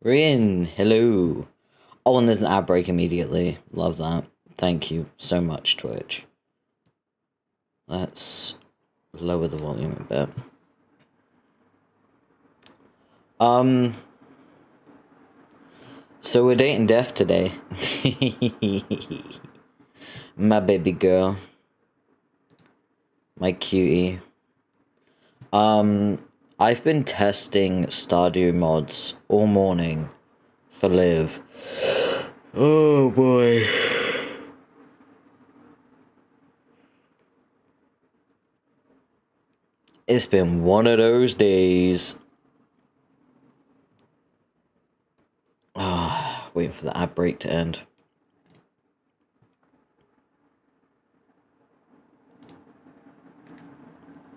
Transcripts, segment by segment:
Rin, hello. Oh, and there's an ad break immediately. Love that. Thank you so much, Twitch. Let's lower the volume a bit. So we're dating death today. My baby girl. My cutie. I've been testing Stardew mods all morning for Liv. Oh boy. It's been one of those days. Waiting for the ad break to end.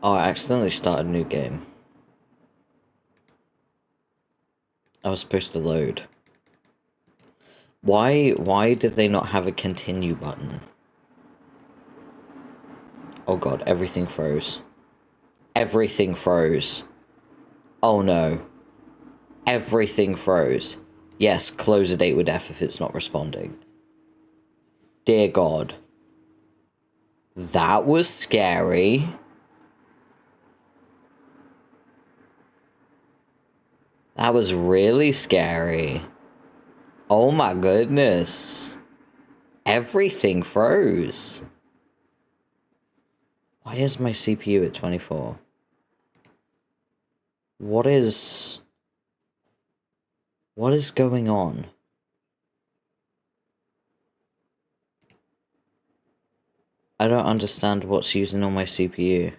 Oh, I accidentally started a new game. I was supposed to load. Why did they not have a continue button? Oh god, everything froze. Everything froze. Oh no. Everything froze. Yes, close a date with F if it's not responding. Dear God. That was scary. That was really scary. Oh my goodness. Everything froze. Why is my CPU at 24? What is going on? I don't understand what's using on my CPU.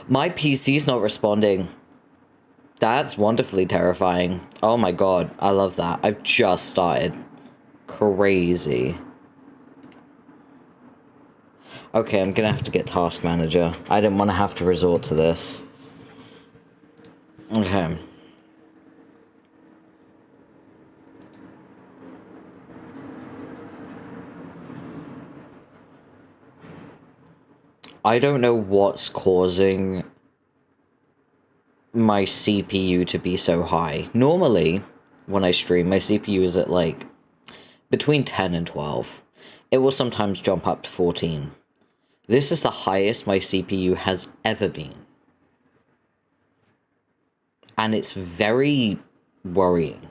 My PC's not responding. That's wonderfully terrifying. Oh my god, I love that. I've just started. Crazy. Okay, I'm gonna have to get Task Manager. I didn't want to have to resort to this. Okay. I don't know what's causing my CPU to be so high. Normally, when I stream, my CPU is at like between 10 and 12. It will sometimes jump up to 14. This is the highest my CPU has ever been. And it's very worrying.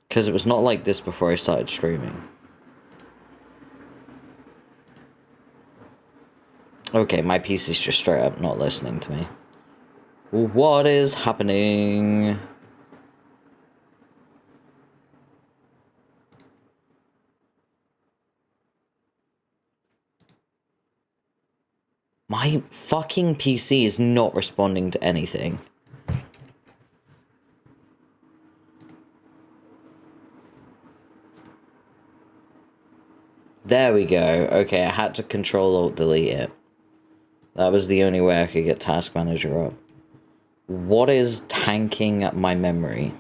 Because it was not like this before I started streaming. Okay, my PC's just straight up not listening to me. What is happening? My fucking PC is not responding to anything. There we go. Okay, I had to Control-Alt-Delete it. That was the only way I could get Task Manager up. What is tanking my memory?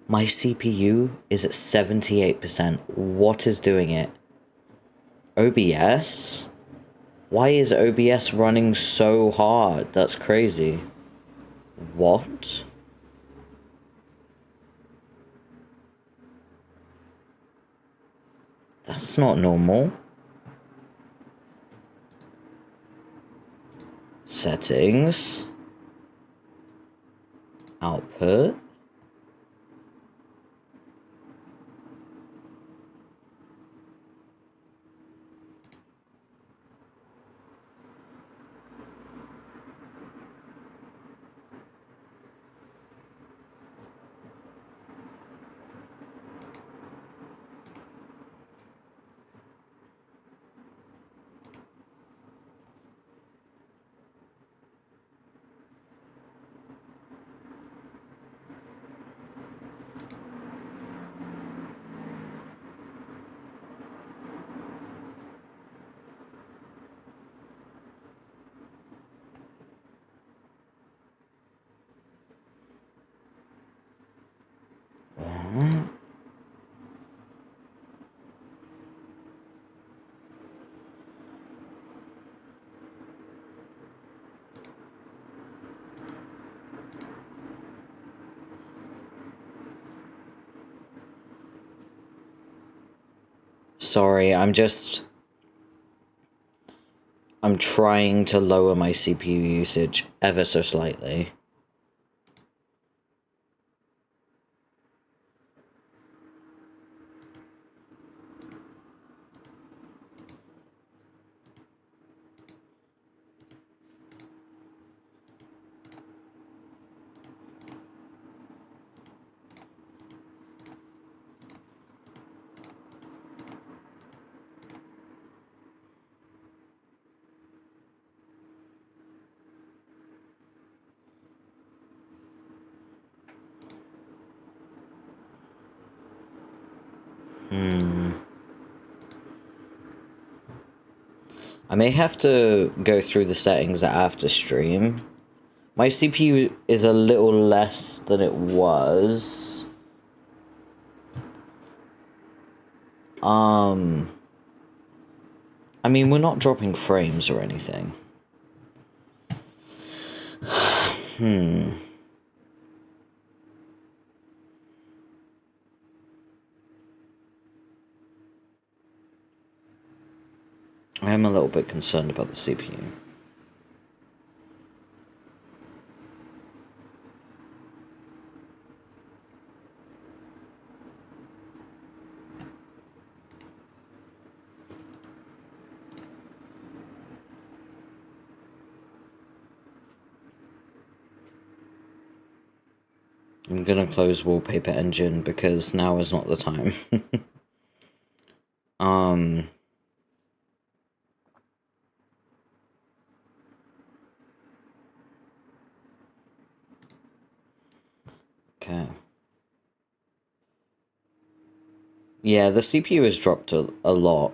My CPU is at 78%. What is doing it? OBS? Why is OBS running so hard? That's crazy. What? That's not normal. Settings. Output. Sorry, I'm trying to lower my CPU usage ever so slightly. I may have to go through the settings after stream. My CPU is a little less than it was. I mean, we're not dropping frames or anything. I am a little bit concerned about the CPU. I'm gonna close Wallpaper Engine because now is not the time. Okay. Yeah, the CPU has dropped a lot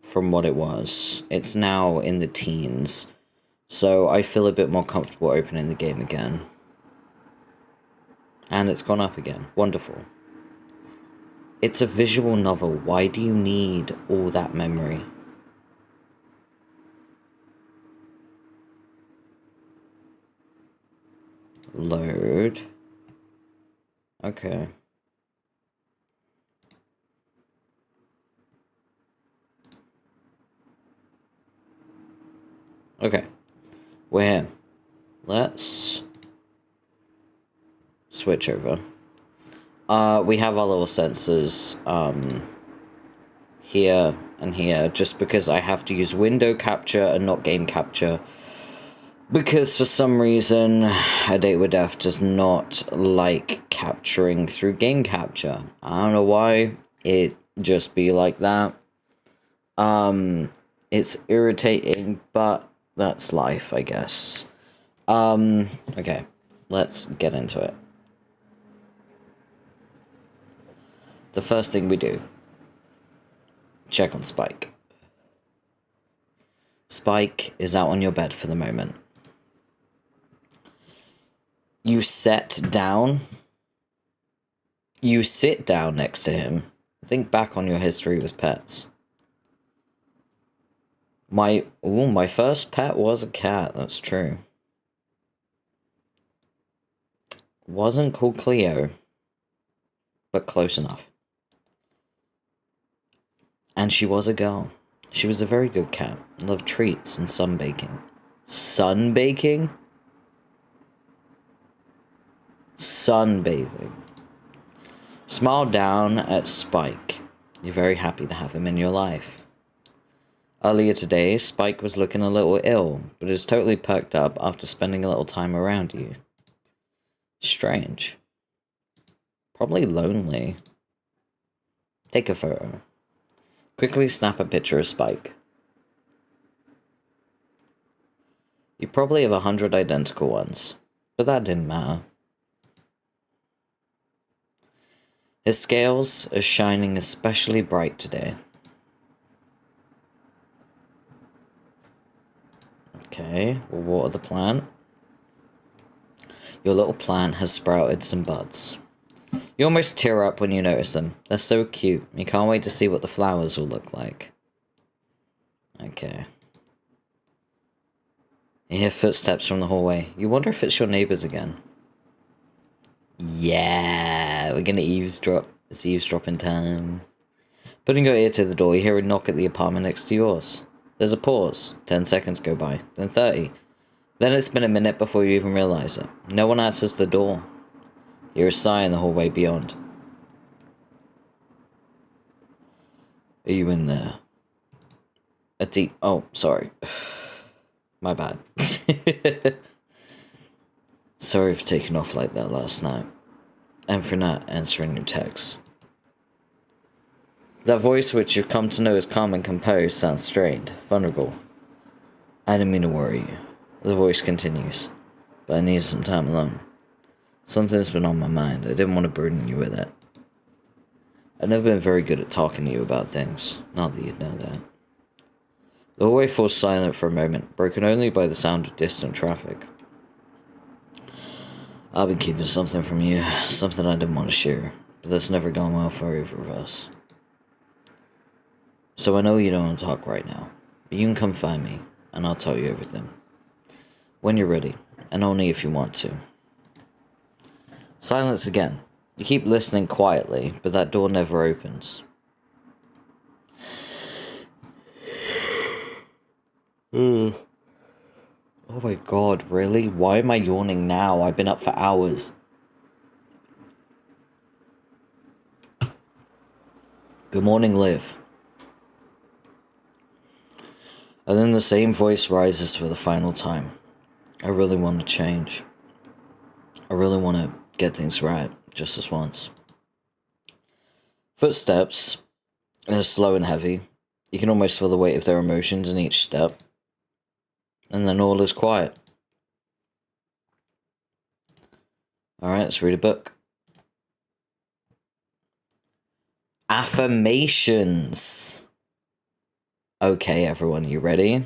from what it was. It's now in the teens, so I feel a bit more comfortable opening the game again. And it's gone up again. Wonderful. It's a visual novel. Why do you need all that memory? Load. Okay. Okay. We're here. Let's switch over. We have our little sensors, here and here, just because I have to use window capture and not game capture. Because for some reason, A Date with Death does not like capturing through game capture. I don't know why, it just be like that. It's irritating, but that's life, I guess. Okay, let's get into it. The first thing we do, check on Spike. Spike is out on your bed for the moment. You sit down next to him. Think back on your history with pets. My first pet was a cat, that's true. Wasn't called Cleo, but close enough. And she was a girl. She was a very good cat. Loved treats and sunbaking. Sunbaking? Sunbathing. Smile down at Spike. You're very happy to have him in your life. Earlier today, Spike was looking a little ill, but is totally perked up after spending a little time around you. Strange. Probably lonely. Take a photo. Quickly snap a picture of Spike. You probably have 100 identical ones, but that didn't matter. His scales are shining especially bright today. Okay, we'll water the plant. Your little plant has sprouted some buds. You almost tear up when you notice them. They're so cute. You can't wait to see what the flowers will look like. Okay. You hear footsteps from the hallway. You wonder if it's your neighbors again. Yeah, we're gonna eavesdrop. It's eavesdropping time. Putting your ear to the door, you hear a knock at the apartment next to yours. There's a pause. 10 seconds go by. Then 30. Then it's been a minute before you even realize it. No one answers the door. You hear a sigh in the hallway beyond. Are you in there? A deep... Oh, sorry. My bad. Sorry for taking off like that last night. And for not answering your texts. That voice which you've come to know as calm and composed sounds strained, vulnerable. I didn't mean to worry you. The voice continues. But I need some time alone. Something's been on my mind. I didn't want to burden you with it. I've never been very good at talking to you about things. Not that you'd know that. The hallway falls silent for a moment, broken only by the sound of distant traffic. I've been keeping something from you, something I didn't want to share, but that's never gone well for either of us. So I know you don't want to talk right now, but you can come find me, and I'll tell you everything. When you're ready, and only if you want to. Silence again. You keep listening quietly, but that door never opens. Oh my god, really? Why am I yawning now? I've been up for hours. Good morning, Liv. And then the same voice rises for the final time. I really want to change. I really want to get things right, just this once. Footsteps. They're slow and heavy. You can almost feel the weight of their emotions in each step. And then all is quiet. Alright, let's read a book. Affirmations. Okay, everyone, you ready?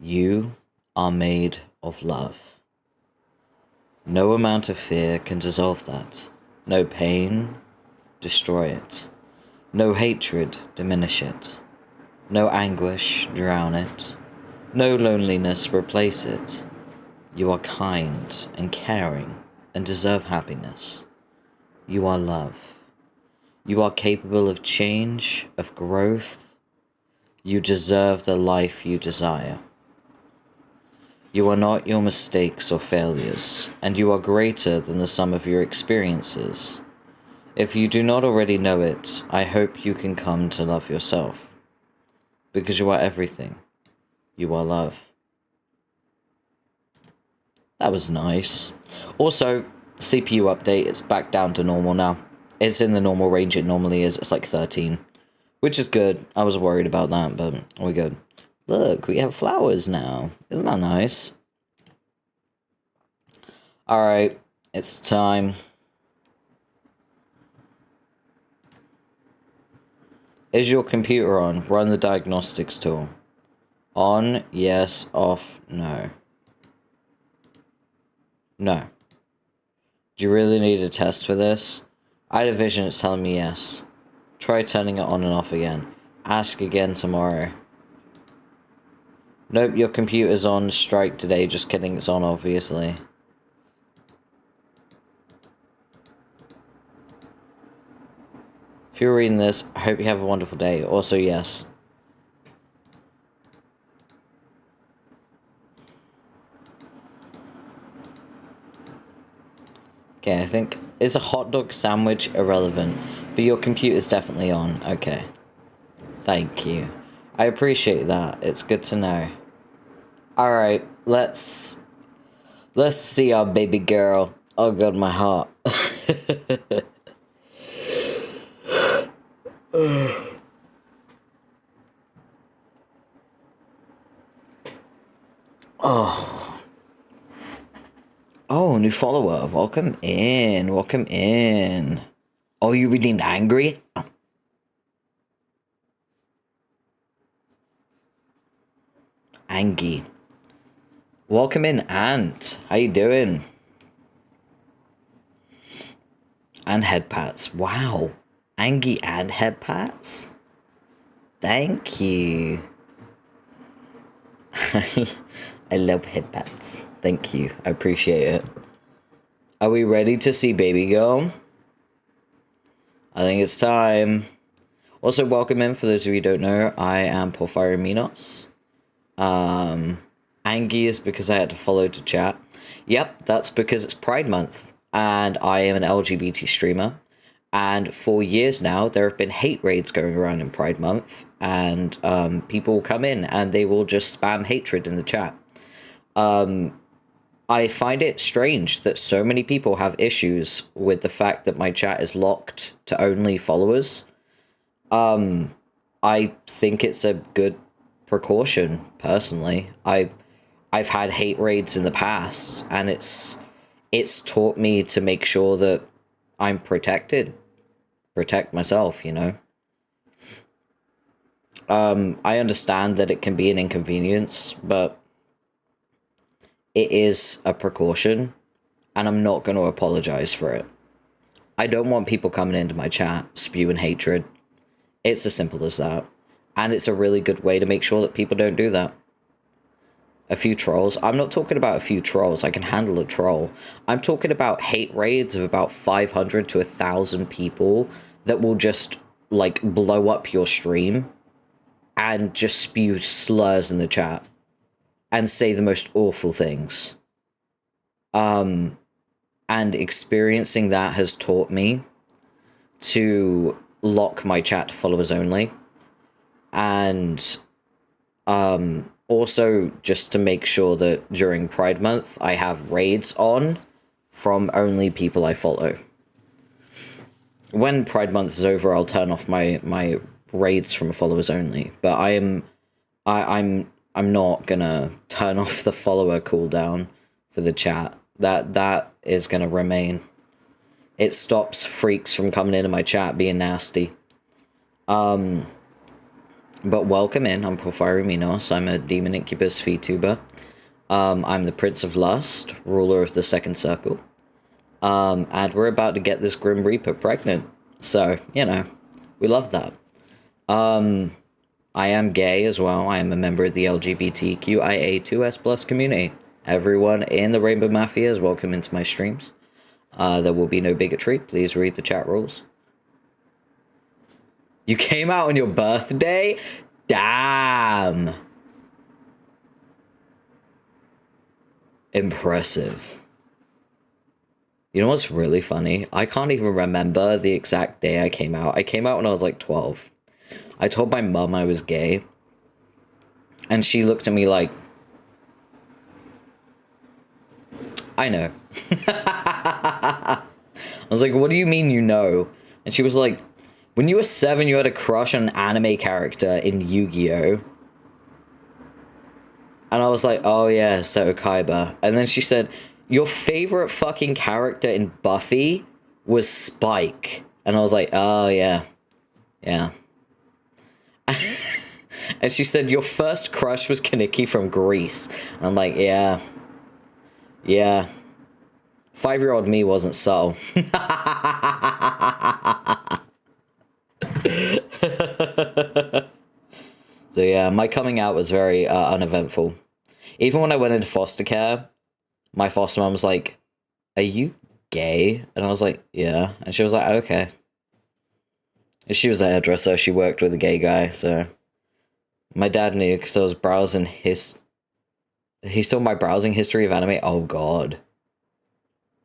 You are made of love. No amount of fear can dissolve that. No pain, destroy it. No hatred, diminish it. No anguish, drown it. No loneliness, replace it. You are kind and caring and deserve happiness. You are love. You are capable of change, of growth. You deserve the life you desire. You are not your mistakes or failures, and you are greater than the sum of your experiences. If you do not already know it, I hope you can come to love yourself. Because you are everything. You are love. That was nice. Also, CPU update, it's back down to normal now. It's in the normal range it normally is. It's like 13. Which is good. I was worried about that, but we're good. Look, we have flowers now. Isn't that nice? Alright, it's time. Is your computer on? Run the diagnostics tool. On, yes, off, no. No. Do you really need a test for this? I had a vision, it's telling me yes. Try turning it on and off again. Ask again tomorrow. Nope, your computer's on strike today. Just kidding, it's on, obviously. If you're reading this, I hope you have a wonderful day. Also, yes. Okay, I think... Is a hot dog sandwich irrelevant? But your computer's definitely on. Okay. Thank you. I appreciate that. It's good to know. Alright, let's see our baby girl. Oh god, my heart. Oh. Oh, new follower. Welcome in. Welcome in. Oh, you redeemed angry? Oh. Angie. Welcome in, Ant. How you doing? And head pats. Wow. Angie and head pats? Thank you. I love head pats. Thank you. I appreciate it. Are we ready to see baby girl? I think it's time. Also, welcome in, for those of you who don't know, I am Porphyra Minos. Angie is because I had to follow to chat. Yep, that's because it's Pride Month, and I am an LGBT streamer. And for years now, there have been hate raids going around in Pride Month, and people will come in and they will just spam hatred in the chat. I find it strange that so many people have issues with the fact that my chat is locked to only followers. I think it's a good precaution, personally. I've had hate raids in the past, and it's taught me to make sure that I'm protected. Protect myself, you know? I understand that it can be an inconvenience, but it is a precaution, and I'm not going to apologize for it. I don't want people coming into my chat spewing hatred. It's as simple as that. And it's a really good way to make sure that people don't do that. A few trolls. I'm not talking about a few trolls. I can handle a troll. I'm talking about hate raids of about 500 to 1,000 people that will just, like, blow up your stream and just spew slurs in the chat and say the most awful things. And experiencing that has taught me to lock my chat to followers only. And also just to make sure that during Pride Month I have raids on from only people I follow. When Pride Month is over, I'll turn off my raids from followers only. But I'm not gonna turn off the follower cooldown for the chat. That is gonna remain. It stops freaks from coming into my chat being nasty. But welcome in. I'm Porphyra Minos. I'm a demon incubus vtuber. I'm the Prince of Lust, ruler of the Second Circle. And we're about to get this Grim Reaper pregnant. So, you know, we love that. I am gay as well. I am a member of the LGBTQIA2S+ community. Everyone in the Rainbow Mafia is welcome into my streams. There will be no bigotry. Please read the chat rules. You came out on your birthday? Damn. Impressive. You know what's really funny? I can't even remember the exact day I came out. I came out when I was like 12. I told my mum I was gay. And she looked at me like, I know. I was like, what do you mean you know? And she was like, when you were 7, you had a crush on an anime character in Yu-Gi-Oh! And I was like, oh yeah, Seto Kaiba. And then she said, your favorite fucking character in Buffy was Spike. And I was like, oh yeah. Yeah. And she said, your first crush was Kaneki from Greece. And I'm like, yeah. Yeah. 5-year-old me wasn't subtle. So yeah, my coming out was very uneventful. Even when I went into foster care, my foster mom was like, are you gay? And I was like, yeah. And she was like, okay. And she was a hairdresser. She worked with a gay guy, so my dad knew because I was browsing he saw my browsing history of anime. Oh god.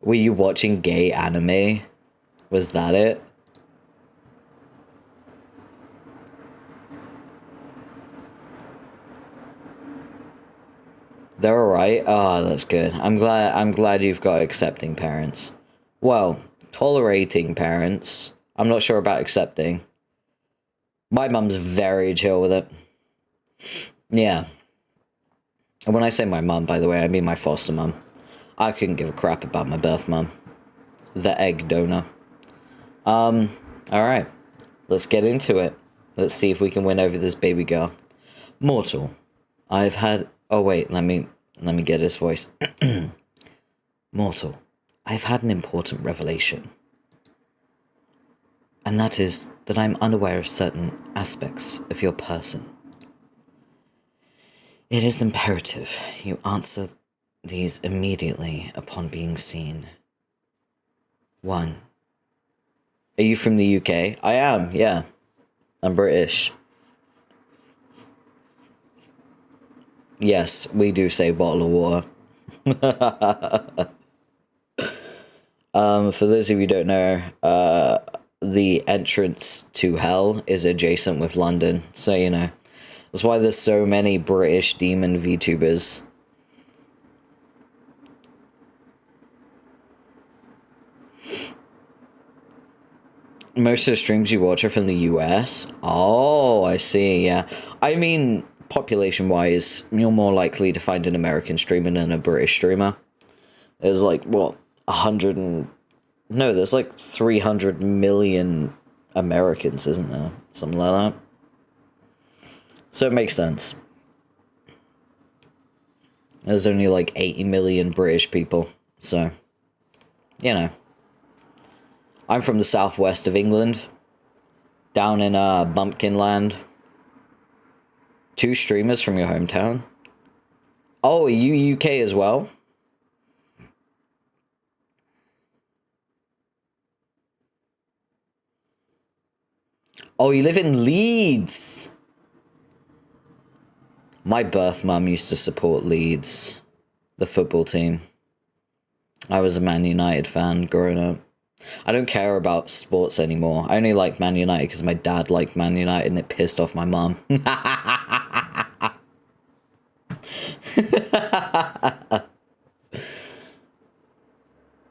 Were you watching gay anime? Was that it? They're alright? Oh, that's good. I'm glad you've got accepting parents. Well, tolerating parents. I'm not sure about accepting. My mum's very chill with it. Yeah. And when I say my mum, by the way, I mean my foster mum. I couldn't give a crap about my birth mum. The egg donor. Alright. Let's get into it. Let's see if we can win over this baby girl. Mortal. I've had... Oh, wait, let me get his voice. Mortal, I've had an important revelation. And that is that I'm unaware of certain aspects of your person. It is imperative you answer these immediately upon being seen. 1. Are you from the UK? I am, yeah. I'm British. Yes, we do say bottle of water. For those of you who don't know, the entrance to hell is adjacent with London, so you know. That's why there's so many British demon VTubers. Most of the streams you watch are from the US? Oh, I see, yeah. I mean, population-wise, you're more likely to find an American streamer than a British streamer. There's like, what, 100 and... No, there's like 300 million Americans, isn't there? Something like that. So it makes sense. There's only like 80 million British people, so, you know. I'm from the southwest of England, down in Bumpkin Land. 2 streamers from your hometown? Oh, are you UK as well? Oh, you live in Leeds! My birth mum used to support Leeds, the football team. I was a Man United fan growing up. I don't care about sports anymore. I only like Man United because my dad liked Man United and it pissed off my mum.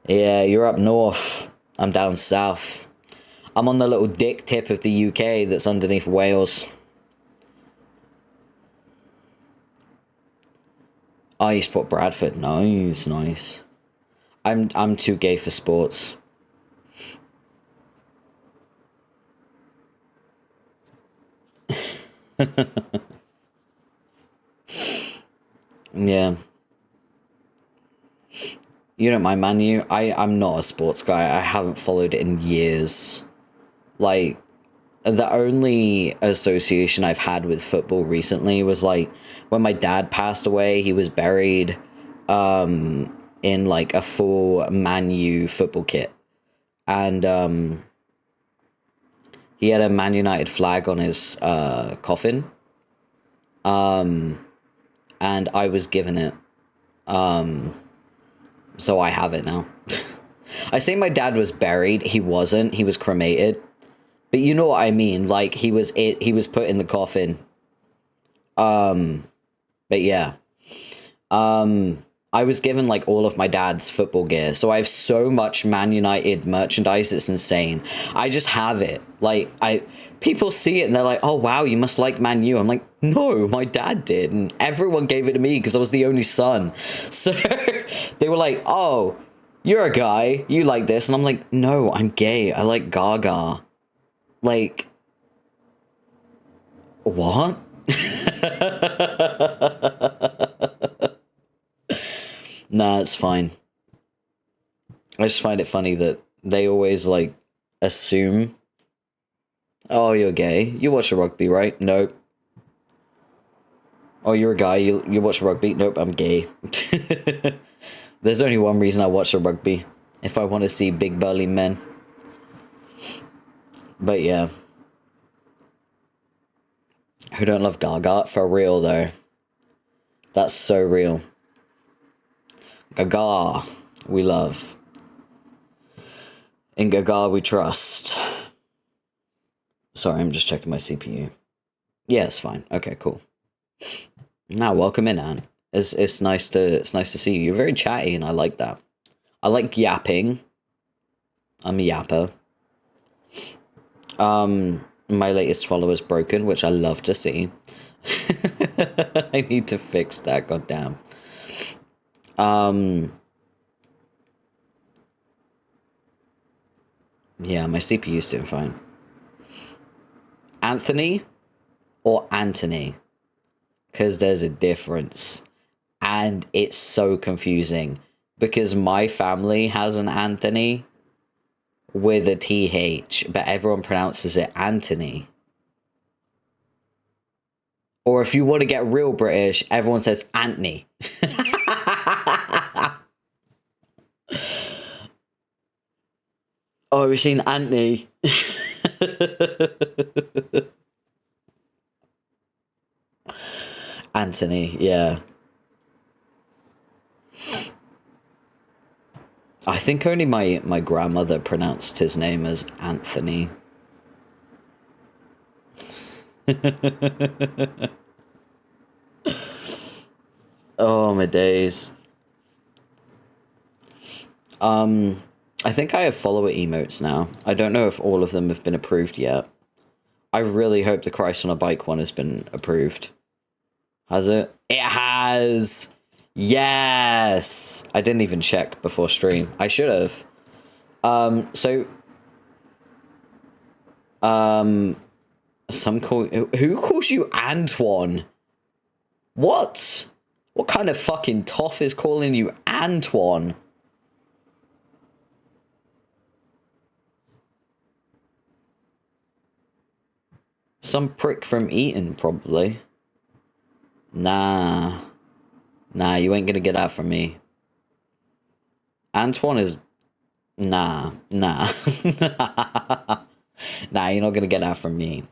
Yeah, you're up north. I'm down south. I'm on the little dick tip of the UK that's underneath Wales. Oh, you support Bradford. Nice, nice. I'm too gay for sports. Yeah. You don't mind Man U? I'm not a sports guy. I haven't followed it in years. Like, the only association I've had with football recently was, like, when my dad passed away, he was buried in, like, a full Man U football kit. And he had a Man United flag on his coffin. And I was given it. So I have it now. I say my dad was buried. He wasn't. He was cremated. But you know what I mean. Like, he was put in the coffin. But yeah. I was given, like, all of my dad's football gear. So I have so much Man United merchandise, it's insane. I just have it. Like, people see it and they're like, oh, wow, you must like Man U. I'm like, no, my dad did. And everyone gave it to me because I was the only son. So they were like, oh, you're a guy. You like this. And I'm like, no, I'm gay. I like Gaga. Like, what? Nah, it's fine. I just find it funny that they always, like, assume, oh, you're gay. You watch the rugby, right? Nope. Oh, you're a guy. You watch rugby? Nope, I'm gay. There's only one reason I watch the rugby. If I want to see big burly men. But yeah. Who don't love Gaga? For real, though. That's so real. Gaga, we love. In Gaga, we trust. Sorry, I'm just checking my CPU. Yeah, it's fine. Okay, cool. Now, welcome in, Anne. It's nice to see you. You're very chatty, and I like that. I like yapping. I'm a yapper. My latest follower's broken, which I love to see. I need to fix that, goddamn. Yeah, my CPU's doing fine. Anthony or Anthony? Because there's a difference. And it's so confusing. Because my family has an Anthony with a TH, but everyone pronounces it Anthony. Or if you want to get real British, everyone says Anthony. Oh, have you seen Anthony? Anthony, yeah. I think only my grandmother pronounced his name as Anthony. Oh, my days. I think I have follower emotes now. I don't know if all of them have been approved yet. I really hope the Christ on a Bike one has been approved. Has it? It has! Yes! I didn't even check before stream. I should have. Who calls you Antoine? What? What kind of fucking toff is calling you Antoine? Some prick from Eton, probably. Nah. Nah, you ain't gonna get that from me. Antoine is... Nah. Nah. Nah, you're not gonna get that from me.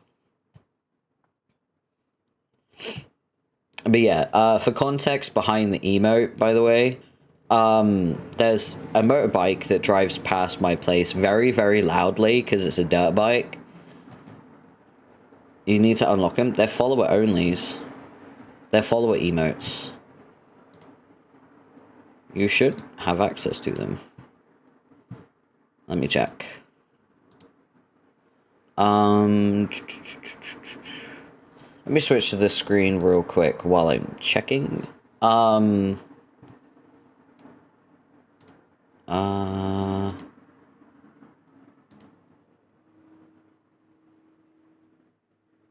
But yeah, for context behind the emote, by the way, there's a motorbike that drives past my place very, very loudly because it's a dirt bike. You need to unlock them. They're follower onlys. They're follower emotes. You should have access to them. Let me check. Let me switch to this screen real quick while I'm checking.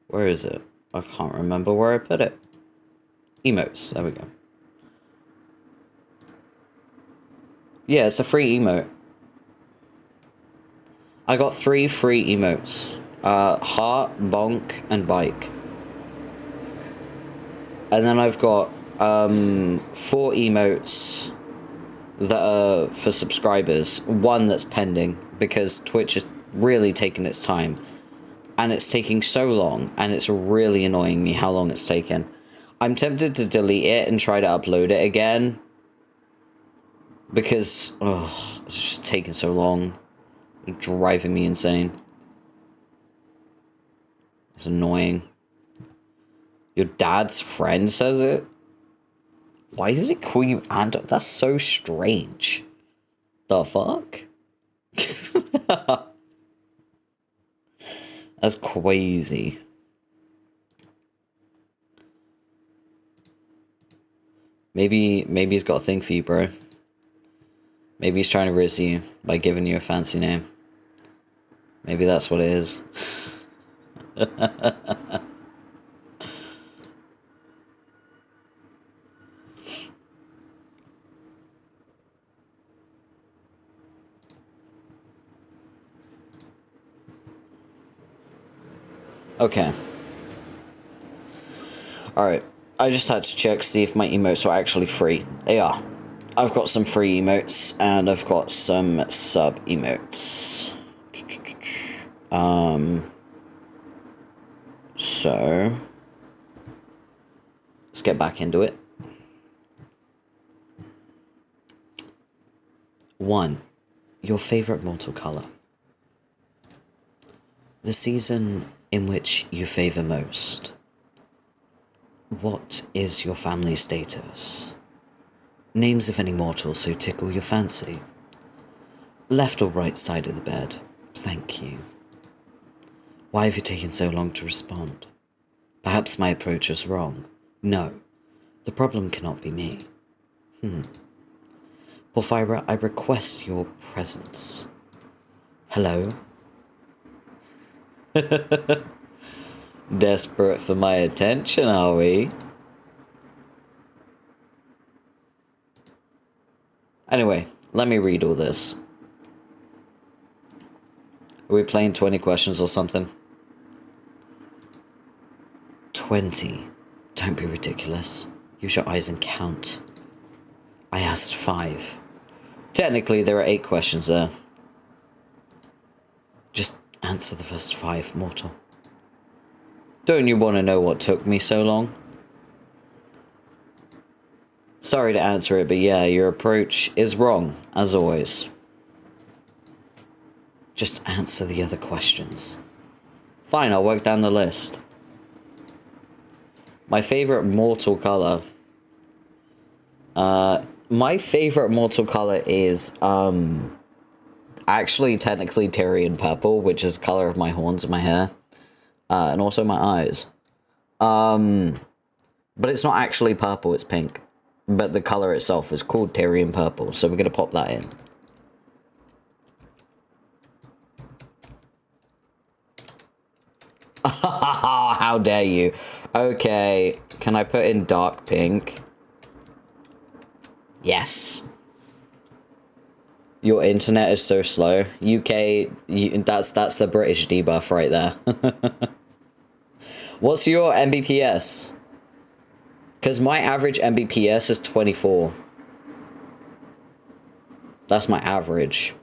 Where is it? I can't remember where I put it. Emotes. There we go. Yeah, it's a free emote. I got 3 free emotes. Heart, bonk, and bike. And then I've got 4 emotes that are for subscribers. 1 that's pending because Twitch is really taking its time. And it's taking so long, and it's really annoying me how long it's taken. I'm tempted to delete it and try to upload it again. Because, oh, it's just taking so long. It's driving me insane. It's annoying. Your dad's friend says it? Why does it call you Ando? That's so strange. The fuck? That's crazy. Maybe he's got a thing for you, bro. Maybe he's trying to riz you by giving you a fancy name. Maybe that's what it is. Okay. Alright. I just had to check, see if my emotes are actually free. They are. I've got some free emotes, and I've got some sub emotes. So let's get back into it. 1. Your favorite mortal color. The season in which you favor most. What is your family status? Names of any mortals who tickle your fancy. Left or right side of the bed. Thank you. Why have you taken so long to respond? Perhaps my approach was wrong. No, the problem cannot be me. Porphyra, I request your presence. Hello? Desperate for my attention, are we? Anyway, let me read all this. Are we playing 20 questions or something? 20. Don't be ridiculous. Use your eyes and count. I asked 5. Technically, there are 8 questions there. Just answer the first 5, mortal. Don't you want to know what took me so long? Sorry to answer it, but yeah, your approach is wrong, as always. Just answer the other questions. Fine, I'll work down the list. My favorite mortal color. My favorite mortal color is, actually technically Tyrian purple, which is the color of my horns and my hair. And also my eyes. But it's not actually purple, it's pink. But the color itself is called Tyrian purple, so we're gonna pop that in. How dare you? Okay, can I put in dark pink? Yes. Your internet is so slow. UK, that's the British debuff right there. What's your Mbps? Because my average Mbps is 24. That's my average.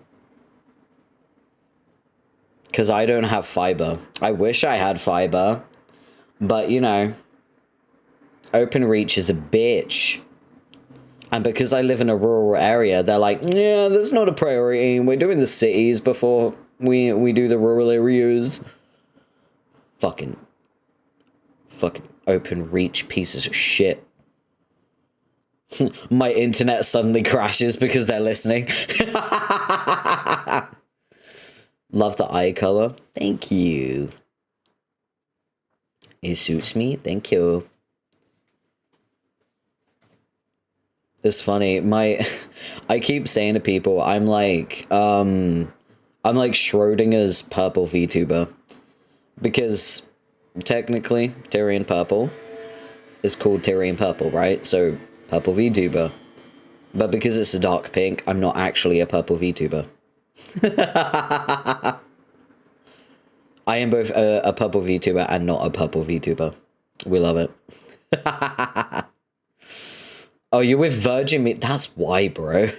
Because I don't have fiber. I wish I had fiber. But, you know, OpenReach is a bitch. And because I live in a rural area, they're like, yeah, that's not a priority. We're doing the cities before we do the rural areas. Fucking OpenReach pieces of shit. My internet suddenly crashes because they're listening. Love the eye color. Thank you. It suits me. Thank you. It's funny. I keep saying to people, I'm like Schrodinger's purple VTuber. Because technically, Tyrian purple is called Tyrian purple, right? So, purple VTuber. But because it's a dark pink, I'm not actually a purple VTuber. I am both a purple VTuber and not a purple VTuber. We love it. Oh, you're with Virgin Media? That's why, bro.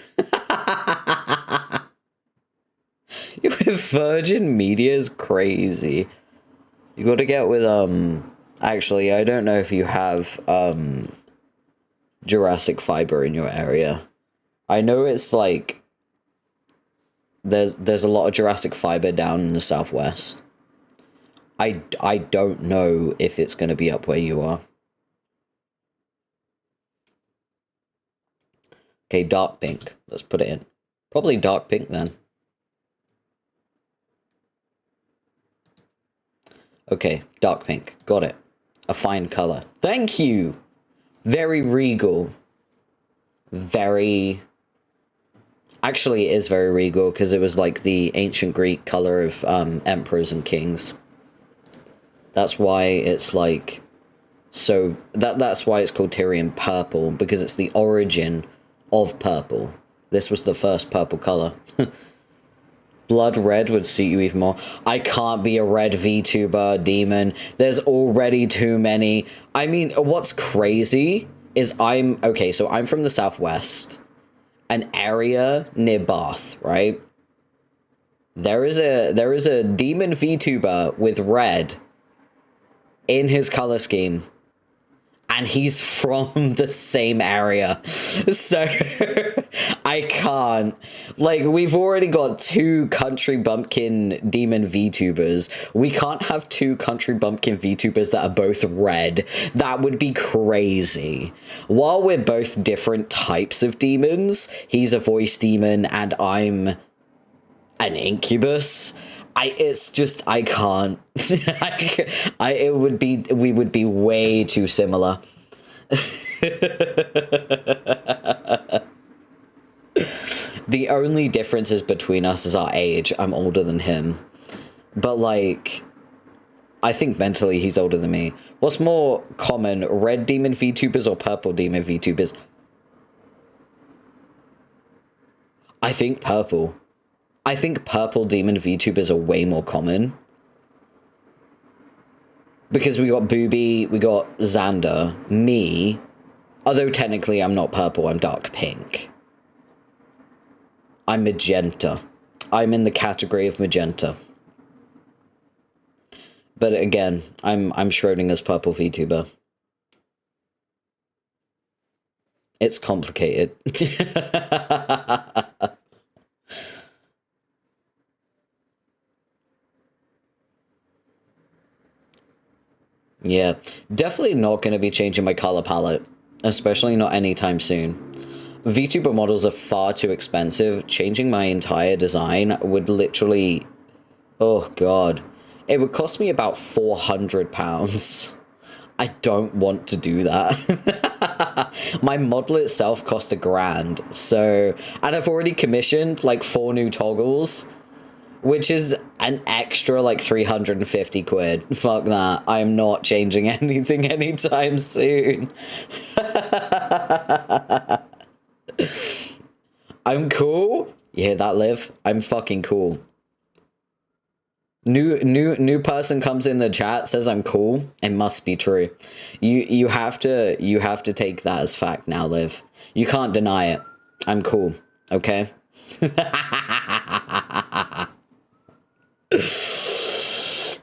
You're with Virgin Media is crazy. You gotta get with, actually, I don't know if you have, Jurassic fiber in your area. I know it's like, there's a lot of Jurassic fiber down in the southwest. I don't know if it's gonna be up where you are. Okay, dark pink. Let's put it in. Probably dark pink then. Okay, dark pink. Got it. A fine color. Thank you! Very regal. Very... Actually, it is very regal, because it was like the ancient Greek color of emperors and kings. That's why it's like... So, that's why it's called Tyrian purple, because it's the origin of purple. This was the first purple color. Blood red would suit you even more. I can't be a red VTuber demon. There's already too many. I mean, what's crazy is okay, so I'm from the southwest. An area near Bath, right? There is a demon VTuber with red in his color scheme. And he's from the same area. So, I can't. Like, we've already got 2 country bumpkin demon VTubers. We can't have 2 country bumpkin VTubers that are both red. That would be crazy. While we're both different types of demons, he's a voice demon and I'm an incubus. It's just, I can't. We would be way too similar. The only differences between us is our age. I'm older than him. But, like, I think mentally he's older than me. What's more common, red demon VTubers or purple demon VTubers? I think purple. I think purple demon VTubers are way more common. Because we got Booby, we got Xander, me. Although technically I'm not purple, I'm dark pink. I'm magenta. I'm in the category of magenta. But again, I'm Schrodinger's purple VTuber. It's complicated. Yeah, definitely not going to be changing my color palette, especially not anytime soon. VTuber models are far too expensive. Changing my entire design would literally... Oh, God. It would cost me about £400. I don't want to do that. My model itself cost £1,000, so... And I've already commissioned, like, 4 new toggles, which is an extra, like, 350 quid. Fuck that. I am not changing anything anytime soon. I'm cool. You hear that, Liv? I'm fucking cool. New person comes in the chat, says I'm cool. It must be true. You have to take that as fact now, Liv. You can't deny it. I'm cool. Okay?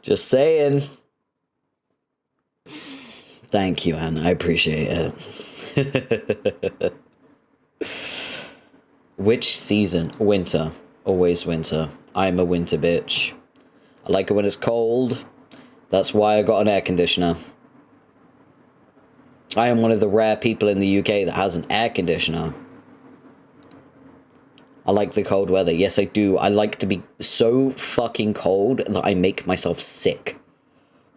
Just saying. Thank you, Anne. I appreciate it. Which season? Winter. Always winter. I'm a winter bitch. I like it when it's cold. That's why I got an air conditioner. I am one of the rare people in the UK that has an air conditioner. I like the cold weather. Yes, I do. I like to be so fucking cold that I make myself sick.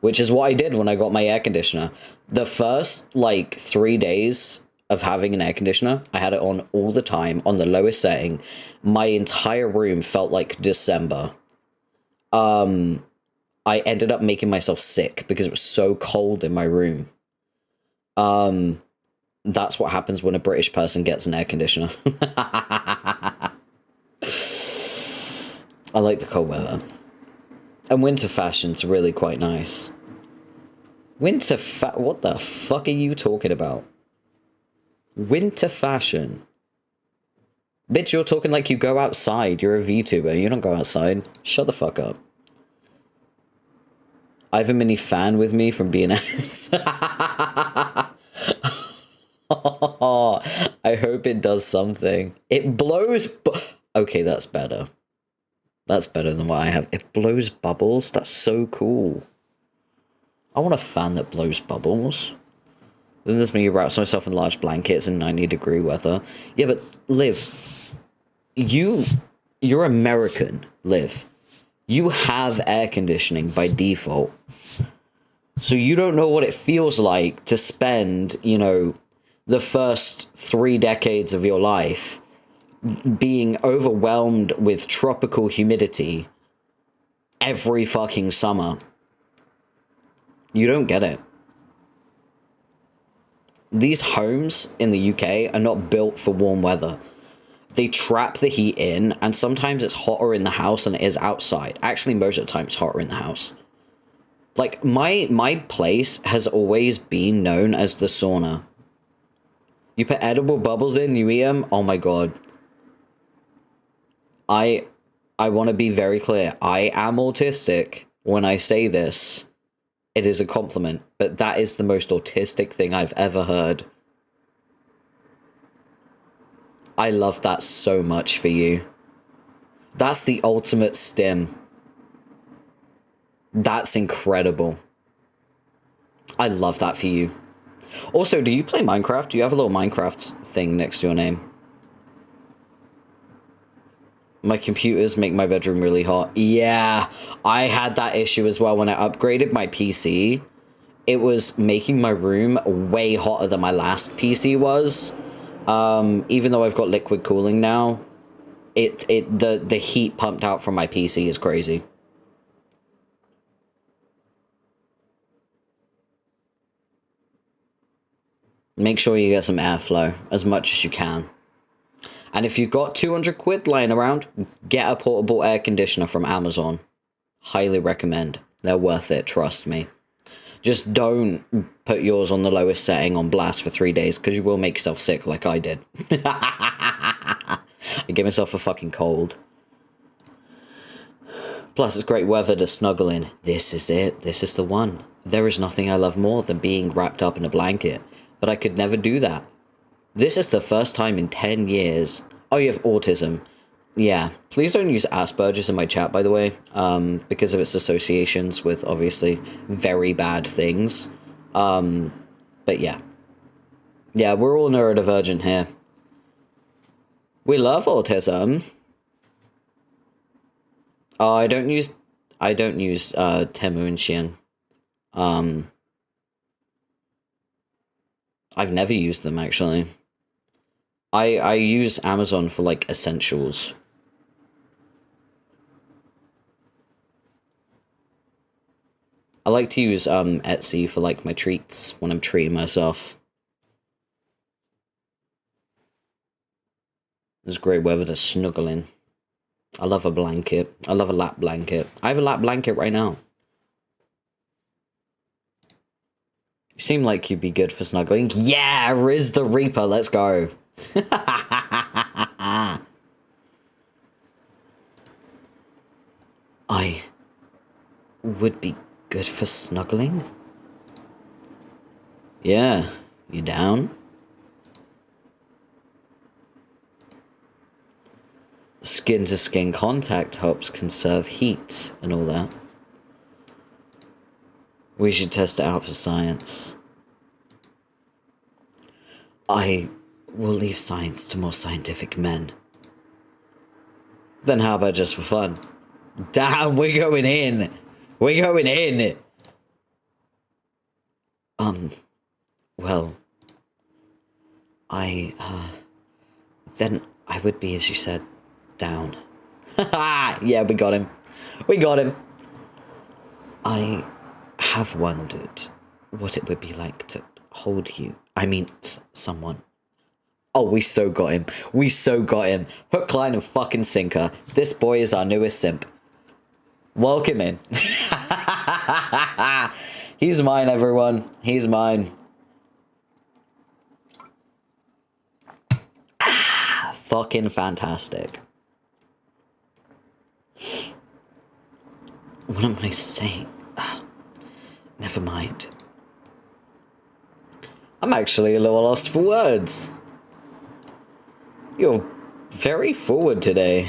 Which is what I did when I got my air conditioner. The first, like, 3 days of having an air conditioner, I had it on all the time, on the lowest setting. My entire room felt like December. I ended up making myself sick because it was so cold in my room. That's what happens when a British person gets an air conditioner. I like the cold weather. And winter fashion's really quite nice. Winter what the fuck are you talking about? Winter fashion? Bitch, you're talking like you go outside. You're a VTuber. You don't go outside. Shut the fuck up. I have a mini fan with me from B&M's. I hope it does something. It blows... Okay, that's better. That's better than what I have. It blows bubbles? That's so cool. I want a fan that blows bubbles. Then there's me who wraps myself in large blankets in 90-degree weather. Yeah, but Liv, you're American, Liv. You have air conditioning by default. So you don't know what it feels like to spend, you know, the first 3 decades of your life being overwhelmed with tropical humidity every fucking summer. You don't get it. These homes in the UK are not built for warm weather. They trap the heat in, and sometimes it's hotter in the house than it is outside. Actually, most of the time it's hotter in the house. Like, my place has always been known as the sauna. You put edible bubbles in, you eat them, oh my god. I want to be very clear. I am autistic when I say this. It is a compliment, but that is the most autistic thing I've ever heard. I love that so much for you. That's the ultimate stim. That's incredible. I love that for you. Also, do you play Minecraft? Do you have a little Minecraft thing next to your name? My computers make my bedroom really hot. Yeah, I had that issue as well when I upgraded my PC. It was making my room way hotter than my last PC was. Even though I've got liquid cooling now, the heat pumped out from my PC is crazy. Make sure you get some airflow as much as you can. And if you've got 200 quid lying around, get a portable air conditioner from Amazon. Highly recommend. They're worth it, trust me. Just don't put yours on the lowest setting on blast for 3 days, because you will make yourself sick like I did. I gave myself a fucking cold. Plus, it's great weather to snuggle in. This is it. This is the one. There is nothing I love more than being wrapped up in a blanket. But I could never do that This is the first time in 10 years. Oh, you have autism. Yeah, please don't use Asperger's in my chat, by the way, because of its associations with, obviously, very bad things. But yeah. Yeah, we're all neurodivergent here. We love autism. Oh, I don't use Temu and Xian. I've never used them, actually. I use Amazon for, like, essentials. I like to use Etsy for, like, my treats when I'm treating myself. It's great weather to snuggle in. I love a blanket. I love a lap blanket. I have a lap blanket right now. You seem like you'd be good for snuggling. Yeah, Riz the Reaper, let's go. I would be good for snuggling? Yeah, you down? Skin-to-skin contact helps conserve heat and all that. We should test it out for science. I will leave science to more scientific men. Then how about just for fun? Damn, we're going in! We're going in! Well... Then I would be, as you said, down. Haha! Yeah, we got him. We got him! I have wondered what it would be like to hold you. I mean, someone. Oh, we so got him. We so got him. Hook, line, and fucking sinker. This boy is our newest simp. Welcome in. He's mine, everyone. He's mine. Ah, fucking fantastic. What am I saying? Never mind. I'm actually a little lost for words. You're very forward today.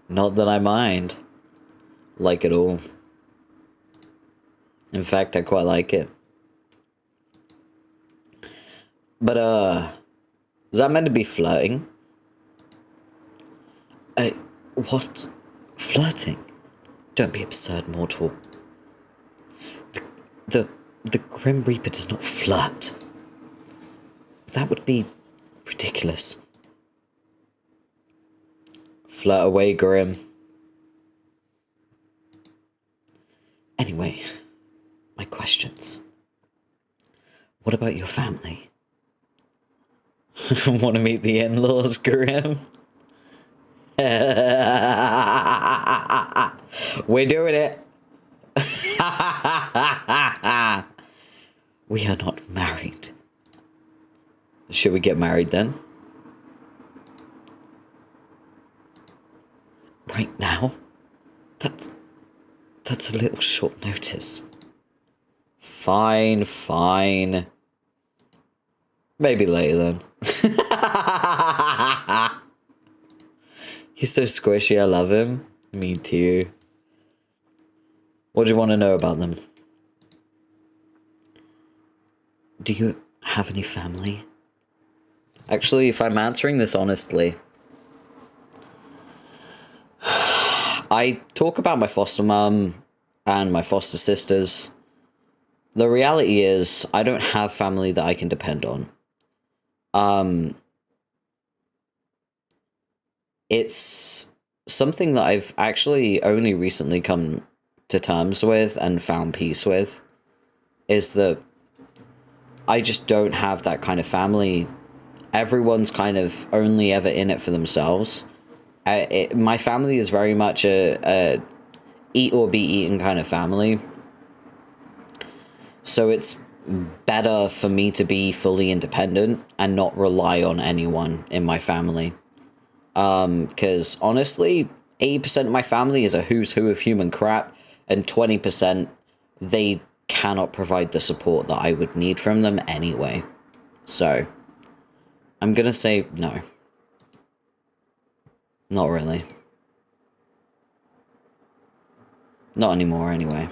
Not that I mind. Like it all. In fact, I quite like it. But, is that meant to be flirting? What? Flirting? Don't be absurd, mortal. The Grim Reaper does not flirt. That would be ridiculous. Flirt away, Grim. Anyway, my questions. What about your family? Want to meet the in-laws, Grim? We're doing it. We are not married. Should we get married then? Right now? That's a little short notice. Fine, fine. Maybe later then. He's so squishy, I love him. Me too. What do you want to know about them? Do you have any family? Actually, if I'm answering this honestly, I talk about my foster mum and my foster sisters. The reality is, I don't have family that I can depend on. It's something that I've actually only recently come to terms with and found peace with, is that I just don't have that kind of family. Everyone's kind of only ever in it for themselves. My family is very much a eat or be eaten kind of family. So it's better for me to be fully independent and not rely on anyone in my family. Because honestly, 80% of my family is a who's who of human crap, and 20% they cannot provide the support that I would need from them anyway. So, I'm gonna say no. Not really. Not anymore, anyway.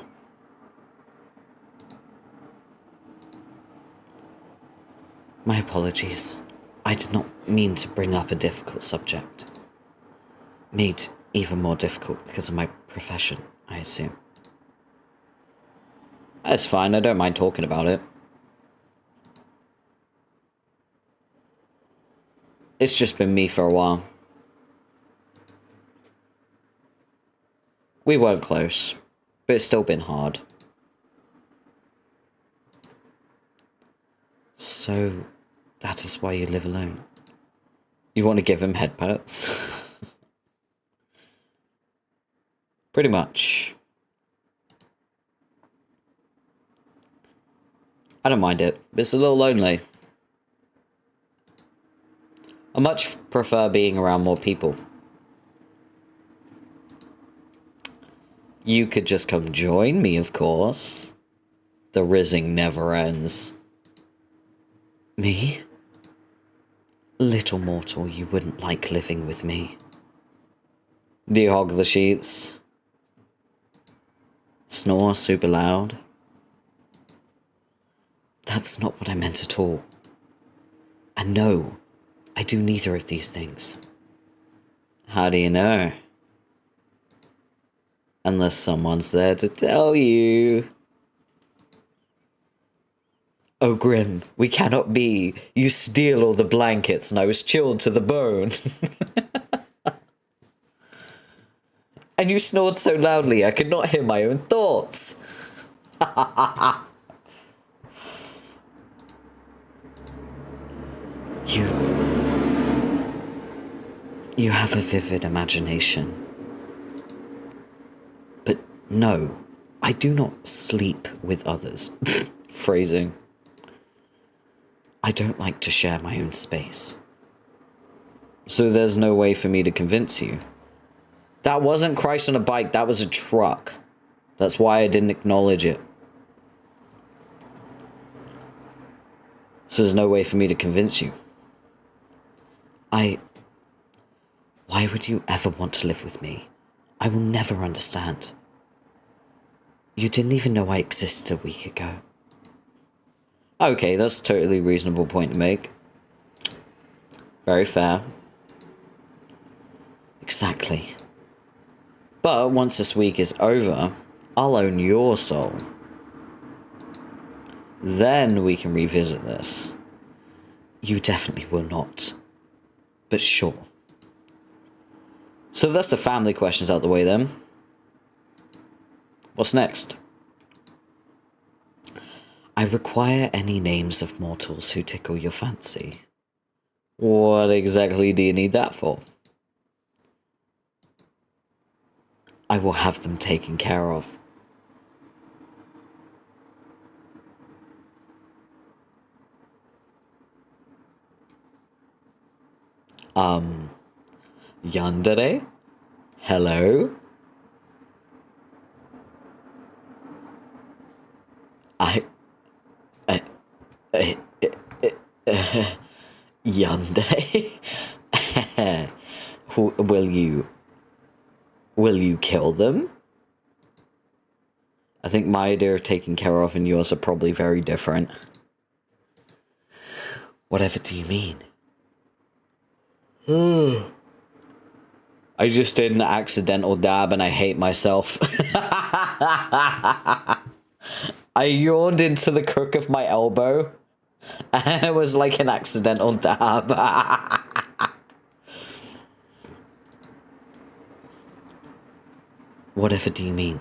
My apologies. I did not mean to bring up a difficult subject. Made even more difficult because of my profession, I assume. That's fine, I don't mind talking about it. It's just been me for a while. We weren't close, but it's still been hard. So, that is why you live alone. You want to give him head pats? Pretty much. I don't mind it, but it's a little lonely. I much prefer being around more people. You could just come join me, of course. The rizzing never ends. Me? Little mortal, you wouldn't like living with me. Do you hog the sheets? Snore super loud? That's not what I meant at all. And no, I do neither of these things. How do you know? Unless someone's there to tell you. Oh, Grim, we cannot be. You steal all the blankets, and I was chilled to the bone. And you snored so loudly I could not hear my own thoughts. You have a vivid imagination. But no, I do not sleep with others. Phrasing. I don't like to share my own space. So there's no way for me to convince you. That wasn't Christ on a bike, that was a truck. That's why I didn't acknowledge it. So there's no way for me to convince you. Why would you ever want to live with me? I will never understand. You didn't even know I existed a week ago. Okay, that's a totally reasonable point to make. Very fair. Exactly. But once this week is over, I'll own your soul. Then we can revisit this. You definitely will not. But sure. So that's the family questions out the way then. What's next? I require any names of mortals who tickle your fancy. What exactly do you need that for? I will have them taken care of. Yandere? Hello? Yandere? Will you kill them? I think my idea of taking care of and yours are probably very different. Whatever do you mean? I just did an accidental dab and I hate myself. I yawned into the crook of my elbow and it was like an accidental dab. Whatever do you mean?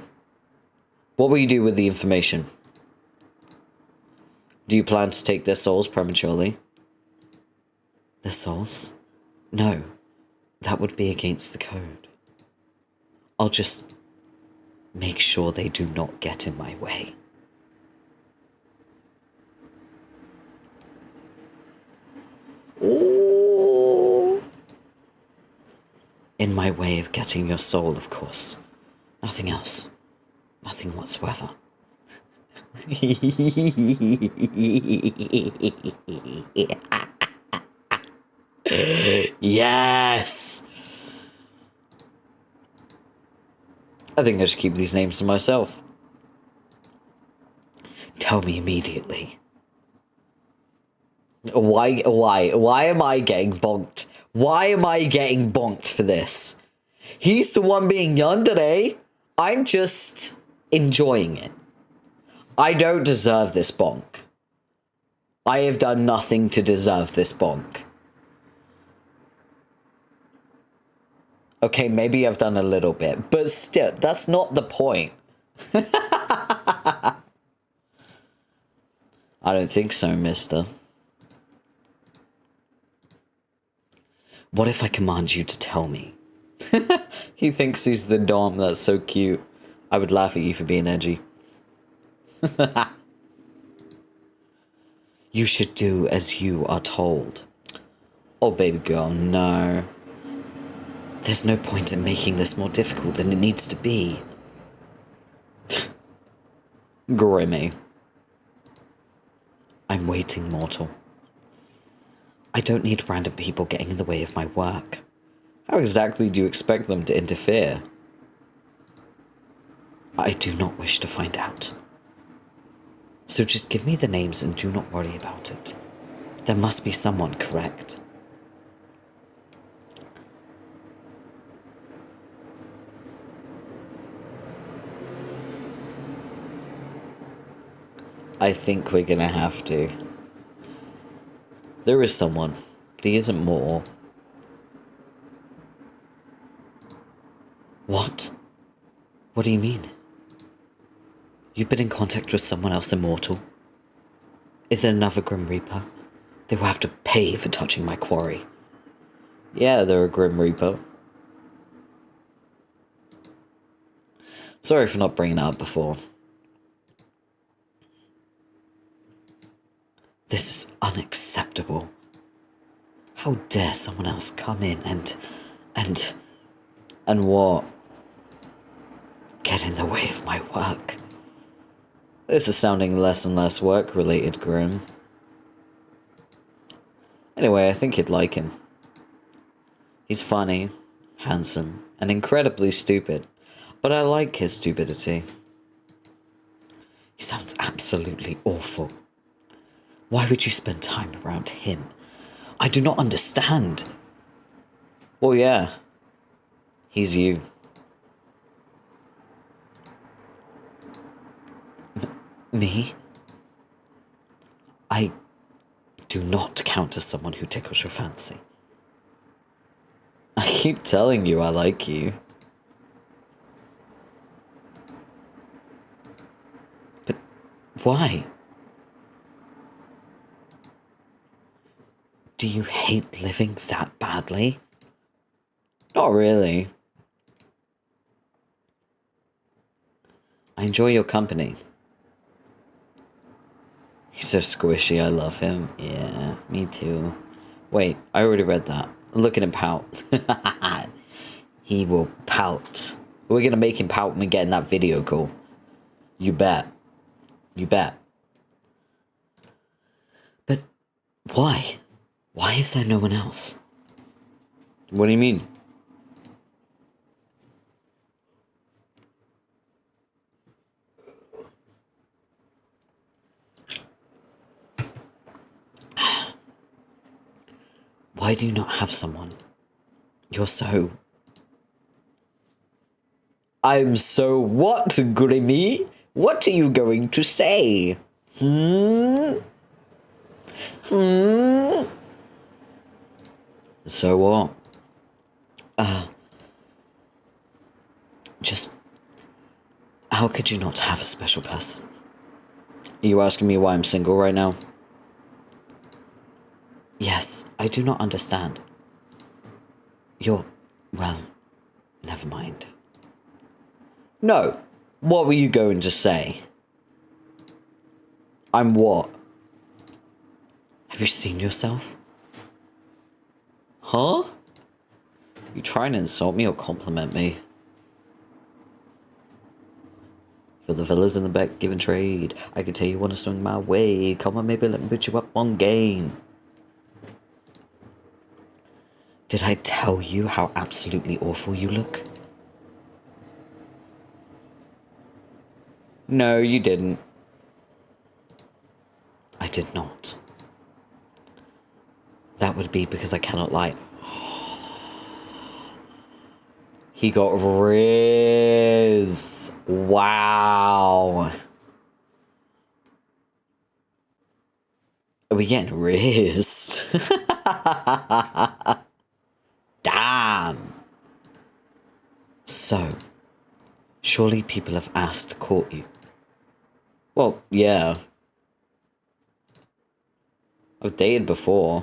What will you do with the information? Do you plan to take their souls prematurely? Their souls? No, that would be against the code. I'll just make sure they do not get in my way. Ooh. In my way of getting your soul, of course. Nothing else. Nothing whatsoever. Yes! I think I should keep these names to myself. Tell me immediately. Why am I getting bonked? Why am I getting bonked for this? He's the one being yandere. I'm just enjoying it. I don't deserve this bonk. I have done nothing to deserve this bonk. Okay, maybe I've done a little bit, but still, that's not the point. I don't think so, mister. What if I command you to tell me? He thinks he's the dom, that's so cute. I would laugh at you for being edgy. You should do as you are told. Oh, baby girl, no. There's no point in making this more difficult than it needs to be. Grimmy. I'm waiting, mortal. I don't need random people getting in the way of my work. How exactly do you expect them to interfere? I do not wish to find out. So just give me the names and do not worry about it. There must be someone, correct? I think we're gonna have to. There is someone, but he isn't more. What? What do you mean? You've been in contact with someone else immortal? Is it another Grim Reaper? They will have to pay for touching my quarry. Yeah, they're a Grim Reaper. Sorry for not bringing it up before. This is unacceptable. How dare someone else come in and what? Get in the way of my work. This is sounding less and less work-related, Grim. Anyway, I think you'd like him. He's funny, handsome, and incredibly stupid, but I like his stupidity. He sounds absolutely awful. Why would you spend time around him? I do not understand. Well, yeah. He's you. Me? I do not count as someone who tickles your fancy. I keep telling you I like you. But why? Do you hate living that badly? Not really. I enjoy your company. He's so squishy, I love him. Yeah, me too. Wait, I already read that. Look at him pout. He will pout. We're gonna make him pout when we get in that video call. You bet. You bet. But why? Why is there no one else? What do you mean? Why do you not have someone? You're so... I'm so what, Grimmy? What are you going to say? So what? Just... How could you not have a special person? Are you asking me why I'm single right now? Yes, I do not understand. You're... well, never mind. No, what were you going to say? I'm what? Have you seen yourself? Huh? You trying to insult me or compliment me? Got the fellas in the back giving trade. I can tell you wanna swing my way. Come on, maybe let me put you up on game. Did I tell you how absolutely awful you look? No, you didn't. I did not. That would be because I cannot lie. He got riz. Wow. Are we getting rizzed? Damn. So, surely people have asked to court you. Well, yeah. I've dated before.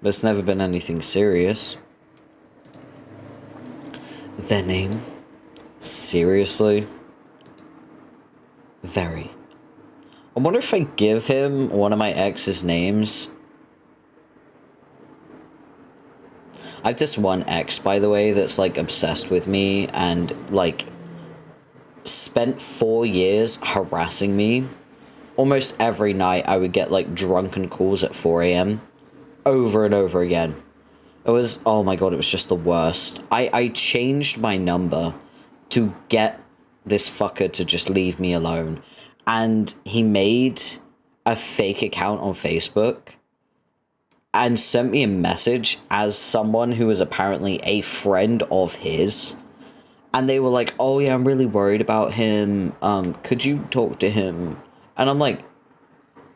But it's never been anything serious. Their name? Seriously? Very. I wonder if I give him one of my ex's names. I have this one ex, by the way, that's like obsessed with me and like spent 4 years harassing me. Almost every night I would get like drunken calls at 4 AM over and over again. It was, oh my god, it was just the worst. I changed my number to get this fucker to just leave me alone. And he made a fake account on Facebook and sent me a message as someone who was apparently a friend of his. And they were like, oh yeah, I'm really worried about him. Could you talk to him? And I'm like,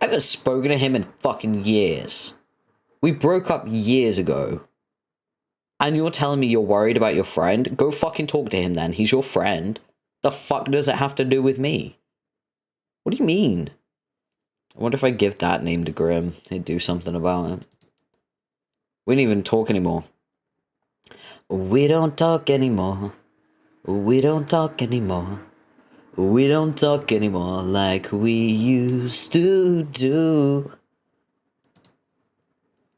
I haven't spoken to him in fucking years. We broke up years ago. And you're telling me you're worried about your friend? Go fucking talk to him then. He's your friend. The fuck does it have to do with me? What do you mean? I wonder if I give that name to Grim, he'd do something about it. We don't even talk anymore. We don't talk anymore. We don't talk anymore. We don't talk anymore like we used to do.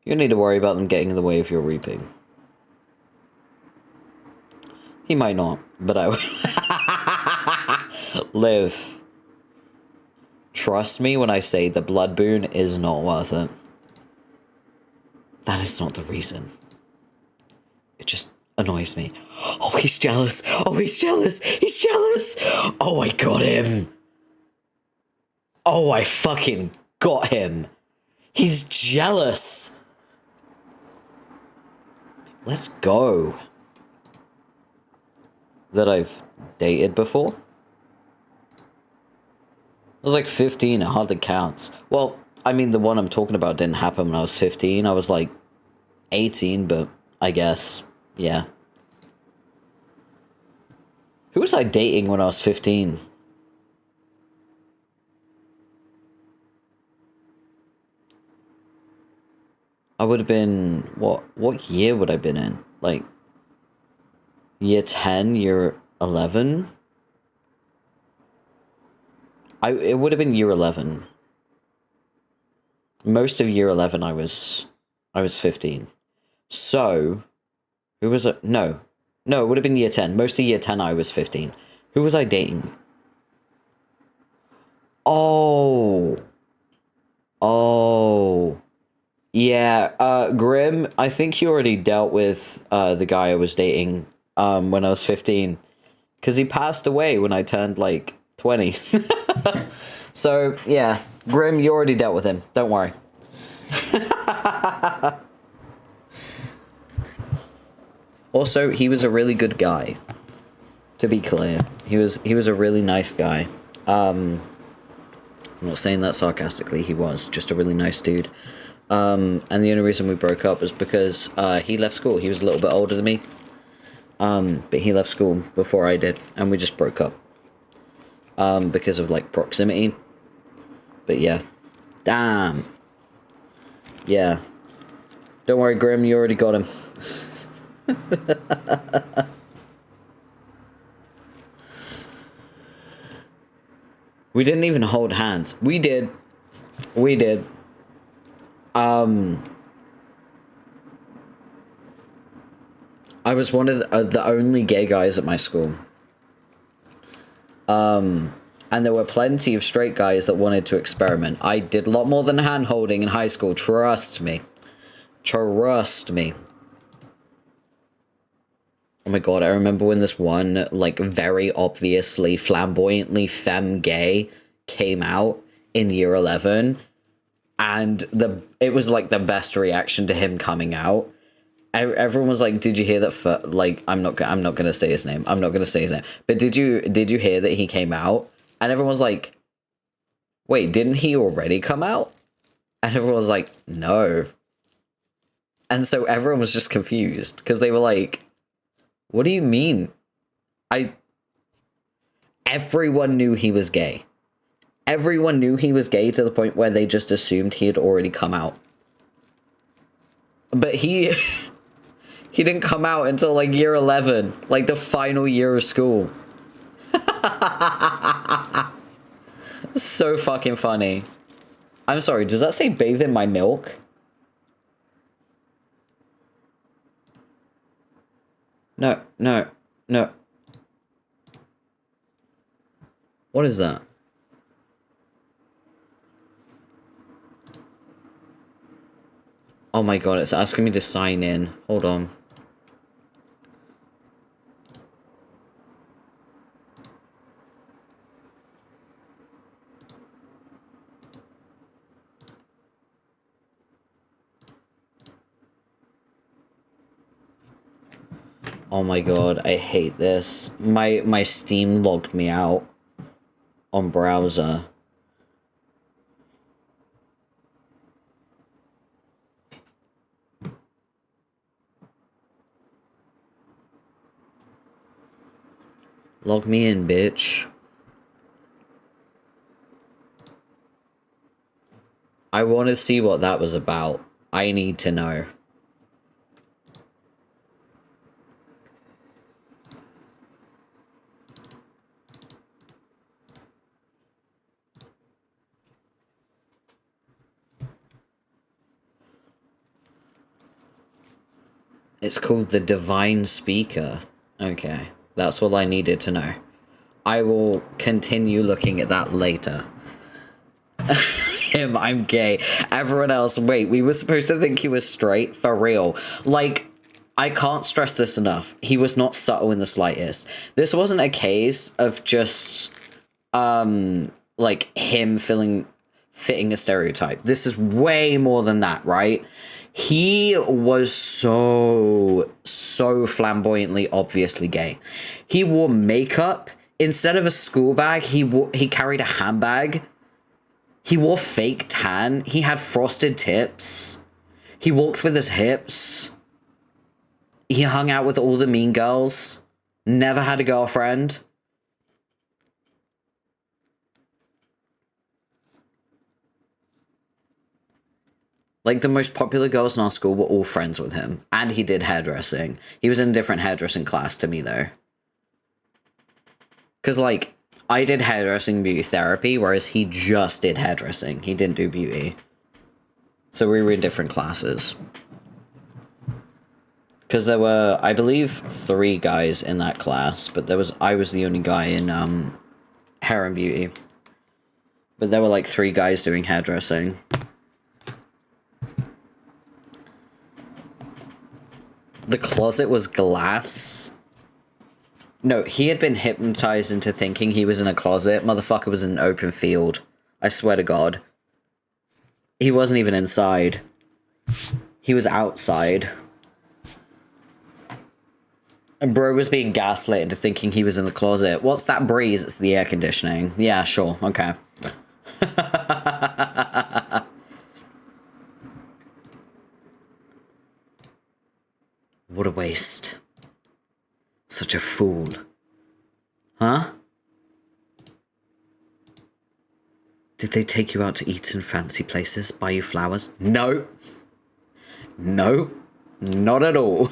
You don't need to worry about them getting in the way of your reaping. He might not, but I would. Liv. Trust me when I say the blood boon is not worth it. That is not the reason. It just annoys me. Oh, he's jealous. Oh, he's jealous. He's jealous. Oh, I got him. Oh, I fucking got him. He's jealous. Let's go. That I've dated before? I was like 15, it hardly counts. Well, I mean, the one I'm talking about didn't happen when I was 15. I was like 18, but I guess, yeah. Who was I dating when I was 15? I would have been, what year would I have been in? Like, year 10, year 11? It would have been year 11. Most of year 11 I was 15. So, who was it? No, it would have been year 10. Most of year 10 I was 15. Who was I dating? Oh. Yeah, Grim, I think you already dealt with the guy I was dating when I was 15. Because he passed away when I turned, like, 20. So, yeah, Grim, you already dealt with him. Don't worry. Also, he was a really good guy. To be clear. He was a really nice guy. I'm not saying that sarcastically, he was just a really nice dude. And the only reason we broke up was because he left school. He was a little bit older than me. But he left school before I did, and we just broke up. Because of, like, proximity. But yeah. Damn. Yeah. Don't worry, Grim, you already got him. We didn't even hold hands. We did. I was one of the only gay guys at my school. And there were plenty of straight guys that wanted to experiment. I did a lot more than hand-holding in high school, trust me. Trust me. Oh my god, I remember when this one, like, very obviously, flamboyantly femme gay came out in year 11, and it was, like, the best reaction to him coming out. Everyone was like, did you hear that, like, I'm not gonna say his name, but did you hear that he came out? And everyone was like, wait, didn't he already come out? And everyone was like, no. And so everyone was just confused, because they were like, what do you mean? Everyone knew he was gay. Everyone knew he was gay to the point where they just assumed he had already come out. But he didn't come out until, like, year 11. Like, the final year of school. So fucking funny. I'm sorry, does that say bathe in my milk? No, no, no. What is that? Oh my god, it's asking me to sign in. Hold on. Oh my god, I hate this. My Steam logged me out on browser. Log me in, bitch. I want to see what that was about. I need to know. It's called the Divine Speaker. Okay, that's all I needed to know. I will continue looking at that later. Him, I'm gay. Everyone else, wait, we were supposed to think he was straight? For real. Like, I can't stress this enough. He was not subtle in the slightest. This wasn't a case of just, like, him fitting a stereotype. This is way more than that, right? He was so flamboyantly obviously gay. He wore makeup. Instead of a school bag, he carried a handbag. He wore fake tan. He had frosted tips. He walked with his hips. He hung out with all the mean girls. Never had a girlfriend. Like, the most popular girls in our school were all friends with him. And he did hairdressing. He was in a different hairdressing class to me, though. Because, like, I did hairdressing and beauty therapy, whereas he just did hairdressing. He didn't do beauty. So we were in different classes. Because there were, I believe, 3 guys in that class, but I was the only guy in hair and beauty. But there were, like, 3 guys doing hairdressing. The closet was glass. No, he had been hypnotized into thinking he was in a closet. Motherfucker was in an open field. I swear to God. He wasn't even inside. He was outside. And bro was being gaslit into thinking he was in the closet. What's that breeze? It's the air conditioning. Yeah, sure. Okay. What a waste. Such a fool. Huh? Did they take you out to eat in fancy places? Buy you flowers? No. No. Not at all.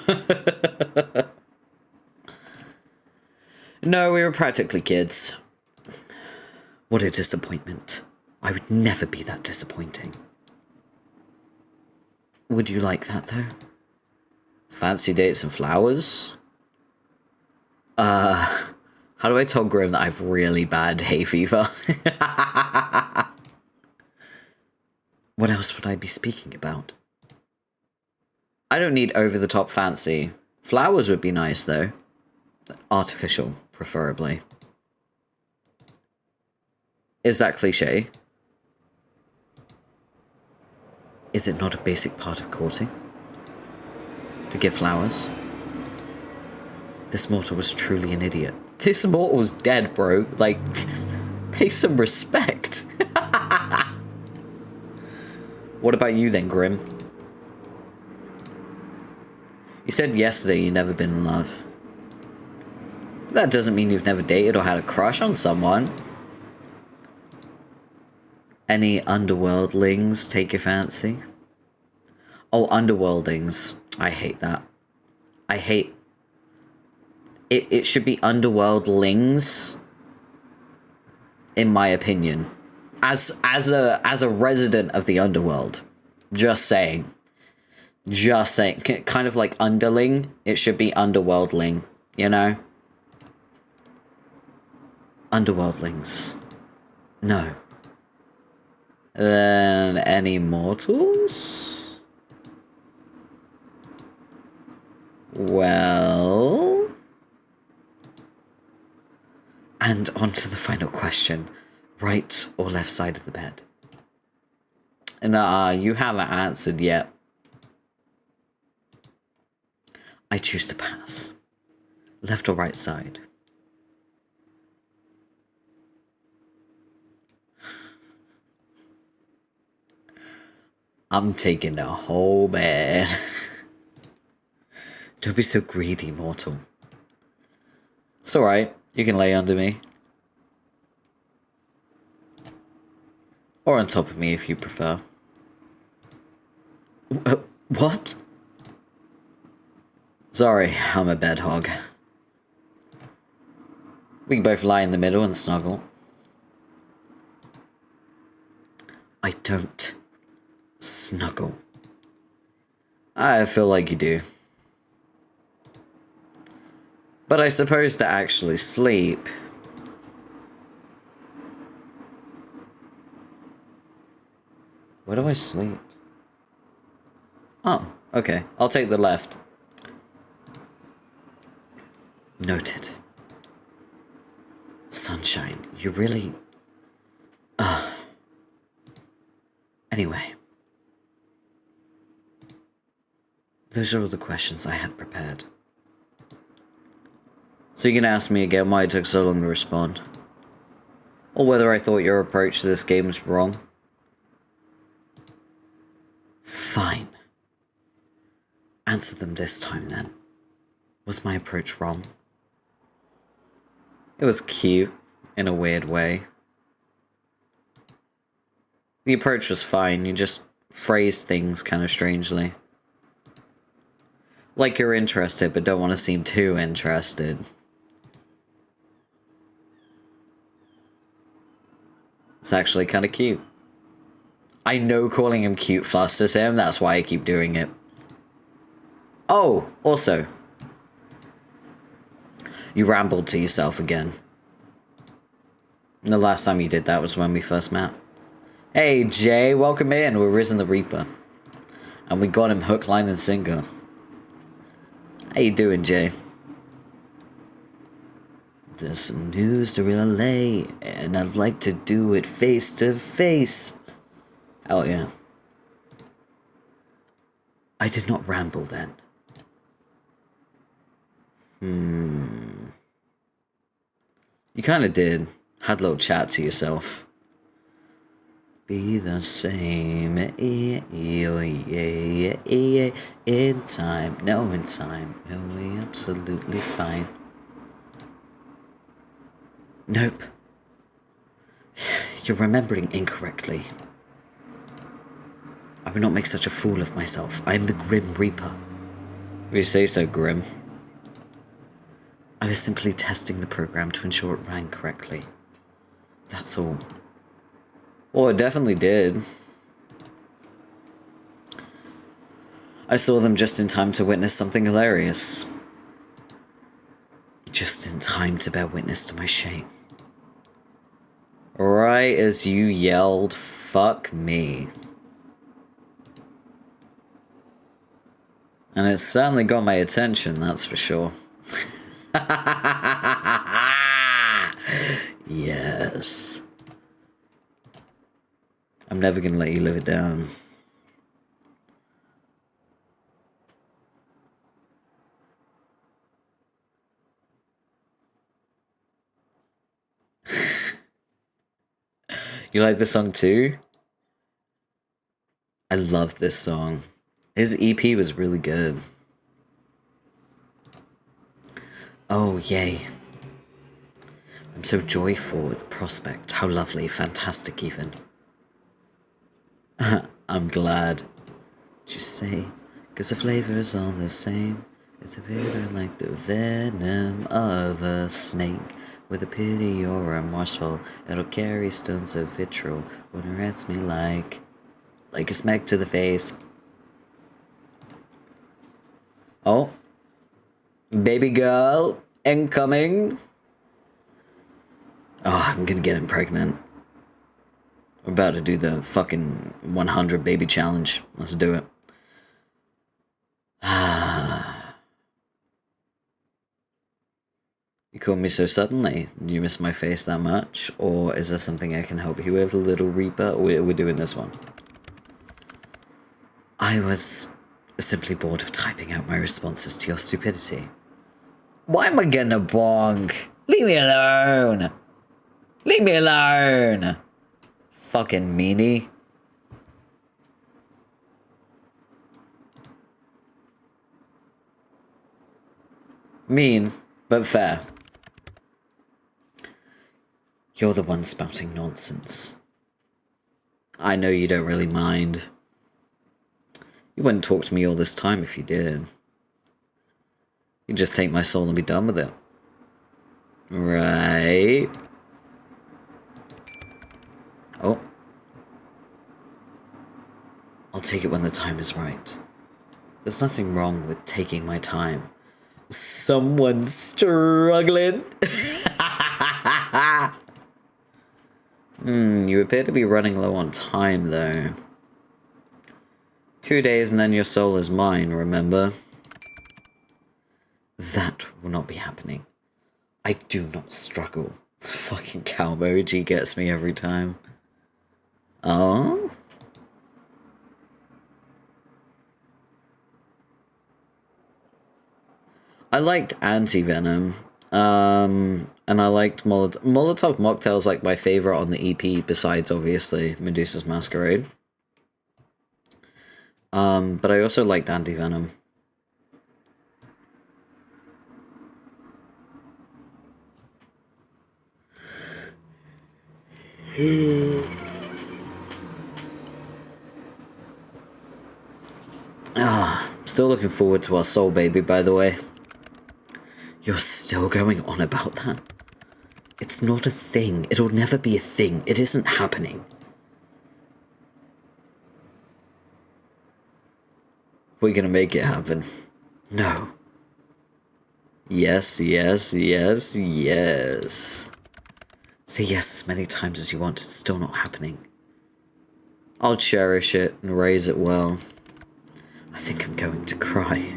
No, we were practically kids. What a disappointment. I would never be that disappointing. Would you like that, though? Fancy dates and flowers? How do I tell Grim that I've really bad hay fever? What else would I be speaking about? I don't need over-the-top fancy. Flowers would be nice, though. Artificial, preferably. Is that cliché? Is it not a basic part of courting? To give flowers? This mortal was truly an idiot. This mortal's dead, bro. Like, pay some respect. What about you then, Grim? You said yesterday you've never been in love. That doesn't mean you've never dated or had a crush on someone. Any underworldlings take your fancy? Oh, underworldings. I hate that. I hate... It should be underworldlings, in my opinion. As a resident of the underworld. Just saying. Just saying. Kind of like underling. It should be underworldling. You know? Underworldlings. No. Then any mortals? Well... And on to the final question. Right or left side of the bed? Nah, you haven't answered yet. I choose to pass. Left or right side? I'm taking the whole bed. Don't be so greedy, mortal. It's alright. You can lay under me. Or on top of me if you prefer. What? Sorry, I'm a bed hog. We can both lie in the middle and snuggle. I don't snuggle. I feel like you do. But I suppose to actually sleep... Where do I sleep? Oh, okay. I'll take the left. Noted. Sunshine, you really... Anyway. Those are all the questions I had prepared. So you can ask me again why it took so long to respond. Or whether I thought your approach to this game was wrong. Fine. Answer them this time then. Was my approach wrong? It was cute, in a weird way. The approach was fine, you just phrased things kind of strangely. Like you're interested, but don't want to seem too interested. It's actually kind of cute. I know calling him cute flusters him, that's why I keep doing it. Oh, also. You rambled to yourself again. And the last time you did that was when we first met. Hey Jay, welcome in, we're Risen the Reaper. And we got him hook, line and sinker. How you doing, Jay? There's some news to relay, and I'd like to do it face to face. Hell yeah. I did not ramble then. You kind of did. Had a little chat to yourself. Be the same in time. No, in time. It'll be absolutely fine. Nope. You're remembering incorrectly. I would not make such a fool of myself. I am the Grim Reaper. If you say so, Grim. I was simply testing the program to ensure it ran correctly. That's all. Well, it definitely did. I saw them just in time to witness something hilarious. Just in time to bear witness to my shame. Right as you yelled, "Fuck me." And it certainly got my attention, that's for sure. Yes. I'm never gonna let you live it down. You like this song too? I love this song. His EP was really good. Oh, yay. I'm so joyful at the prospect. How lovely, fantastic even. I'm glad. Did you say? 'Cause the flavor's all the same. It's a bitter like the venom of a snake. With a pity or remorseful, it'll carry stones of vitriol when it hurts me like a smack to the face. Oh. Baby girl, incoming. Oh, I'm gonna get him pregnant. We're about to do the fucking 100 baby challenge. Let's do it. You called me so suddenly. Do you miss my face that much? Or is there something I can help you with, Little Reaper? We're doing this one. I was simply bored of typing out my responses to your stupidity. Why am I getting a bonk? Leave me alone! Leave me alone! Fucking meanie. Mean, but fair. You're the one spouting nonsense. I know you don't really mind. You wouldn't talk to me all this time if you did. You'd just take my soul and be done with it. Right? Oh. I'll take it when the time is right. There's nothing wrong with taking my time. Someone's struggling. You appear to be running low on time, though. 2 days and then your soul is mine, remember? That will not be happening. I do not struggle. Fucking cow emoji gets me every time. Oh? I liked Anti-Venom. And I liked Molotov Mocktail's like my favorite on the EP, besides obviously Medusa's Masquerade. But I also liked Anti-Venom. Still looking forward to our Soul Baby, by the way. You're still going on about that? It's not a thing. It'll never be a thing. It isn't happening. We're gonna make it happen. No. Yes, yes, yes, yes. Say yes as many times as you want. It's still not happening. I'll cherish it and raise it well. I think I'm going to cry.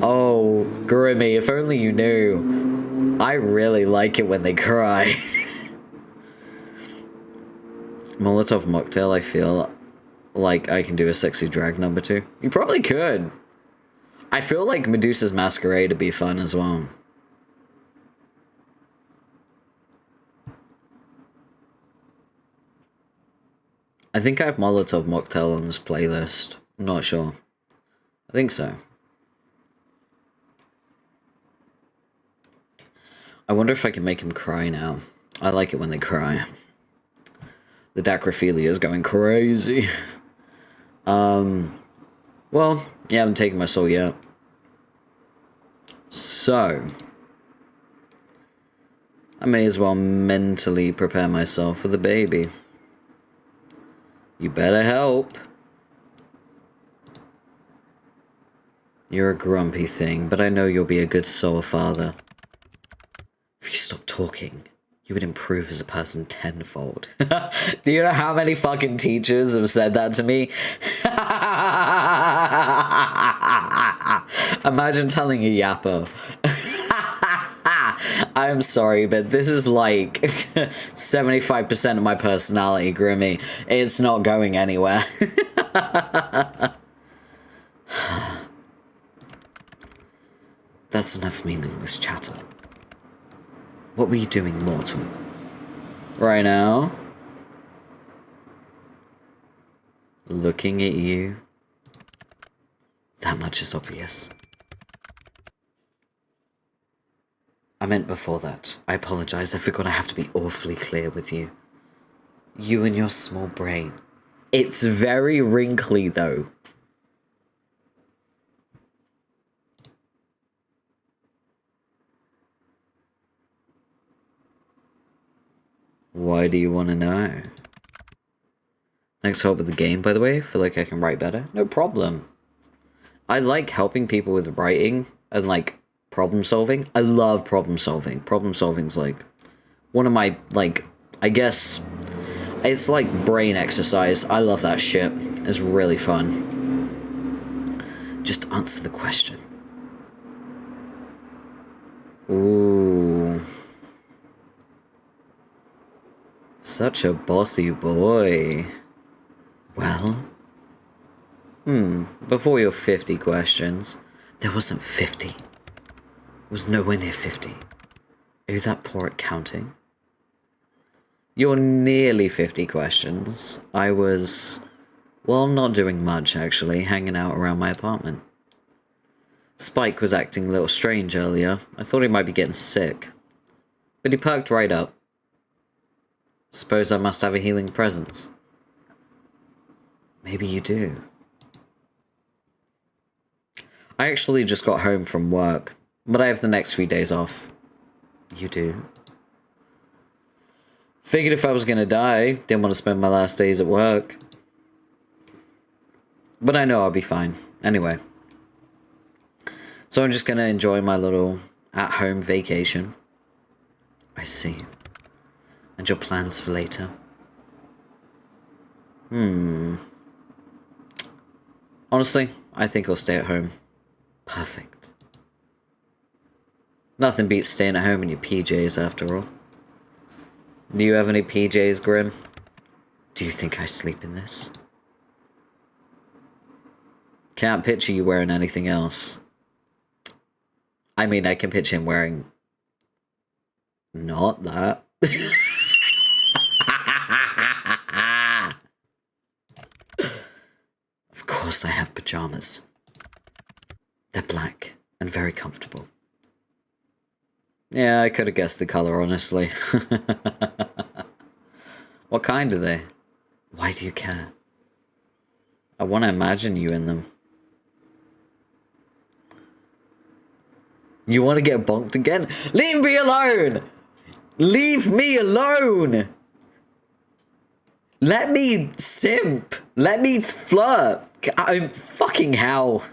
Oh, Grimmy, if only you knew. I really like it when they cry. Molotov Mocktail, I feel like I can do a sexy drag number too. You probably could. I feel like Medusa's Masquerade would be fun as well. I think I have Molotov Mocktail on this playlist. I'm not sure. I think so. I wonder if I can make him cry now. I like it when they cry. The Dacrophilia is going crazy. Well, you haven't taken my soul yet. So, I may as well mentally prepare myself for the baby. You better help. You're a grumpy thing, but I know you'll be a good soul father. If you stop talking, you would improve as a person tenfold. Do you know how many fucking teachers have said that to me? Imagine telling a yapper. I'm sorry, but this is like 75% of my personality, Grimmy. It's not going anywhere. That's enough meaningless chatter. What were you doing, mortal? Right now? Looking at you. That much is obvious. I meant before that. I apologize. I forgot I have to be awfully clear with you. You and your small brain. It's very wrinkly, though. Why do you want to know? Thanks for help with the game, by the way. Feel like I can write better. No problem. I like helping people with writing and, like, problem solving. I love problem solving. Problem solving's, like, one of my, like, I guess, it's like brain exercise. I love that shit. It's really fun. Just answer the question. Ooh. Such a bossy boy. Well, before your 50 questions, there wasn't 50. It was nowhere near 50. Are you that poor at counting? You're nearly 50 questions. I was, well, not doing much, actually, hanging out around my apartment. Spike was acting a little strange earlier. I thought he might be getting sick. But he perked right up. Suppose I must have a healing presence. Maybe you do. I actually just got home from work, but I have the next few days off. You do? Figured if I was gonna die, didn't want to spend my last days at work. But I know I'll be fine. Anyway. So I'm just gonna enjoy my little at-home vacation. I see. And your plans for later? Honestly, I think I'll stay at home. Perfect. Nothing beats staying at home in your PJs, after all. Do you have any PJs, Grim? Do you think I sleep in this? Can't picture you wearing anything else. I mean, I can picture him wearing... not that. Of course I have pajamas. They're black and very comfortable. Yeah, I could have guessed the color, honestly. What kind are they? Why do you care? I want to imagine you in them. You want to get bonked again? Leave me alone! Leave me alone! Let me simp! Let me flirt! I'm fucking hell.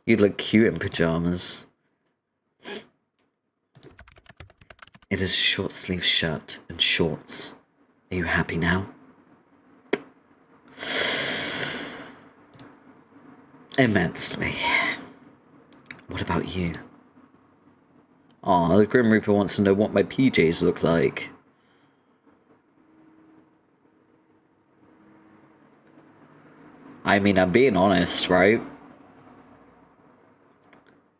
You'd look cute in pajamas. It is a short sleeve shirt and shorts. Are you happy now? Immensely. What about you? Aw, the Grim Reaper wants to know what my PJs look like. I mean, I'm being honest, right?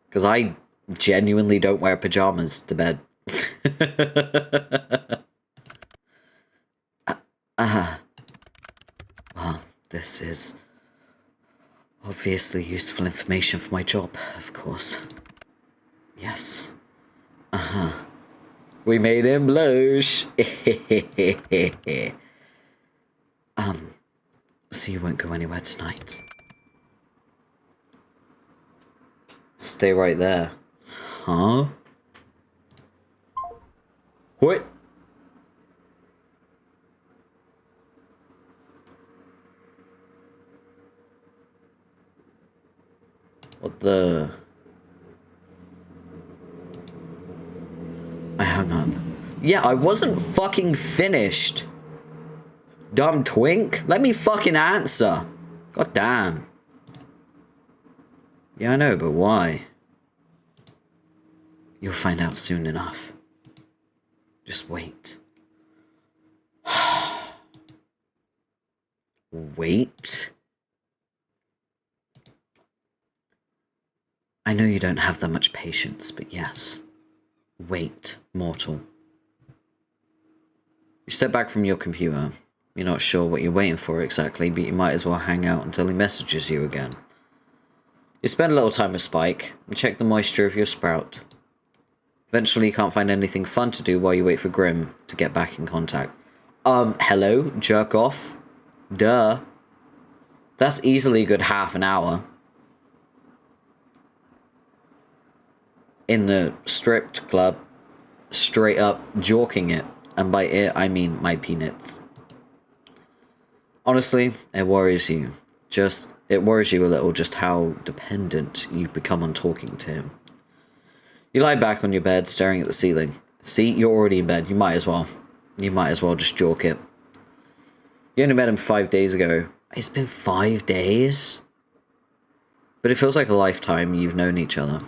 Because I genuinely don't wear pajamas to bed. Well, this is obviously useful information for my job, of course. Yes. We made him blush. So you won't go anywhere tonight? Stay right there. Huh? What? What the? I hung up. Yeah, I wasn't fucking finished. Dumb twink. Let me fucking answer. God damn. Yeah, I know, but why? You'll find out soon enough. Just wait. Wait? I know you don't have that much patience, but yes. Wait, mortal. You step back from your computer. You're not sure what you're waiting for exactly, but you might as well hang out until he messages you again. You spend a little time with Spike and check the moisture of your sprout. Eventually you can't find anything fun to do while you wait for Grim to get back in contact. Hello? Jerk off? Duh. That's easily a good half an hour. In the stripped club, straight up jorking it. And by it, I mean my peanuts. Honestly, it worries you. It worries you a little just how dependent you've become on talking to him. You lie back on your bed, staring at the ceiling. See, you're already in bed. You might as well. You might as well just jork it. You only met him 5 days ago. It's been 5 days? But it feels like a lifetime you've known each other.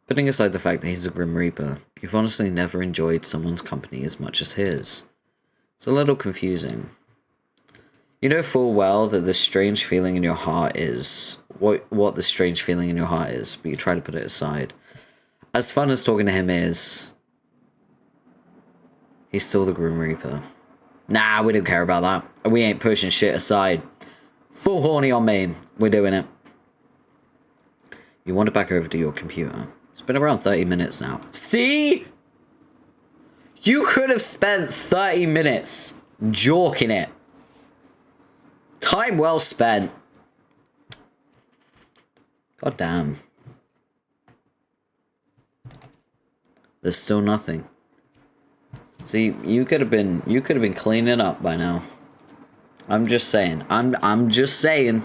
Putting aside the fact that he's a Grim Reaper, you've honestly never enjoyed someone's company as much as his. It's a little confusing. You know full well that this strange feeling in your heart is what the strange feeling in your heart is, but you try to put it aside. As fun as talking to him is, he's still the Grim Reaper. Nah, we don't care about that. We ain't pushing shit aside. Full horny on me. We're doing it. You wander back over to your computer. It's been around 30 minutes now. See? You could have spent 30 minutes jorking it. Time well spent. God damn. There's still nothing. See, you could have been cleaning up by now. I'm just saying. I'm just saying.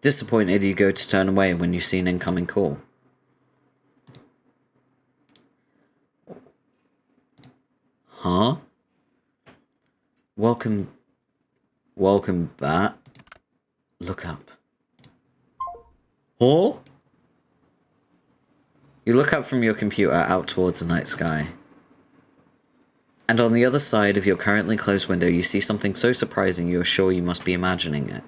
Disappointed you go to turn away when you see an incoming call. Huh? Welcome back. Look up. Huh? You look up from your computer out towards the night sky. And on the other side of your currently closed window, you see something so surprising you're sure you must be imagining it.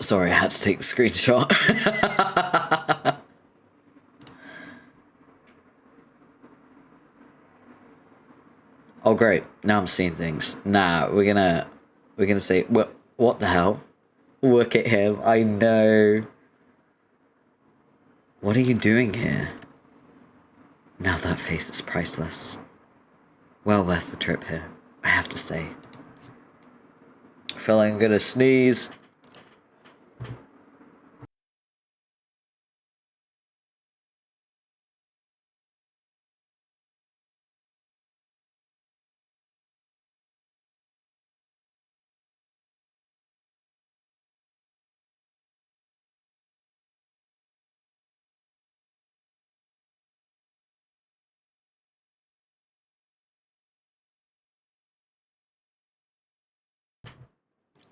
Sorry, I had to take the screenshot. Oh great, now I'm seeing things. Nah, we're gonna say, what the hell? Look at him, I know. What are you doing here? Now that face is priceless. Well worth the trip here, I have to say. I feel like I'm gonna sneeze.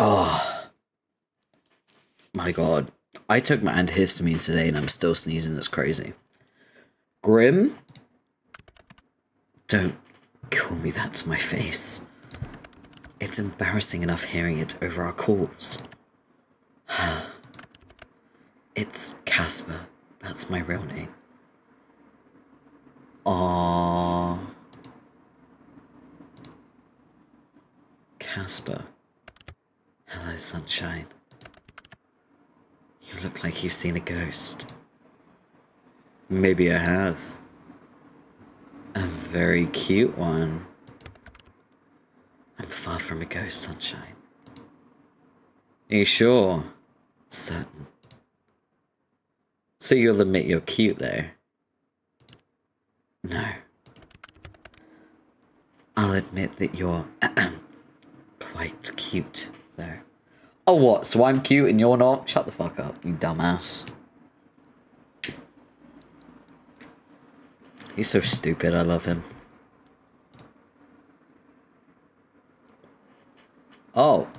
Oh, my God. I took my antihistamines today and I'm still sneezing. It's crazy. Grim? Don't call me that to my face. It's embarrassing enough hearing it over our calls. It's Casper. That's my real name. Aww. Casper. Hello, sunshine. You look like you've seen a ghost. Maybe I have. A very cute one. I'm far from a ghost, sunshine. Are you sure? Certain. So you'll admit you're cute, though? No. I'll admit that you're quite cute, though. Oh, what? So I'm cute and you're not? Shut the fuck up, you dumbass. He's so stupid, I love him. Oh.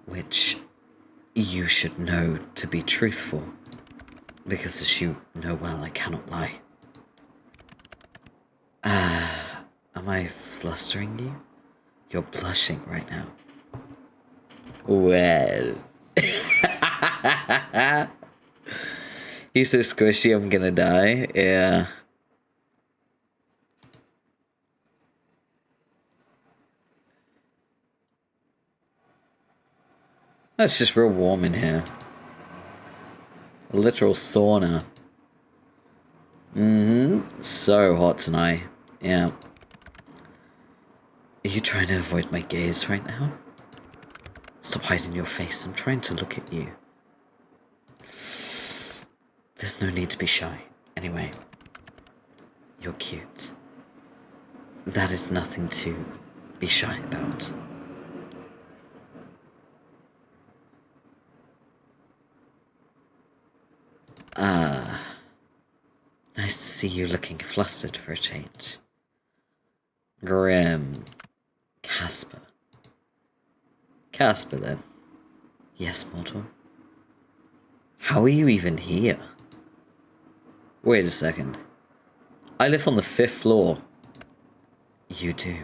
Which you should know to be truthful. Because as you know well, I cannot lie. Am I flustering you? You're blushing right now. Well. He's so squishy, I'm gonna die. Yeah. It's just real warm in here. A literal sauna. So hot tonight. Yeah. Are you trying to avoid my gaze right now? Stop hiding your face. I'm trying to look at you. There's no need to be shy. Anyway, you're cute. That is nothing to be shy about. Nice to see you looking flustered for a change. Grim. Casper. Casper, then. Yes, mortal. How are you even here? Wait a second. I live on the 5th floor. You do.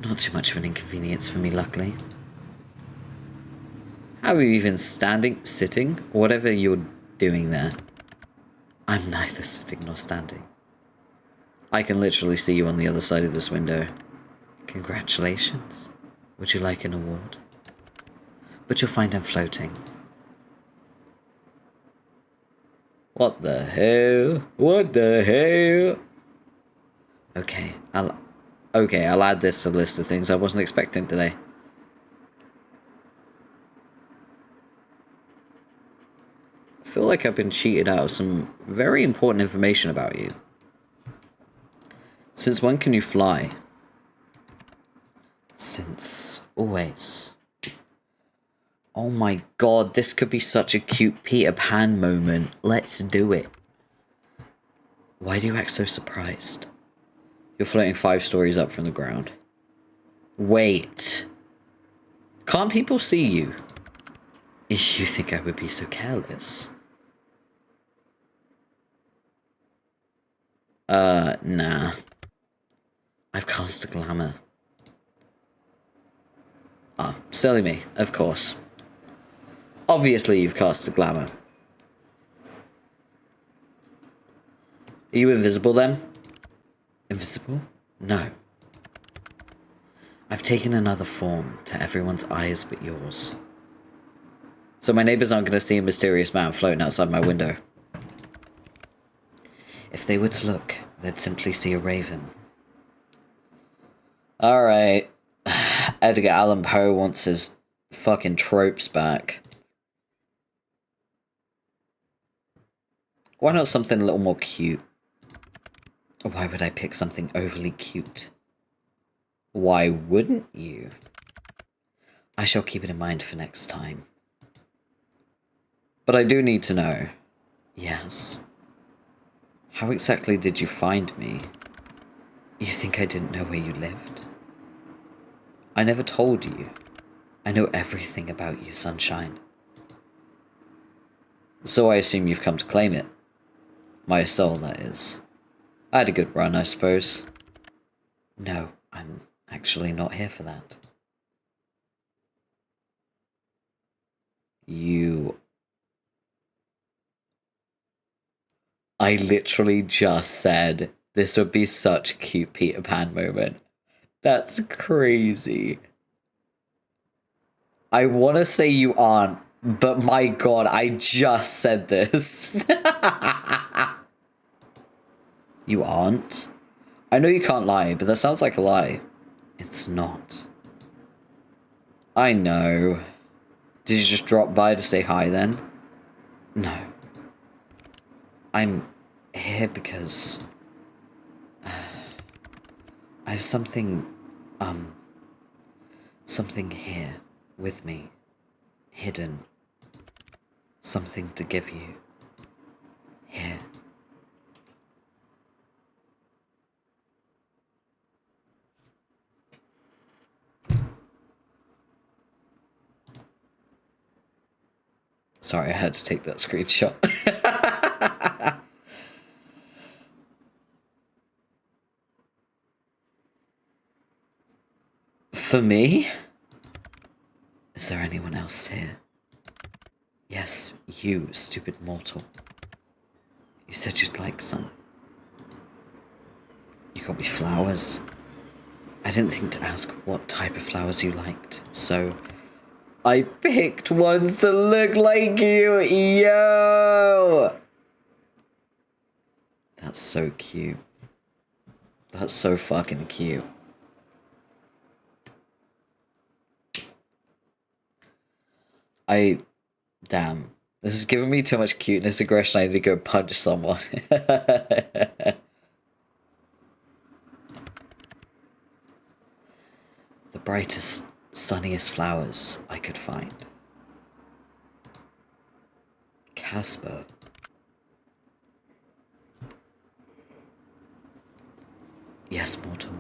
Not too much of an inconvenience for me, luckily. How are you even standing, sitting, whatever you're doing there? I'm neither sitting nor standing. I can literally see you on the other side of this window. Congratulations. Would you like an award? But you'll find I'm floating. What the hell? What the hell? Okay, I'll add this to the list of things I wasn't expecting today. I feel like I've been cheated out of some very important information about you. Since when can you fly? Since always. Oh my god, this could be such a cute Peter Pan moment. Let's do it. Why do you act so surprised? You're floating 5 stories up from the ground. Wait. Can't people see you? You think I would be so careless? Nah. I've cast a glamour. Ah, silly me, of course. Obviously you've cast a glamour. Are you invisible then? Invisible? No. I've taken another form to everyone's eyes but yours. So my neighbours aren't going to see a mysterious man floating outside my window. If they were to look, they'd simply see a raven. Alright. Edgar Allan Poe wants his fucking tropes back. Why not something a little more cute? Why would I pick something overly cute? Why wouldn't you? I shall keep it in mind for next time. But I do need to know. Yes. How exactly did you find me? You think I didn't know where you lived? I never told you. I know everything about you, sunshine. So I assume you've come to claim it. My soul, that is. I had a good run, I suppose. No, I'm actually not here for that. I literally just said this would be such a cute Peter Pan moment. That's crazy. I want to say you aren't, but my god, I just said this. You aren't? I know you can't lie, but that sounds like a lie. It's not. I know. Did you just drop by to say hi then? No. I'm here because I have something here with me, hidden. Something to give you. Here. Sorry, I had to take that screenshot. For me? Is there anyone else here? Yes, you, stupid mortal. You said you'd like some. You got me flowers. I didn't think to ask what type of flowers you liked, so I picked ones to look like you. Yo! That's so cute. That's so fucking cute. Damn. This is giving me too much cuteness aggression. I need to go punch someone. The brightest, sunniest flowers I could find. Casper. Yes, mortal.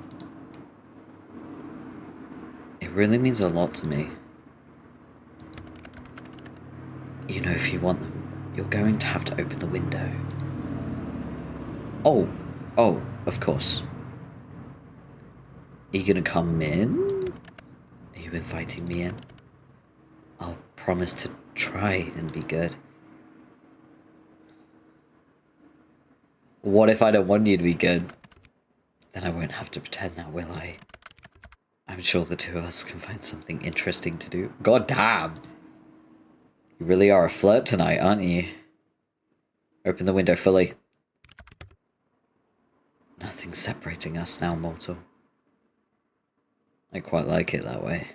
It really means a lot to me. You know, if you want them, you're going to have to open the window. Oh, of course. Are you gonna come in? Are you inviting me in? I'll promise to try and be good. What if I don't want you to be good? Then I won't have to pretend now, will I? I'm sure the two of us can find something interesting to do. God damn! You really are a flirt tonight, aren't you? Open the window fully. Nothing's separating us now, mortal. I quite like it that way.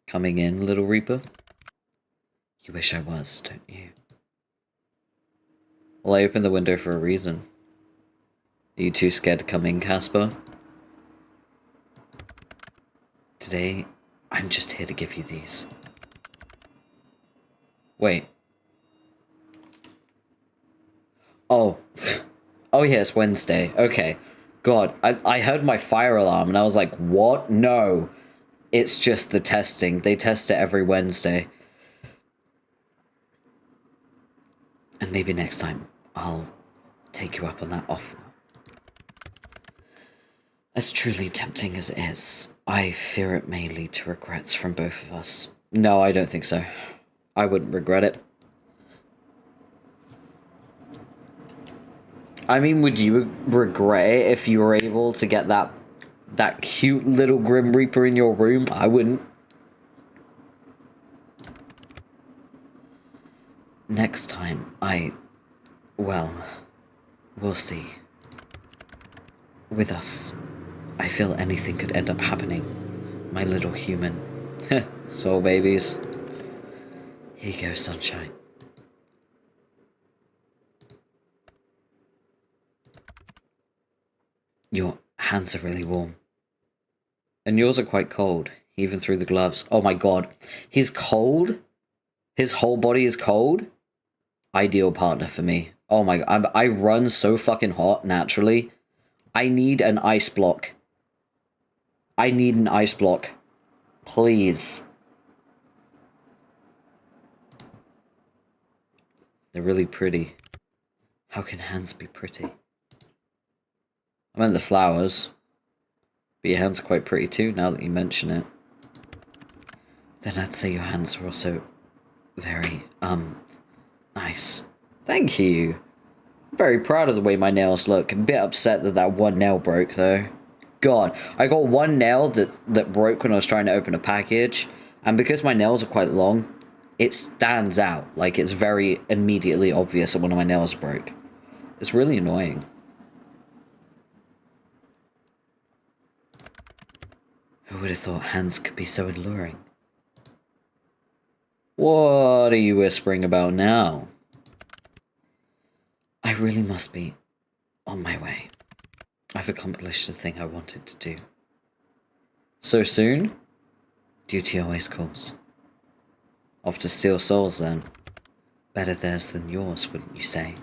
Coming in, little Reaper? You wish I was, don't you? Well, I opened the window for a reason. Are you too scared to come in, Casper? Today, I'm just here to give you these. Wait. Oh. Oh yeah, it's Wednesday. Okay. God, I heard my fire alarm and I was like, what? No. It's just the testing. They test it every Wednesday. And maybe next time I'll take you up on that offer. As truly tempting as it is, I fear it may lead to regrets from both of us. No, I don't think so. I wouldn't regret it. I mean, would you regret it if you were able to get that cute little Grim Reaper in your room? I wouldn't. Next time, well, we'll see. With us, I feel anything could end up happening. My little human. Soul babies. Here you go, sunshine. Your hands are really warm. And yours are quite cold, even through the gloves. Oh my god. He's cold? His whole body is cold? Ideal partner for me. Oh my god. I run so fucking hot, naturally. I need an ice block. I need an ice block. Please. They're really pretty. How can hands be pretty? I meant the flowers. But your hands are quite pretty too, now that you mention it. Then I'd say your hands are also very, nice. Thank you. I'm very proud of the way my nails look. I'm a bit upset that that one nail broke, though. God, I got one nail that broke when I was trying to open a package. And because my nails are quite long, it stands out. Like, it's very immediately obvious that one of my nails broke. It's really annoying. Who would have thought hands could be so alluring? What are you whispering about now? I really must be on my way. I've accomplished the thing I wanted to do. So soon? Duty always calls. Off to steal souls, then. Better theirs than yours, wouldn't you say?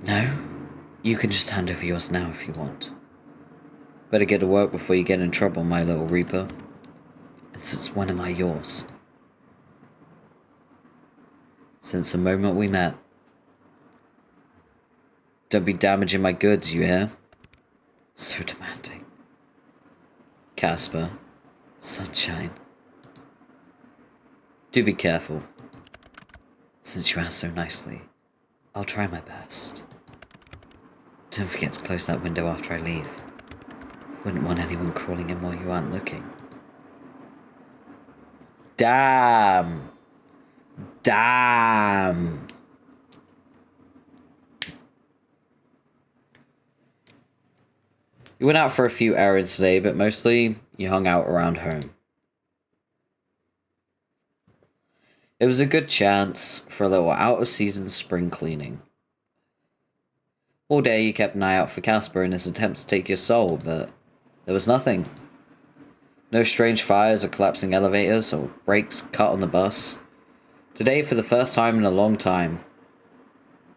No? You can just hand over yours now if you want. Better get to work before you get in trouble, my little reaper. And since when am I yours? Since the moment we met. Don't be damaging my goods, you hear? So demanding. Casper. Sunshine. Do be careful. Since you asked so nicely, I'll try my best. Don't forget to close that window after I leave. Wouldn't want anyone crawling in while you aren't looking. Damn! Damn! You went out for a few errands today, but mostly you hung out around home. It was a good chance for a little out-of-season spring cleaning. All day you kept an eye out for Casper in his attempts to take your soul, but there was nothing. No strange fires or collapsing elevators or brakes cut on the bus. Today, for the first time in a long time,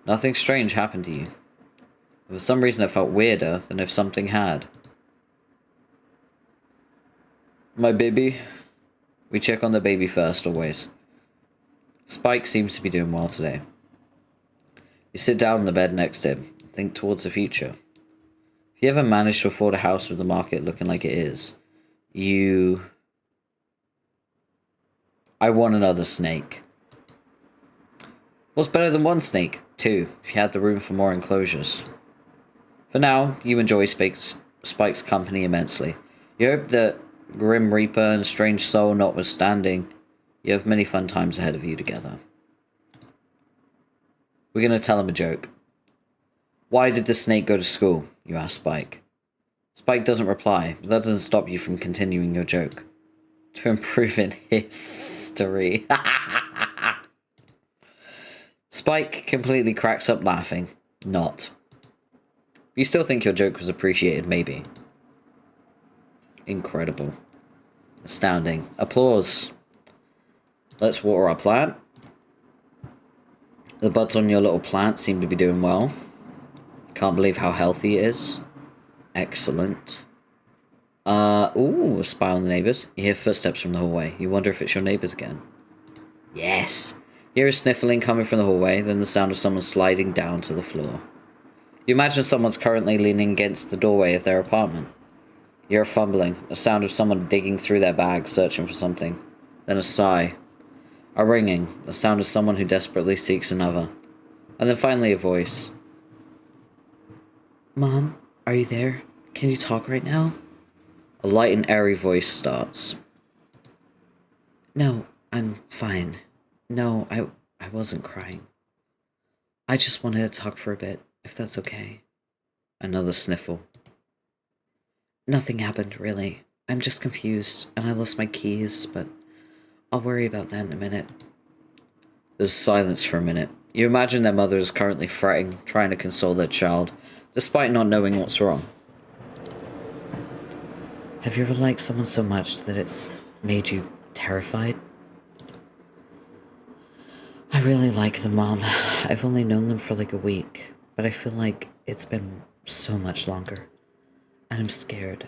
nothing strange happened to you. For some reason it felt weirder than if something had. My baby. We check on the baby first, always. Spike seems to be doing well today. You sit down on the bed next to him and think towards the future. If you ever manage to afford a house with the market looking like it is, I want another snake. What's better than one snake? Two, if you had the room for more enclosures. For now, you enjoy Spike's company immensely. You hope that Grim Reaper and Strange Soul notwithstanding, you have many fun times ahead of you together. We're going to tell him a joke. Why did the snake go to school? You ask Spike. Spike doesn't reply, but that doesn't stop you from continuing your joke. To improve in history. Spike completely cracks up laughing. Not. You still think your joke was appreciated, maybe. Incredible. Astounding. Applause. Let's water our plant. The buds on your little plant seem to be doing well. Can't believe how healthy it is. Excellent. Ooh, a spy on the neighbours. You hear footsteps from the hallway. You wonder if it's your neighbours again. Yes. You hear a sniffling coming from the hallway, then the sound of someone sliding down to the floor. You imagine someone's currently leaning against the doorway of their apartment. You hear a fumbling, a sound of someone digging through their bag, searching for something. Then a sigh. A ringing, the sound of someone who desperately seeks another. And then finally a voice. Mom, are you there? Can you talk right now? A light and airy voice starts. No, I'm fine. No, I wasn't crying. I just wanted to talk for a bit, if that's okay. Another sniffle. Nothing happened, really. I'm just confused, and I lost my keys, but I'll worry about that in a minute. There's silence for a minute. You imagine their mother is currently fretting, trying to console their child, despite not knowing what's wrong. Have you ever liked someone so much that it's made you terrified? I really like them, Mom. I've only known them for like a week, but I feel like it's been so much longer. And I'm scared.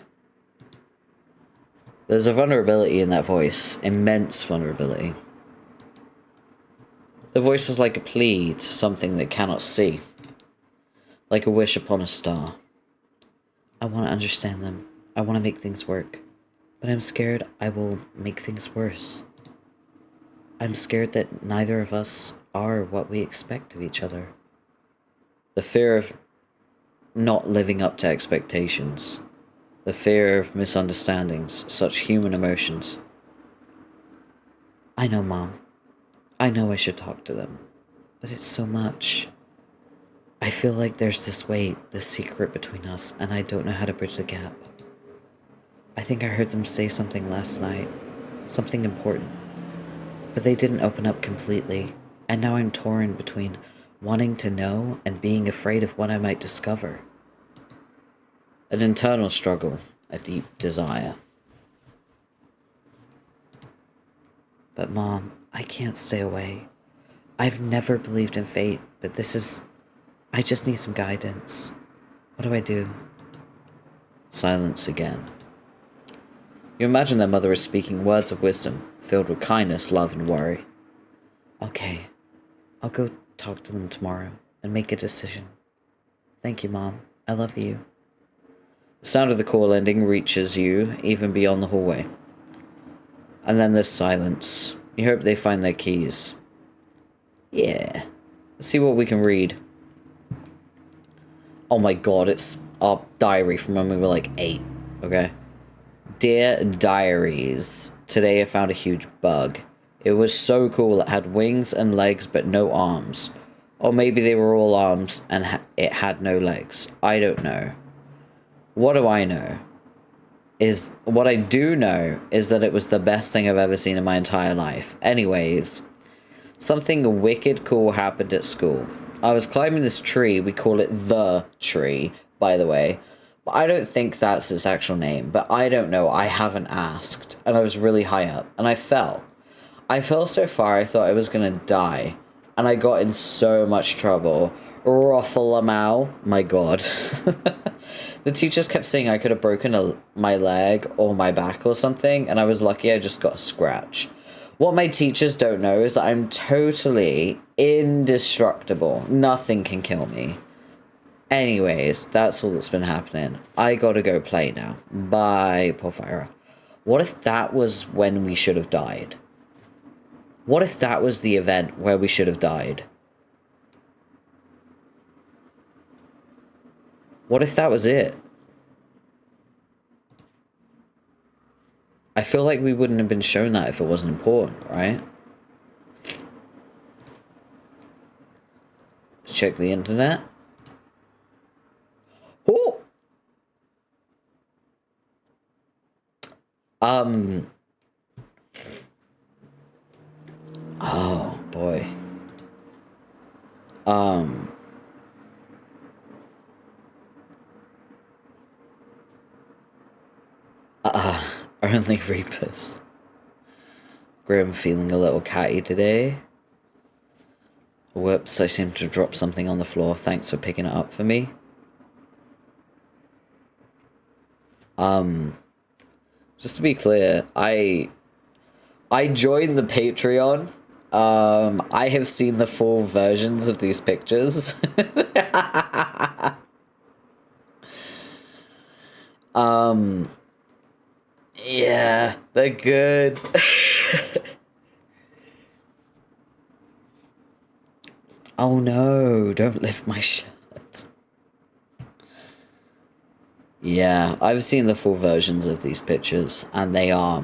There's a vulnerability in that voice. Immense vulnerability. The voice is like a plea to something that cannot see. Like a wish upon a star. I want to understand them. I want to make things work. But I'm scared I will make things worse. I'm scared that neither of us are what we expect of each other. The fear of not living up to expectations. The fear of misunderstandings, such human emotions. I know, Mom. I know I should talk to them. But it's so much. I feel like there's this weight, this secret between us, and I don't know how to bridge the gap. I think I heard them say something last night. Something important. But they didn't open up completely. And now I'm torn between wanting to know and being afraid of what I might discover. An internal struggle. A deep desire. But Mom, I can't stay away. I've never believed in fate, but this is... I just need some guidance. What do I do? Silence again. You imagine their mother is speaking words of wisdom, filled with kindness, love, and worry. Okay, I'll go talk to them tomorrow and make a decision. Thank you, Mom. I love you. The sound of the call ending reaches you, even beyond the hallway. And then there's silence. You hope they find their keys. Yeah. Let's see what we can read. Oh my god, it's our diary from when we were like 8. Okay. Dear Diaries. Today I found a huge bug. It was so cool. It had wings and legs but no arms. Or maybe they were all arms and it had no legs. I don't know. What do I know? What I do know is that it was the best thing I've ever seen in my entire life. Anyways, something wicked cool happened at school. I was climbing this tree. We call it the tree, by the way. But I don't think that's its actual name. But I don't know. I haven't asked. And I was really high up. And I fell. I fell so far I thought I was going to die. And I got in so much trouble. Ruffle-a-mow. My god. The teachers kept saying I could have broken my leg or my back or something, and I was lucky I just got a scratch. What my teachers don't know is that I'm totally indestructible. Nothing can kill me. Anyways, that's all that's been happening. I gotta go play now. Bye, Porphyra. What if that was when we should have died? What if that was the event where we should have died? What if that was it? I feel like we wouldn't have been shown that if it wasn't important, right? Let's check the internet. Oh! Oh, boy. Only Reapers. Grim feeling a little catty today. Whoops, I seem to drop something on the floor. Thanks for picking it up for me. Just to be clear, I joined the Patreon. I have seen the full versions of these pictures. Yeah, they're good. Oh no, don't lift my shirt. Yeah, I've seen the full versions of these pictures, and they are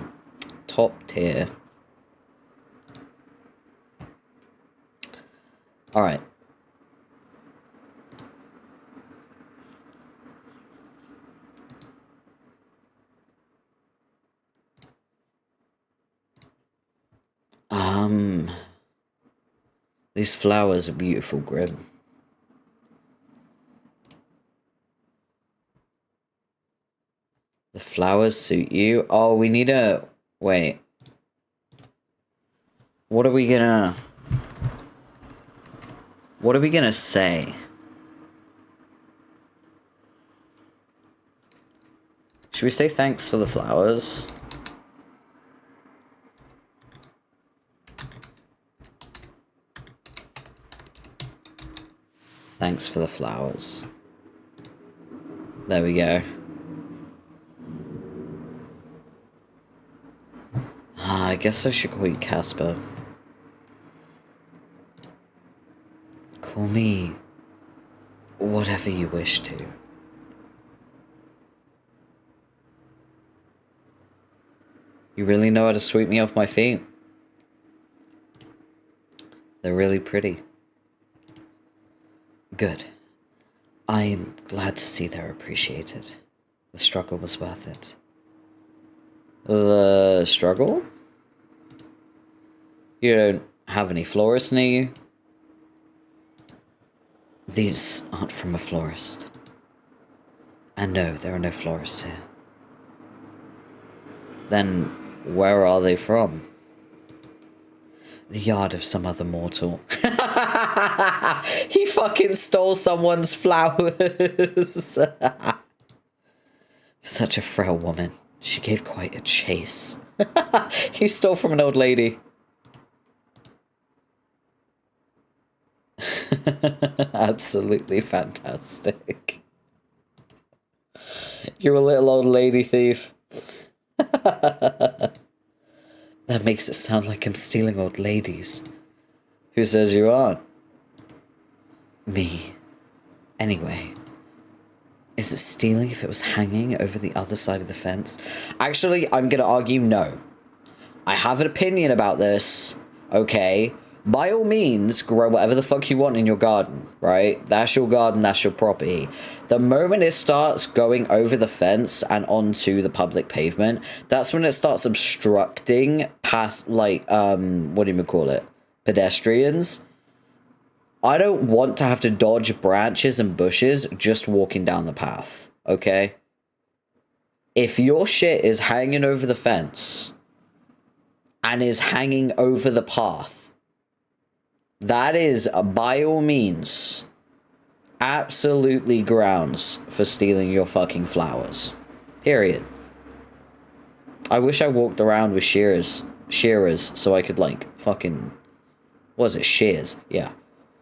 top tier. Alright. These flowers are beautiful, Grim. The flowers suit you? Oh, we need a... Wait. What are we gonna say? Should we say thanks for the flowers? Thanks for the flowers. There we go. I guess I should call you Casper. Call me whatever you wish to. You really know how to sweep me off my feet. They're really pretty. Good. I am glad to see they're appreciated. The struggle was worth it. The struggle? You don't have any florists near you? These aren't from a florist. And no, there are no florists here. Then, where are they from? The yard of some other mortal. He fucking stole someone's flowers. For such a frail woman, she gave quite a chase. He stole from an old lady. Absolutely fantastic. You're a little old lady thief. That makes it sound like I'm stealing old ladies. Who says you aren't? Me. Anyway. Is it stealing if it was hanging over the other side of the fence? Actually, I'm gonna argue no. I have an opinion about this, okay? By all means, grow whatever the fuck you want in your garden, right? That's your garden, that's your property. The moment it starts going over the fence and onto the public pavement, that's when it starts obstructing past, like, what do you call it? Pedestrians. I don't want to have to dodge branches and bushes just walking down the path, okay? If your shit is hanging over the fence and is hanging over the path, that is, by all means, absolutely grounds for stealing your fucking flowers. Period. I wish I walked around with shearers so I could, like, fucking... What is it? Shears. Yeah.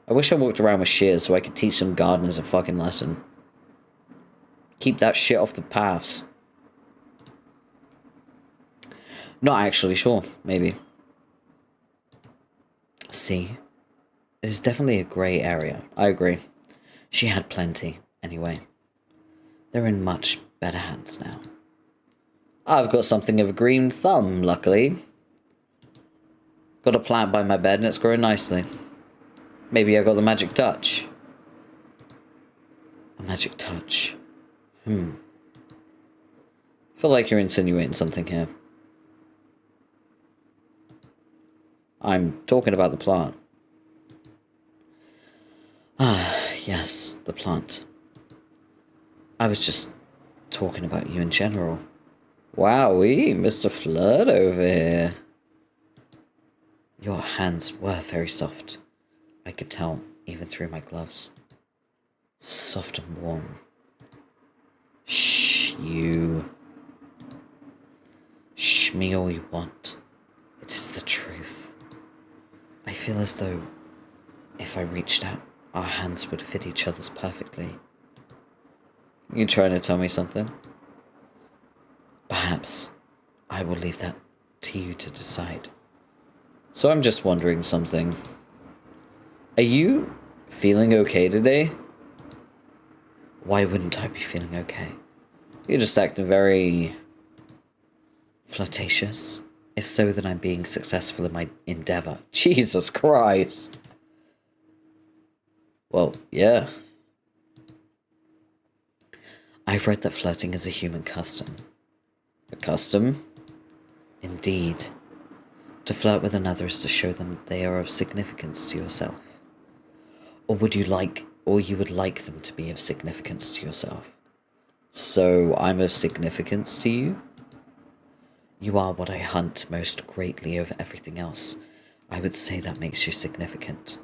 I wish I walked around with shears so I could teach some gardeners a fucking lesson. Keep that shit off the paths. Not actually sure. Maybe. See? It is definitely a grey area. I agree. She had plenty, anyway. They're in much better hands now. I've got something of a green thumb, luckily. Got a plant by my bed and it's growing nicely. Maybe I got the magic touch. A magic touch. Feel like you're insinuating something here. I'm talking about the plant. Ah, yes, the plant. I was just talking about you in general. Wowee, Mr. Flirt over here. Your hands were very soft. I could tell, even through my gloves. Soft and warm. Shh, you. Shh me all you want. It is the truth. I feel as though, if I reached out, our hands would fit each other's perfectly. You trying to tell me something? Perhaps. I will leave that to you to decide. So I'm just wondering something. Are you feeling okay today? Why wouldn't I be feeling okay? You're just acting very... flirtatious. If so, then I'm being successful in my endeavor. Jesus Christ. Well, yeah. I've read that flirting is a human custom. A custom? Indeed. To flirt with another is to show them that they are of significance to yourself. Or you would like them to be of significance to yourself. So I'm of significance to you? You are what I hunt most greatly over everything else. I would say that makes you significant.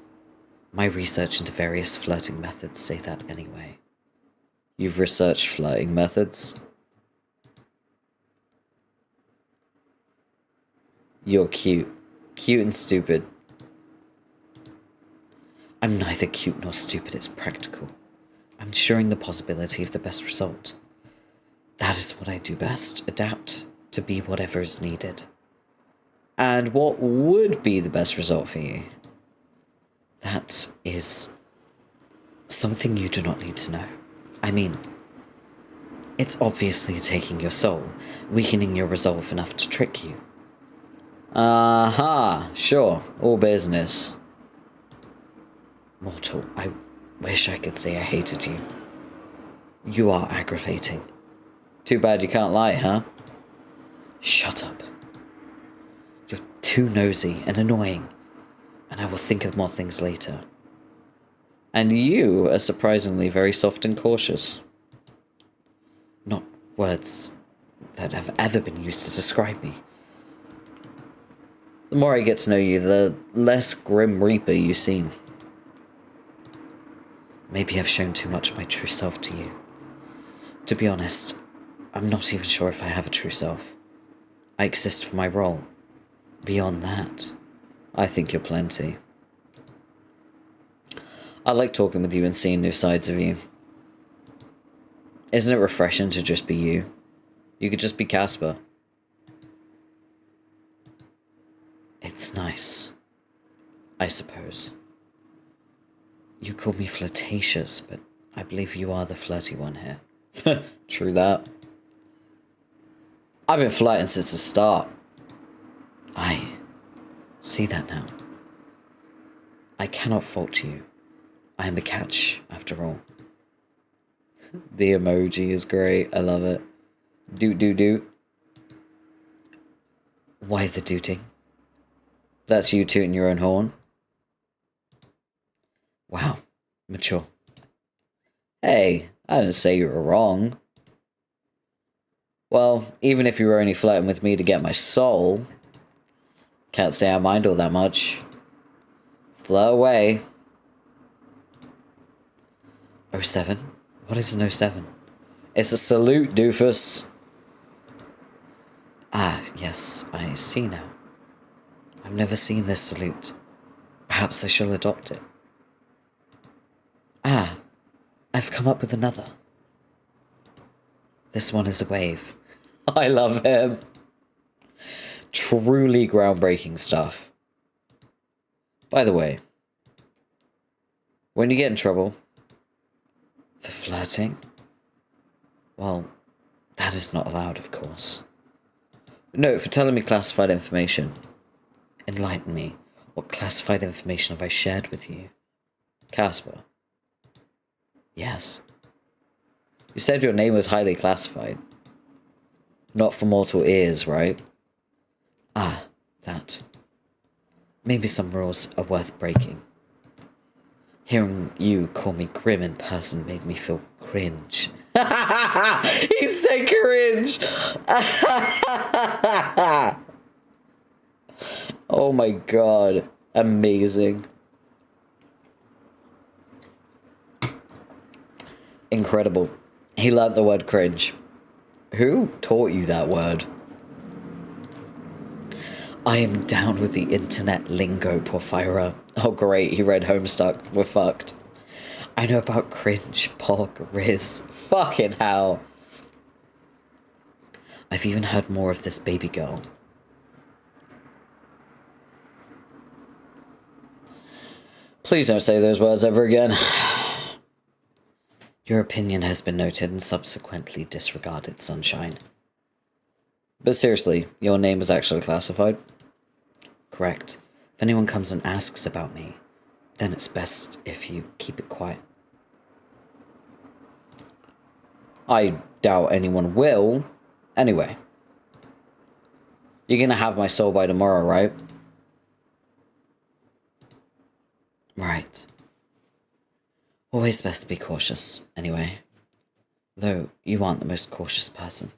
My research into various flirting methods say that anyway. You've researched flirting methods? You're cute. Cute and stupid. I'm neither cute nor stupid, it's practical. I'm ensuring the possibility of the best result. That is what I do best, adapt to be whatever is needed. And what would be the best result for you? That is something you do not need to know. I mean, it's obviously taking your soul, weakening your resolve enough to trick you. Aha, sure, all business. Mortal, I wish I could say I hated you. You are aggravating. Too bad you can't lie, huh? Shut up. You're too nosy and annoying, and I will think of more things later. And you are surprisingly very soft and cautious. Not words that have ever been used to describe me. The more I get to know you, the less Grim Reaper you seem. Maybe I've shown too much of my true self to you. To be honest, I'm not even sure if I have a true self. I exist for my role. Beyond that, I think you're plenty. I like talking with you and seeing new sides of you. Isn't it refreshing to just be you? You could just be Casper. It's nice, I suppose. You call me flirtatious, but I believe you are the flirty one here. True that. I've been flirting since the start. I see that now. I cannot fault you. I am a catch, after all. The emoji is great. I love it. Doot. Why the dooting? That's you tooting your own horn? Wow. Mature. Hey, I didn't say you were wrong. Well, even if you were only flirting with me to get my soul, can't say I mind all that much. Flirt away. 07? What is an 07? It's a salute, doofus. Ah, yes, I see now. I've never seen this salute. Perhaps I shall adopt it. Ah, I've come up with another. This one is a wave. I love him. Truly groundbreaking stuff. By the way, when you get in trouble for flirting, well, that is not allowed, of course. No, for telling me classified information. Enlighten me. What classified information have I shared with you? Casper. Yes. You said your name was highly classified. Not for mortal ears, right? Ah, that. Maybe some rules are worth breaking. Hearing you call me grim in person made me feel cringe. He said cringe! Oh my god. Amazing. Incredible. He learnt the word cringe. Who taught you that word? I am down with the internet lingo, Porphyra. Oh great, he read Homestuck. We're fucked. I know about cringe, pog, riz. Fucking hell. I've even heard more of this baby girl. Please don't say those words ever again. Your opinion has been noted and subsequently disregarded, Sunshine. But seriously, your name was actually classified? Correct. If anyone comes and asks about me, then it's best if you keep it quiet. I doubt anyone will. Anyway. You're gonna have my soul by tomorrow, right? Right. Always best to be cautious, anyway. Though you aren't the most cautious person.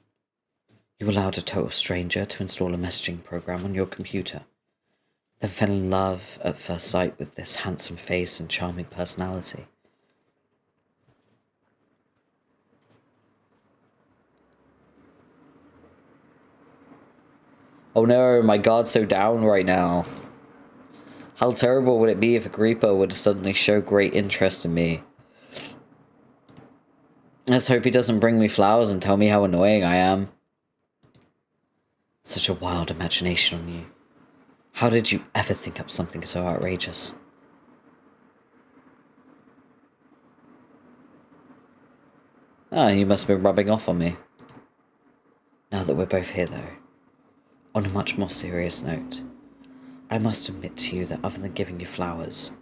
You allowed a total stranger to install a messaging program on your computer, then fell in love at first sight with this handsome face and charming personality. Oh no, my guard's so down right now. How terrible would it be if a creeper would suddenly show great interest in me? Let's hope he doesn't bring me flowers and tell me how annoying I am. Such a wild imagination on you. How did you ever think up something so outrageous? Ah, you must have been rubbing off on me. Now that we're both here, though, on a much more serious note, I must admit to you that other than giving you flowers,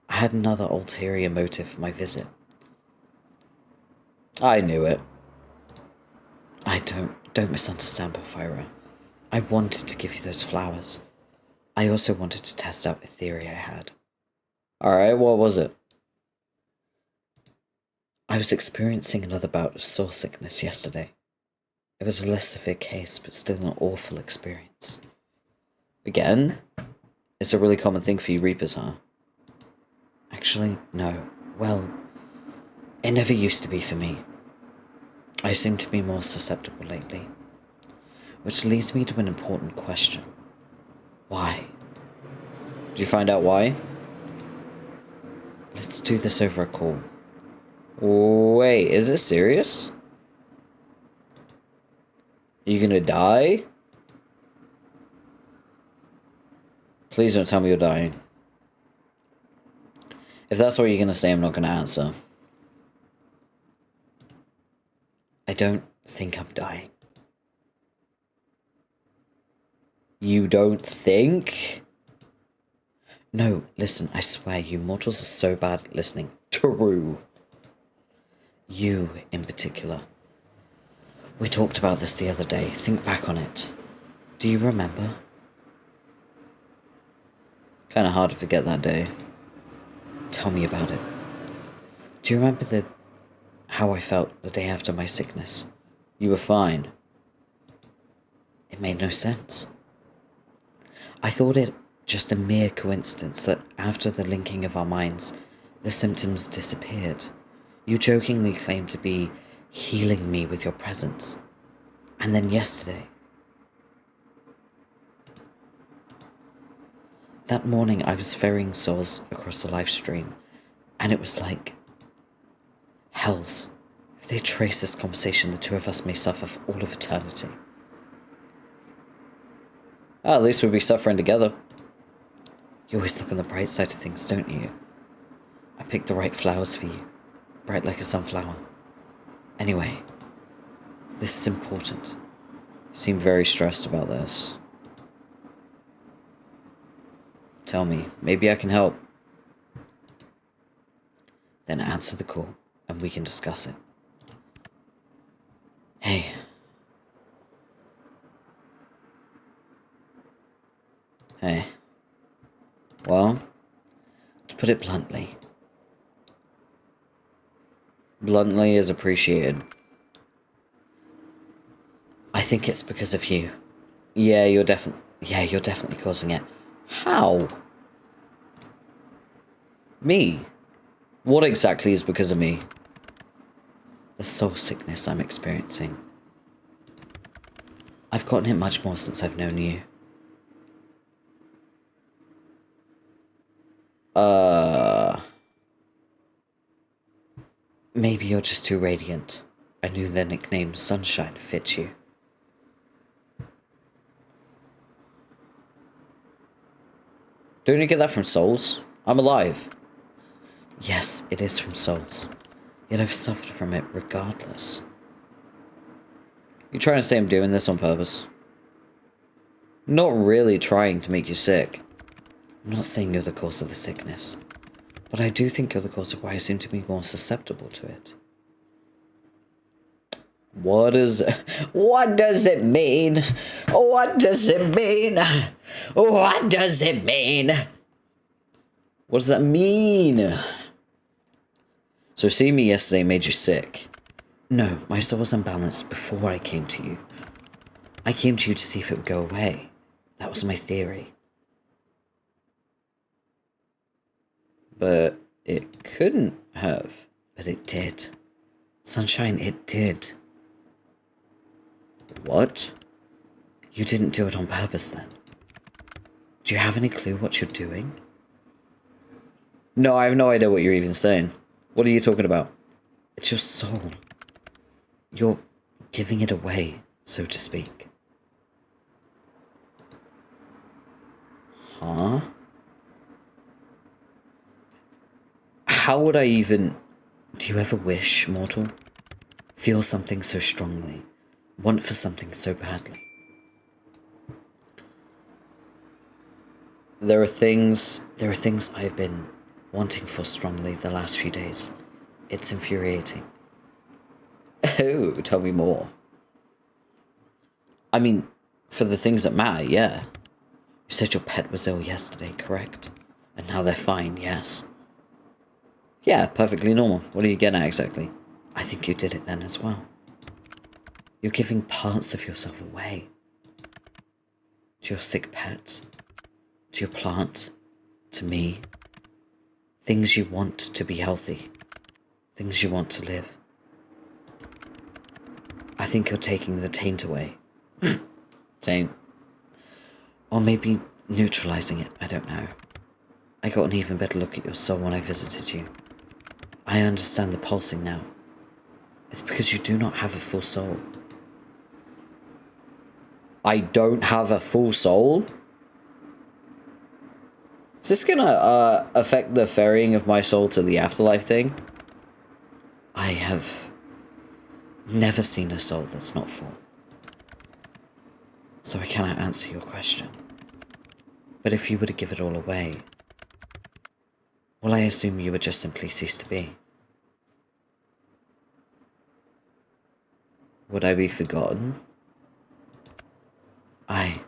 I had another ulterior motive for my visit. I knew it. I don't misunderstand, Porphyra. I wanted to give you those flowers. I also wanted to test out a theory I had. Alright, what was it? I was experiencing another bout of soul sickness yesterday. It was a less severe case, but still an awful experience. Again? It's a really common thing for you Reapers, huh? Actually, no. Well, it never used to be for me. I seem to be more susceptible lately. Which leads me to an important question. Why? Did you find out why? Let's do this over a call. Wait, is this serious? Are you gonna die? Please don't tell me you're dying. If that's what you're gonna say, I'm not gonna answer. I don't think I'm dying. You don't think? No, listen, I swear, you mortals are so bad at listening. True. You, in particular. We talked about this the other day. Think back on it. Do you remember? Kinda hard to forget that day. Tell me about it. Do you remember how I felt the day after my sickness? You were fine. It made no sense. I thought it just a mere coincidence that after the linking of our minds, the symptoms disappeared. You jokingly claimed to be healing me with your presence. And then yesterday, that morning I was ferrying souls across the live stream, and it was like, hells, if they trace this conversation, the two of us may suffer for all of eternity. At least we'll be suffering together. You always look on the bright side of things, don't you? I picked the right flowers for you, bright like a sunflower. Anyway, this is important. You seem very stressed about this. Tell me, maybe I can help. Then answer the call, and we can discuss it. Hey. Hey. Well, to put it bluntly is appreciated. I think it's because of you. Yeah, you're definitely causing it. How? Me? What exactly is because of me? The soul sickness I'm experiencing. I've gotten it much more since I've known you. Maybe you're just too radiant. I knew the nickname Sunshine fits you. Don't you get that from souls? I'm alive. Yes, it is from souls. Yet I've suffered from it regardless. You trying to say I'm doing this on purpose? Not really trying to make you sick. I'm not saying you're the cause of the sickness. But I do think you're the cause of why I seem to be more susceptible to it. What does it mean? What does it mean? What does it mean? What does that mean? So seeing me yesterday made you sick? No, my soul was unbalanced before I came to you. I came to you to see if it would go away. That was my theory. But it couldn't have. But it did. Sunshine, it did. What? You didn't do it on purpose then? Do you have any clue what you're doing? No, I have no idea what you're even saying. What are you talking about? It's your soul. You're giving it away, so to speak. Huh? How would I even... Do you ever wish, mortal? Feel something so strongly? Want for something so badly? There are things I've been wanting for strongly the last few days. It's infuriating. Oh, tell me more. I mean, For the things that matter, yeah. You said your pet was ill yesterday, correct? And now they're fine, yes. Yeah, perfectly normal. What are you getting at exactly? I think you did it then as well. You're giving parts of yourself away. To your sick pet. To your plant. To me. Things you want to be healthy. Things you want to live. I think you're taking the taint away. Taint. Or maybe neutralizing it, I don't know. I got an even better look at your soul when I visited you. I understand the pulsing now. It's because you do not have a full soul. I don't have a full soul? Is this gonna affect the ferrying of my soul to the afterlife thing? I have never seen a soul that's not full. So I cannot answer your question. But if you were to give it all away, well, I assume you would just simply cease to be. Would I be forgotten? I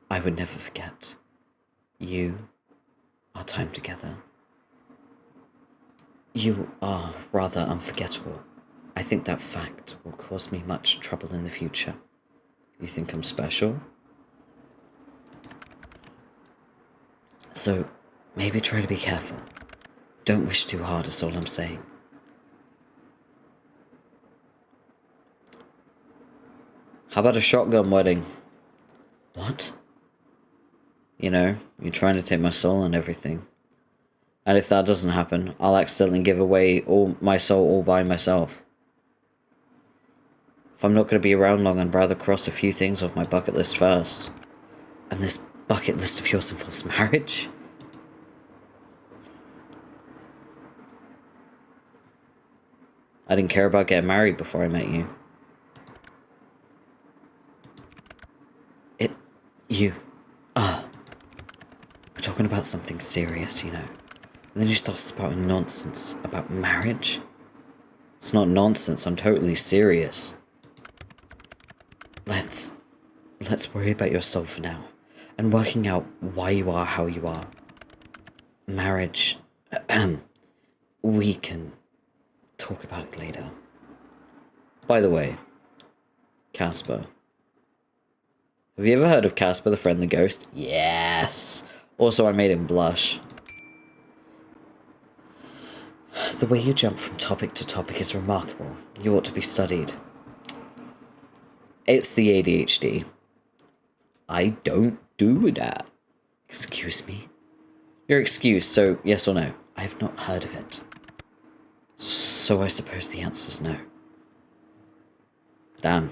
would never forget. You, our time together. You are rather unforgettable. I think that fact will cause me much trouble in the future. You think I'm special? So, maybe try to be careful. Don't wish too hard is all I'm saying. How about a shotgun wedding? What? You know, you're trying to take my soul and everything. And if that doesn't happen, I'll accidentally give away all my soul all by myself. If I'm not going to be around long, I'd rather cross a few things off my bucket list first. And this bucket list of yours involves marriage? I didn't care about getting married before I met you. We're talking about something serious, you know. And then you start spouting nonsense about marriage. It's not nonsense, I'm totally serious. Let's worry about your soul for now. And working out why you are how you are. Marriage, we can talk about it later. By the way, Casper. Have you ever heard of Casper the Friendly Ghost? Yes! Also, I made him blush. The way you jump from topic to topic is remarkable. You ought to be studied. It's the ADHD. I don't do that. Excuse me? Your excuse, so yes or no? I have not heard of it. So I suppose the answer's no. Damn.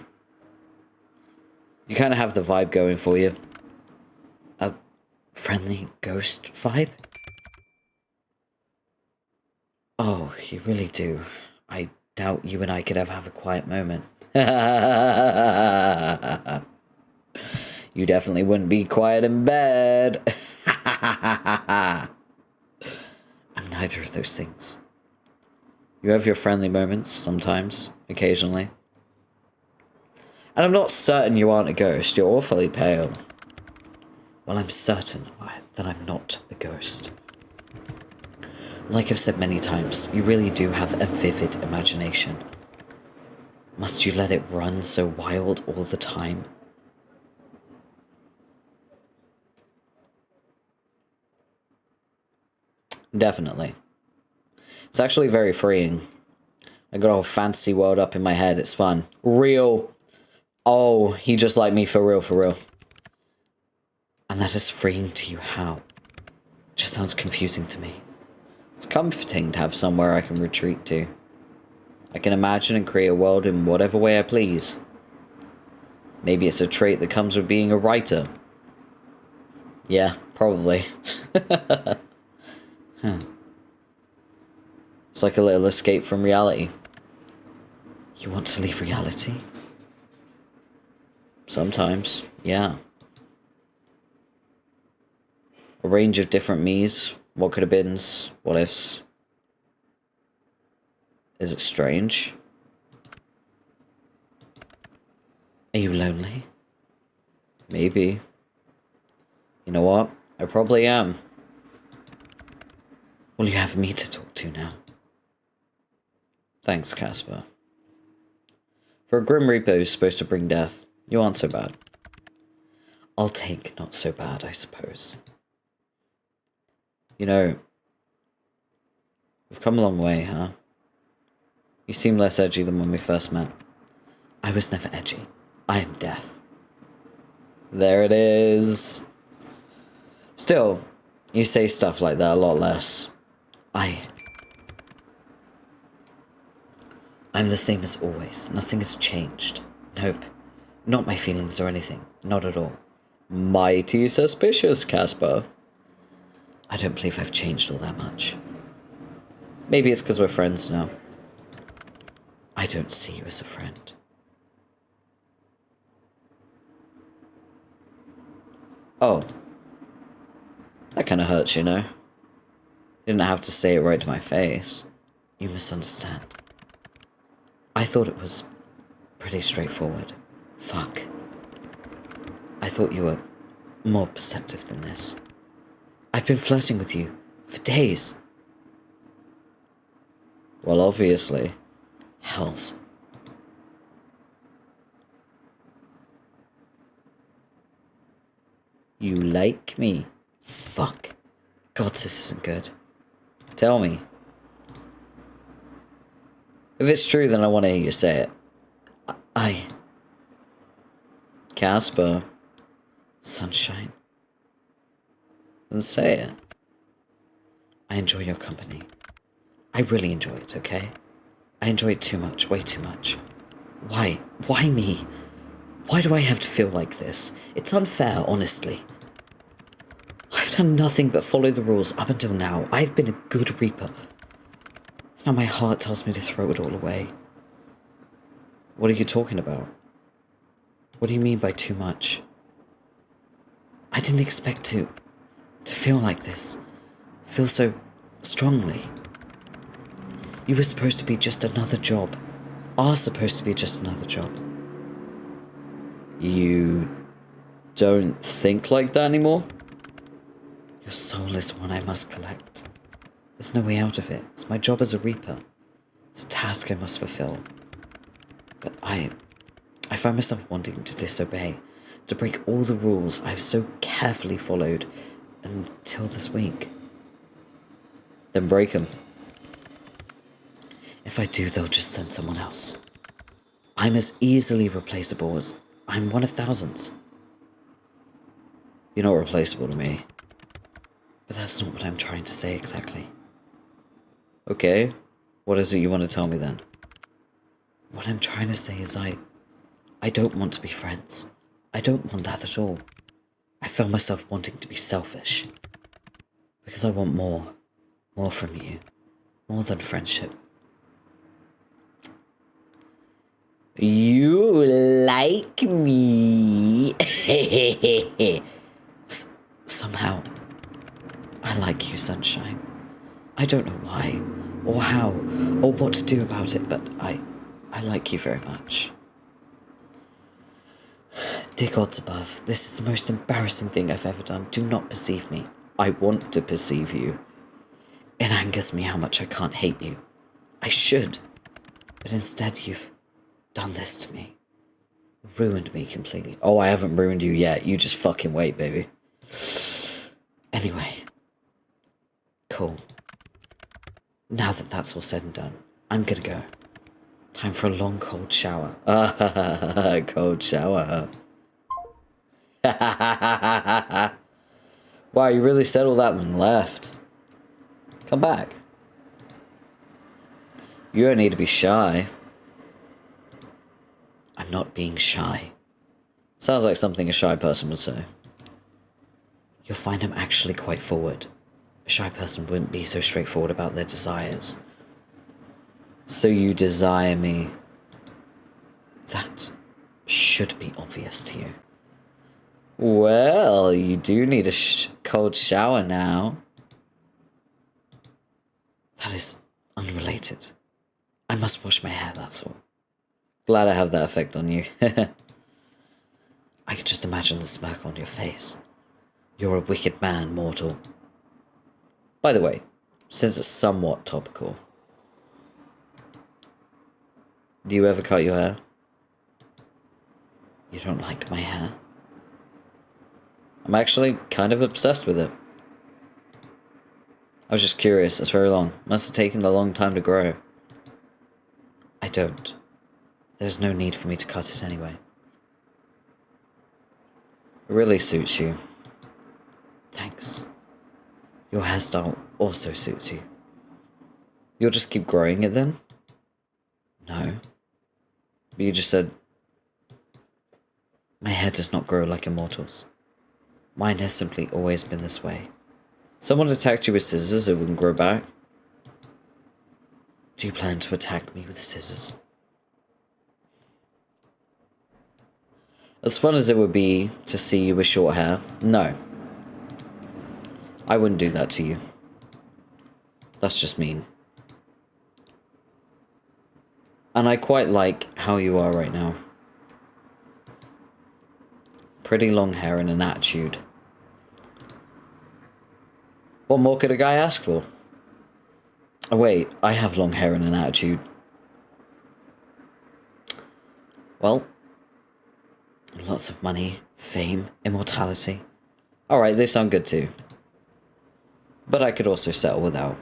You kind of have the vibe going for you. A friendly ghost vibe? Oh, you really do. I doubt you and I could ever have a quiet moment. You definitely wouldn't be quiet in bed. I'm neither of those things. You have your friendly moments sometimes, occasionally. And I'm not certain you aren't a ghost. You're awfully pale. Well, I'm certain that I'm not a ghost. Like I've said many times, you really do have a vivid imagination. Must you let it run so wild all the time? Definitely. It's actually very freeing. I got a whole fantasy world up in my head. It's fun. Real. Oh, he just like me for real, for real. And that is freeing to you how? Just sounds confusing to me. It's comforting to have somewhere I can retreat to. I can imagine and create a world in whatever way I please. Maybe it's a trait that comes with being a writer. Yeah, probably. Huh. It's like a little escape from reality. You want to leave reality? Sometimes, yeah. A range of different me's. What could have beens, what ifs. Is it strange? Are you lonely? Maybe. You know what? I probably am. Well, you have me to talk to now. Thanks, Casper. For a Grim Reaper who's supposed to bring death, you aren't so bad. I'll take not so bad, I suppose. You know, we've come a long way, huh? You seem less edgy than when we first met. I was never edgy. I am death. There it is. Still, you say stuff like that a lot less. I'm the same as always. Nothing has changed. Nope. Not my feelings or anything. Not at all. Mighty suspicious, Casper. I don't believe I've changed all that much. Maybe it's because we're friends now. I don't see you as a friend. Oh. That kind of hurts, you know. You didn't have to say it right to my face. You misunderstand. I thought it was pretty straightforward. Fuck. I thought you were more perceptive than this. I've been flirting with you for days. Well, obviously. Hells. You like me? Fuck. God, this isn't good. Tell me. If it's true, then I want to hear you say it. Casper. Sunshine. Then say it. I enjoy your company. I really enjoy it, okay? I enjoy it too much, way too much. Why? Why me? Why do I have to feel like this? It's unfair, honestly. I've done nothing but follow the rules up until now. I've been a good Reaper. Now my heart tells me to throw it all away. What are you talking about? What do you mean by too much? I didn't expect to feel like this. Feel so strongly. You were supposed to be just another job. Are supposed to be just another job. You don't think like that anymore? Your soul is one I must collect. There's no way out of it. It's my job as a Reaper. It's a task I must fulfill. But I find myself wanting to disobey, to break all the rules I've so carefully followed until this week. Then break them. If I do, they'll just send someone else. I'm as easily replaceable as I'm one of thousands. You're not replaceable to me. But that's not what I'm trying to say exactly. Okay, what is it you want to tell me then? What I'm trying to say is I don't want to be friends. I don't want that at all. I found myself wanting to be selfish. Because I want more. More from you. More than friendship. You like me. Somehow, I like you, Sunshine. I don't know why, or how, or what to do about it, but I like you very much. Dear gods above, this is the most embarrassing thing I've ever done. Do not perceive me. I want to perceive you. It angers me how much I can't hate you. I should. But instead you've done this to me. Ruined me completely. Oh, I haven't ruined you yet. You just fucking wait, baby. Anyway. Cool. Now that that's all said and done, I'm gonna go. Time for a long cold shower. Cold shower. Wow, you really said all that and left. Come back. You don't need to be shy. I'm not being shy. Sounds like something a shy person would say. You'll find I'm actually quite forward. A shy person wouldn't be so straightforward about their desires. So you desire me. That should be obvious to you. Well, you do need a cold shower now. That is unrelated. I must wash my hair, that's all. Glad I have that effect on you. I could just imagine the smirk on your face. You're a wicked man, mortal. By the way, since it's somewhat topical, do you ever cut your hair? You don't like my hair? I'm actually kind of obsessed with it. I was just curious, it's very long. Must have taken a long time to grow. I don't. There's no need for me to cut it anyway. It really suits you. Thanks. Your hairstyle also suits you. You'll just keep growing it then? No. But you just said... My hair does not grow like immortals. Mine has simply always been this way. Someone attacked you with scissors, it wouldn't grow back. Do you plan to attack me with scissors? As fun as it would be to see you with short hair, no. I wouldn't do that to you. That's just mean. And I quite like how you are right now. Pretty long hair and an attitude. What more could a guy ask for? Oh wait, I have long hair and an attitude. Well, lots of money, fame, immortality. Alright, they sound good too. But I could also settle without.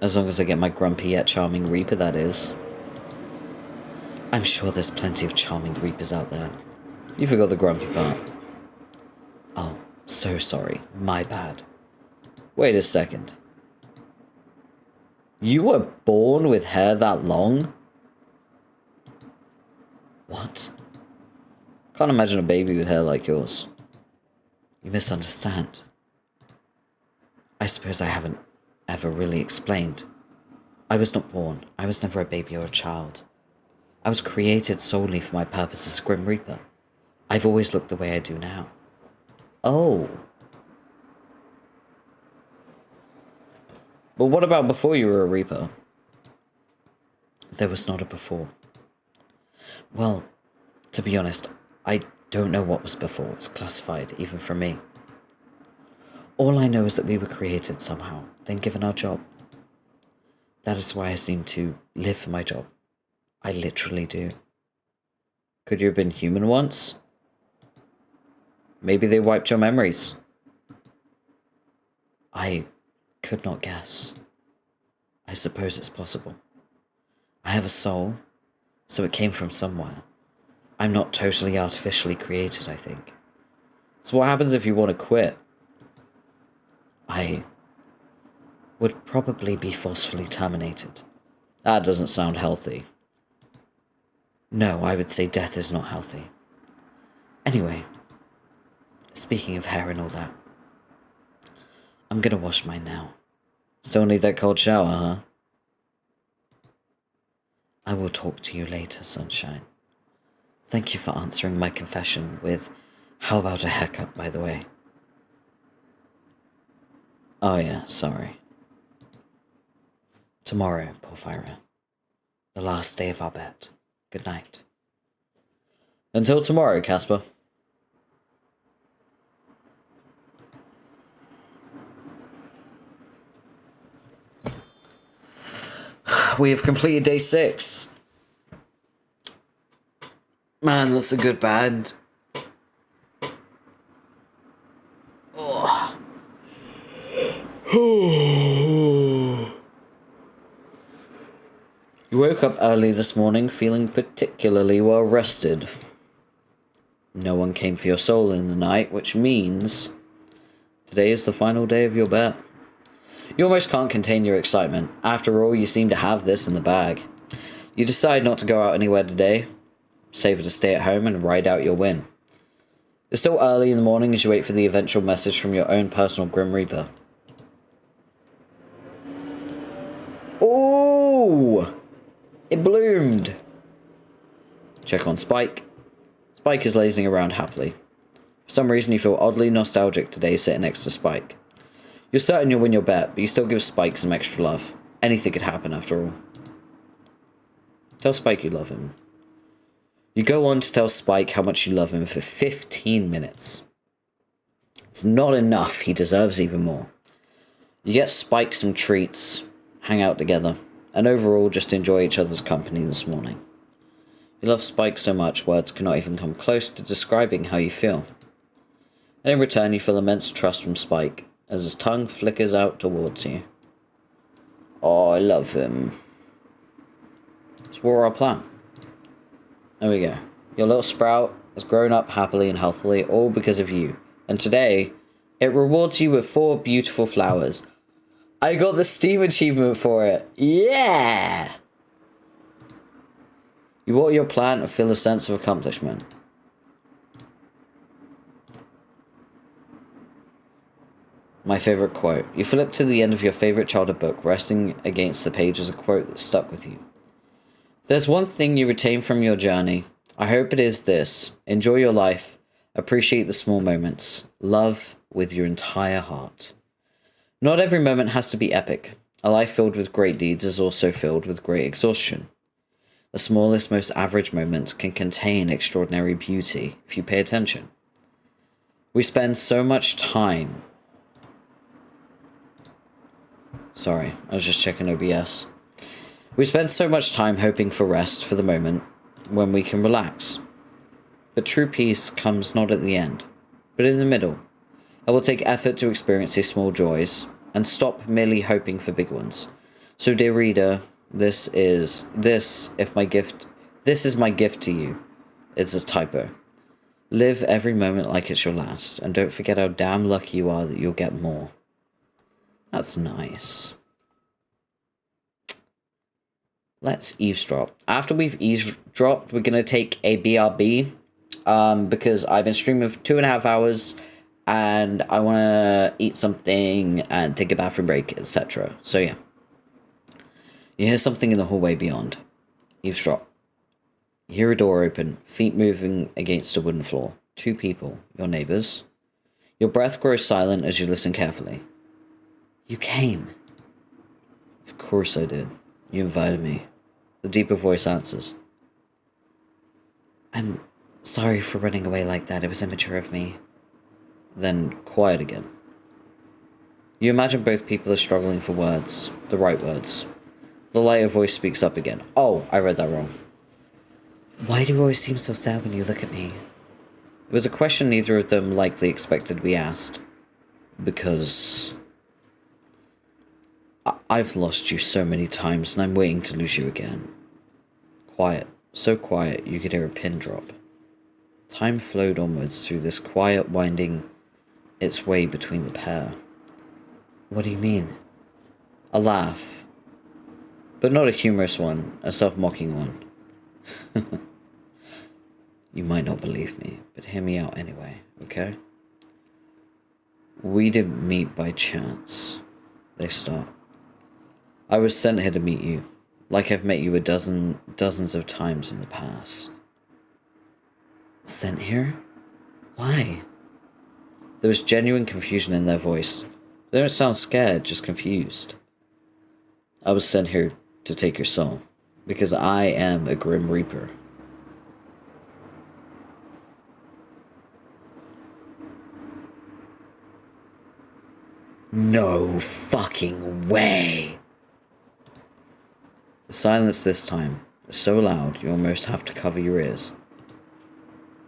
As long as I get my grumpy yet charming Reaper, that is. I'm sure there's plenty of charming Reapers out there. You forgot the grumpy part. Oh, so sorry. My bad. Wait a second. You were born with hair that long? What? Can't imagine a baby with hair like yours. You misunderstand. I suppose I haven't ever really explained. I was not born. I was never a baby or a child. I was created solely for my purpose as a Grim Reaper. I've always looked the way I do now. Oh. But what about before you were a Reaper? There was not a before. Well, to be honest, I don't know what was before. It's classified, even for me. All I know is that we were created somehow, then given our job. That is why I seem to live for my job. I literally do. Could you have been human once? Maybe they wiped your memories. I could not guess. I suppose it's possible. I have a soul, so it came from somewhere. I'm not totally artificially created, I think. So what happens if you want to quit? I would probably be forcefully terminated. That doesn't sound healthy. No, I would say death is not healthy. Anyway, speaking of hair and all that, I'm gonna wash mine now. Still need that cold shower, huh? I will talk to you later, sunshine. Thank you for answering my confession with, how about a haircut, by the way? Oh yeah, sorry. Tomorrow, Porphyra. The last day of our bet. Good night. Until tomorrow, Casper. We have completed day 6. Man, that's a good band. Oh. You woke up early this morning feeling particularly well rested. No one came for your soul in the night, which means today is the final day of your bet. You almost can't contain your excitement. After all, you seem to have this in the bag. You decide not to go out anywhere today. Save it to stay at home and ride out your win. It's still early in the morning as you wait for the eventual message from your own personal Grim Reaper. Ooh! It bloomed! Check on Spike. Spike is lazing around happily. For some reason you feel oddly nostalgic today sitting next to Spike. You're certain you'll win your bet, but you still give Spike some extra love. Anything could happen after all. Tell Spike you love him. You go on to tell Spike how much you love him for 15 minutes. It's not enough, he deserves even more. You get Spike some treats, hang out together, and overall just enjoy each other's company this morning. You love Spike so much, words cannot even come close to describing how you feel. And in return, you feel immense trust from Spike, as his tongue flickers out towards you. Oh, I love him. So what our plan? There we go. Your little sprout has grown up happily and healthily, all because of you. And today, it rewards you with 4 beautiful flowers. I got the Steam achievement for it. Yeah! You water your plant and feel a sense of accomplishment. My favourite quote. You flip to the end of your favourite childhood book, resting against the page is a quote that stuck with you. If there's one thing you retain from your journey, I hope it is this. Enjoy your life. Appreciate the small moments. Love with your entire heart. Not every moment has to be epic. A life filled with great deeds is also filled with great exhaustion. The smallest, most average moments can contain extraordinary beauty if you pay attention. We spend so much time... Sorry, I was just checking OBS. We spend so much time hoping for rest for the moment when we can relax. But true peace comes not at the end, but in the middle. It will take effort to experience these small joys and stop merely hoping for big ones. So, dear reader, this is my gift to you. It's a typo. Live every moment like it's your last, and don't forget how damn lucky you are that you'll get more. That's nice. Let's eavesdrop. After we've eavesdropped, we're going to take a BRB, because I've been streaming for 2.5 hours, and I want to eat something and take a bathroom break, etc. So yeah. You hear something in the hallway beyond. Eavesdrop. You hear a door open, feet moving against a wooden floor. 2 people, your neighbours. Your breath grows silent as you listen carefully. You came. Of course I did. You invited me. The deeper voice answers. I'm sorry for running away like that. It was immature of me. Then quiet again. You imagine both people are struggling for words. The right words. The lighter voice speaks up again. Oh, I read that wrong. Why do you always seem so sad when you look at me? It was a question neither of them likely expected to be asked. Because... I've lost you so many times, and I'm waiting to lose you again. Quiet. So quiet, you could hear a pin drop. Time flowed onwards through this quiet, winding its way between the pair. What do you mean? A laugh. But not a humorous one, a self-mocking one. You might not believe me, but hear me out anyway, okay? We didn't meet by chance. They start. I was sent here to meet you, like I've met you dozens of times in the past. Sent here? Why? There was genuine confusion in their voice. They don't sound scared, just confused. I was sent here to take your soul, because I am a Grim Reaper. No fucking way! The silence this time is so loud you almost have to cover your ears.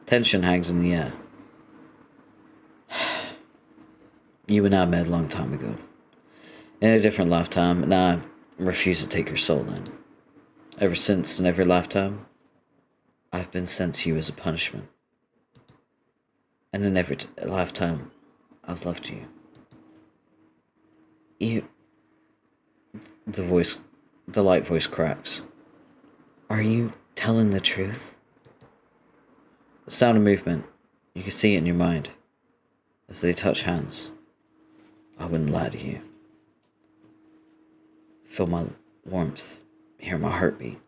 Tension hangs in the air. You and I met a long time ago. In a different lifetime, and I refuse to take your soul then. Ever since, in every lifetime, I've been sent to you as a punishment. And in every lifetime, I've loved you. The light voice cracks. Are you telling the truth? The sound of movement. You can see it in your mind. As they touch hands. I wouldn't lie to you. Feel my warmth. Hear my heartbeat.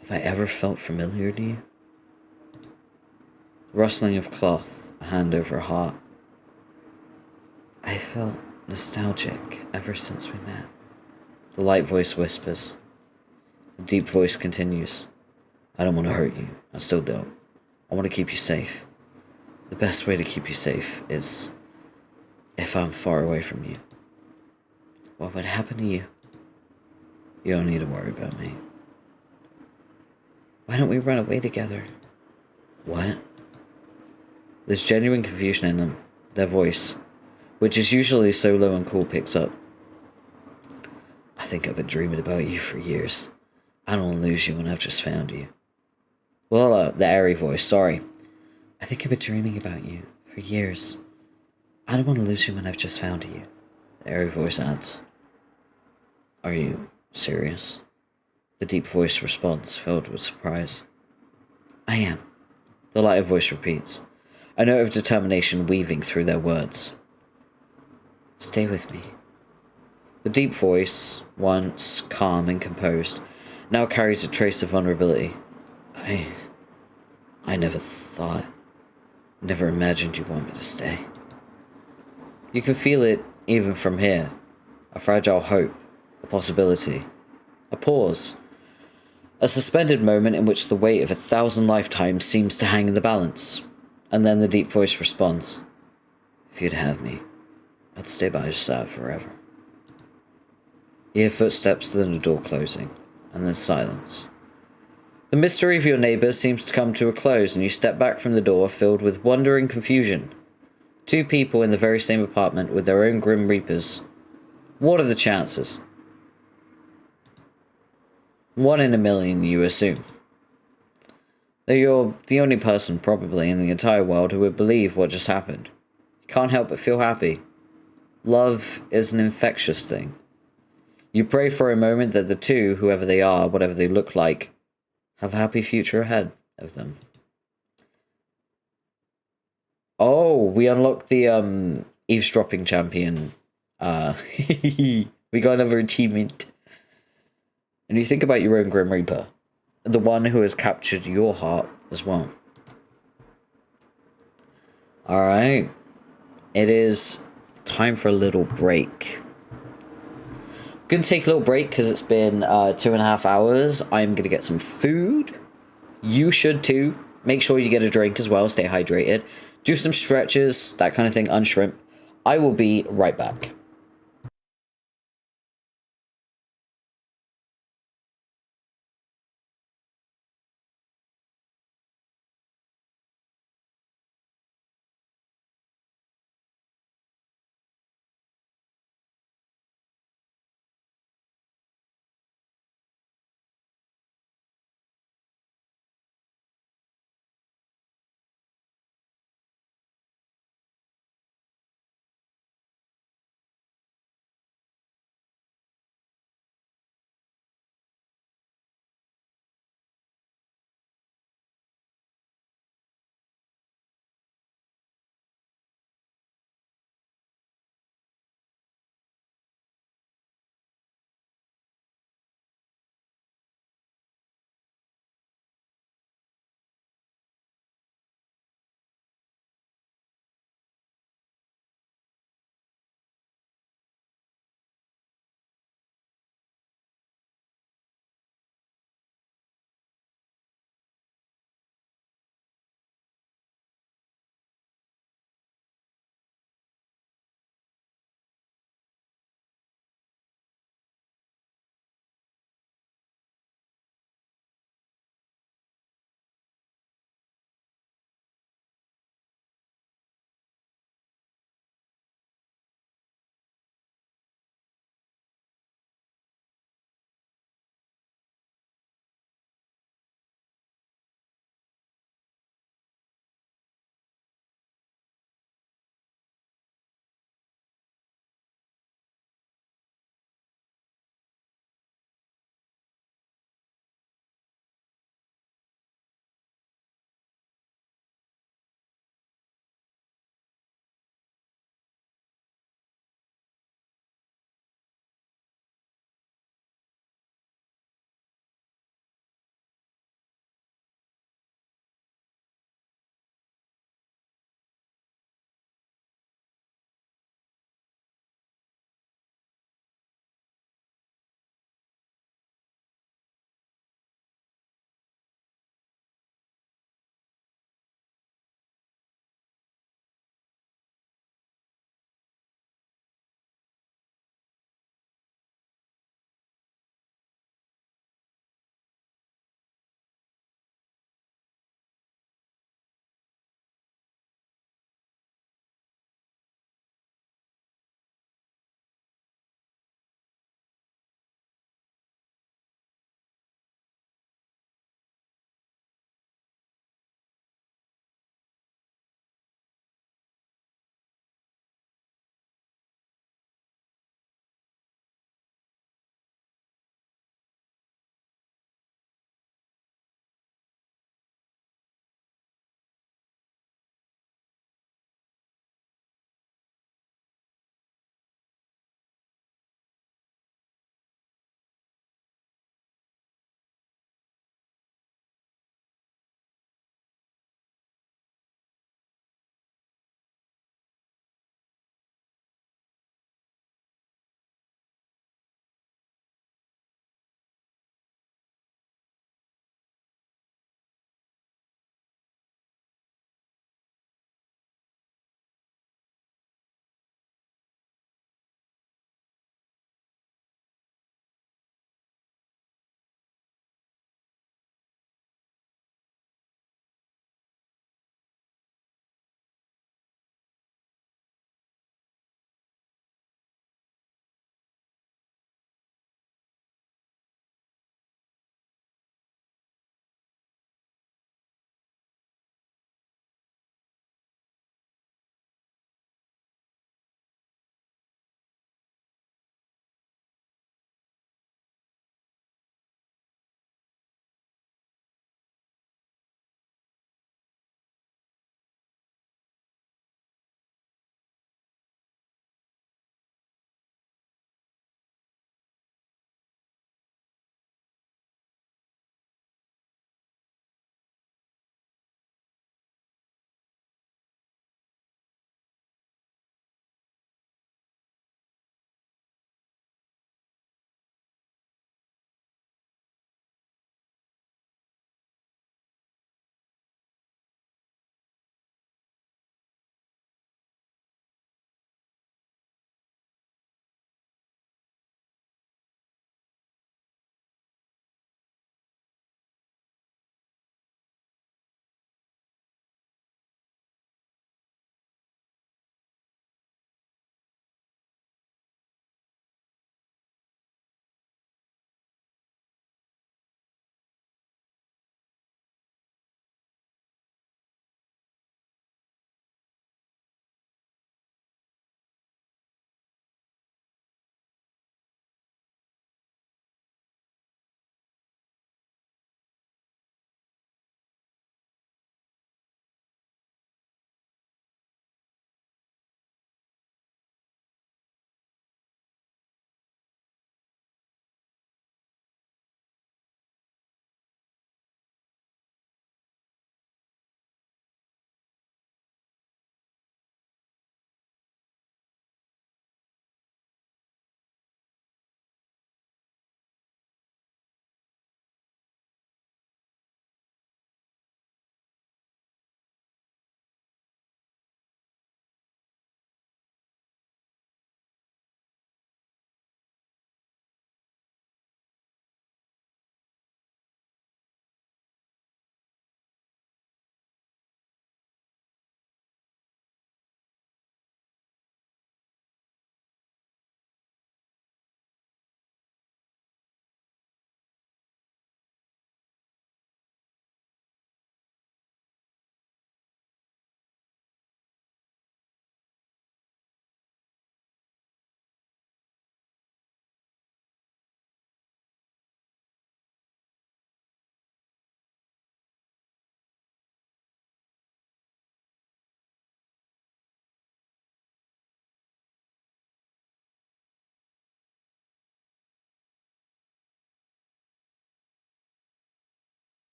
Have I ever felt familiar to you? The rustling of cloth. A hand over a heart. I felt nostalgic ever since we met. The light voice whispers. The deep voice continues. I don't want to hurt you. I still don't. I want to keep you safe. The best way to keep you safe is if I'm far away from you. What would happen to you? You don't need to worry about me. Why don't we run away together? What? There's genuine confusion in them. Their voice, which is usually so low and cool, picks up. I think I've been dreaming about you for years. I don't want to lose you when I've just found you. Well, the airy voice, sorry. I think I've been dreaming about you for years. I don't want to lose you when I've just found you. The airy voice adds. Are you serious? The deep voice responds, filled with surprise. I am. The lighter voice repeats, a note of determination weaving through their words. Stay with me. The deep voice, once calm and composed, now carries a trace of vulnerability. I never imagined you'd want me to stay. You can feel it even from here. A fragile hope, a possibility, a pause. A suspended moment in which the weight of 1,000 lifetimes seems to hang in the balance. And then the deep voice responds. If you'd have me, I'd stay by your side forever. You hear footsteps, then the door closing, and then silence. The mystery of your neighbour seems to come to a close, and you step back from the door filled with wonder and confusion. Two people in the very same apartment with their own grim reapers. What are the chances? 1 in a million, you assume. That you're the only person, probably, in the entire world who would believe what just happened. You can't help but feel happy. Love is an infectious thing. You pray for a moment that the two, whoever they are, whatever they look like, have a happy future ahead of them. Oh, we unlocked the eavesdropping champion. We got another achievement. And you think about your own Grim Reaper, the one who has captured your heart as well. Alright. It is time for a little break. I'm going to take a little break because it's been 2.5 hours. I'm going to get some food. You should too. Make sure you get a drink as well. Stay hydrated. Do some stretches, that kind of thing. Unshrimp. I will be right back.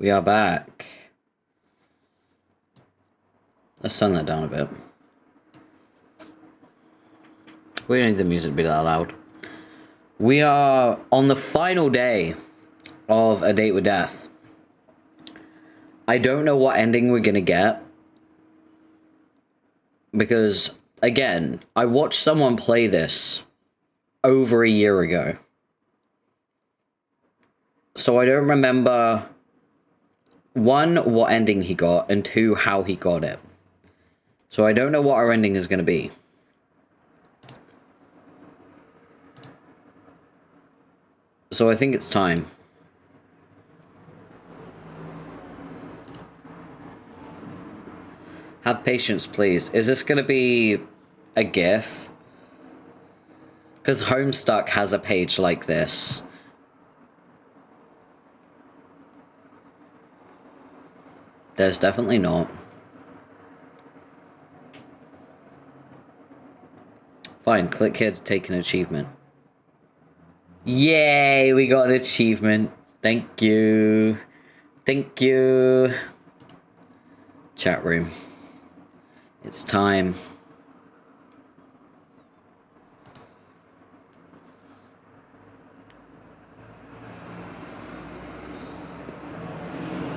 We are back. Let's turn that down a bit. We don't need the music to be that loud. We are on the final day of A Date with Death. I don't know what ending we're gonna get. Because, again, I watched someone play this over a year ago. So I don't remember, one, what ending he got, and two, how he got it. So I don't know what our ending is going to be. So I think it's time. Have patience, please. Is this going to be a GIF? Because Homestuck has a page like this. There's definitely not. Fine, click here to take an achievement. Yay, we got an achievement. Thank you. Thank you. Chat room. It's time.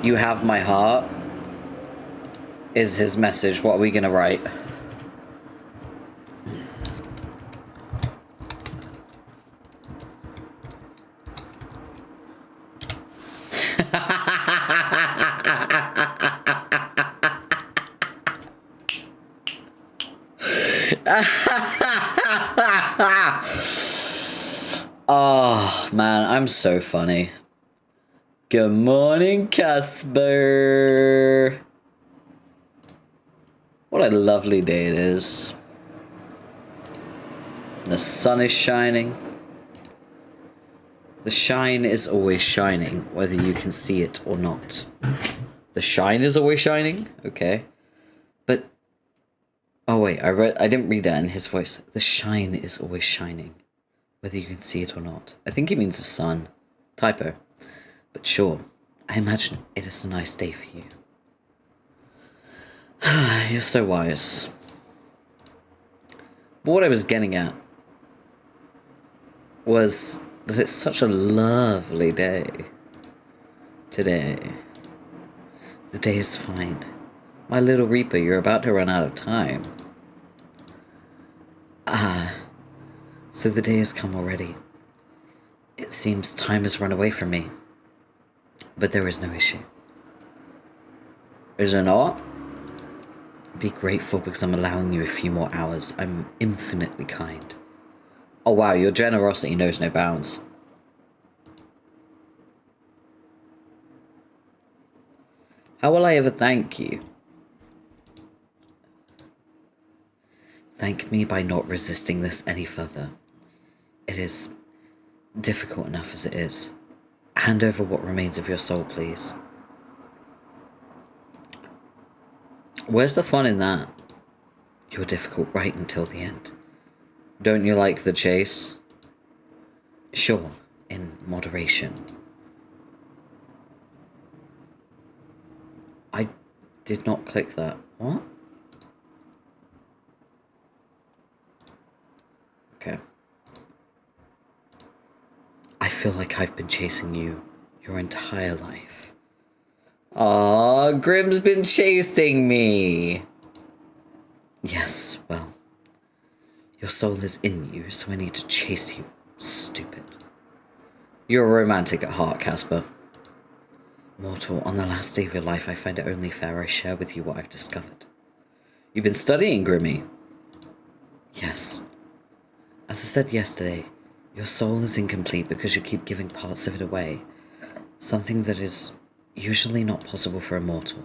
You have my heart is his message. What are we gonna write? Oh man, I'm so funny. Good morning, Casper. What a lovely day it is. The sun is shining. The shine is always shining, whether you can see it or not. The shine is always shining? Okay. But... oh wait, I didn't read that in his voice. The shine is always shining, whether you can see it or not. I think he means the sun. Typo. But sure, I imagine it is a nice day for you. You're so wise. But what I was getting at was that it's such a lovely day today. The day is fine. My little Reaper, you're about to run out of time. So the day has come already. It seems time has run away from me. But there is no issue. Is there not? Be grateful because I'm allowing you a few more hours. I'm infinitely kind. Oh wow, your generosity knows no bounds. How will I ever thank you? Thank me by not resisting this any further. It is difficult enough as it is. Hand over what remains of your soul, please. Where's the fun in that? You're difficult right until the end. Don't you like the chase? Sure, in moderation. I did not click that. What? Okay. I feel like I've been chasing you your entire life. Aw, Grimm's been chasing me. Yes, well, your soul is in you, so I need to chase you. Stupid. You're a romantic at heart, Casper. Mortal, on the last day of your life, I find it only fair I share with you what I've discovered. You've been studying, Grimmy? Yes. As I said yesterday, your soul is incomplete because you keep giving parts of it away. Something that is usually not possible for a mortal.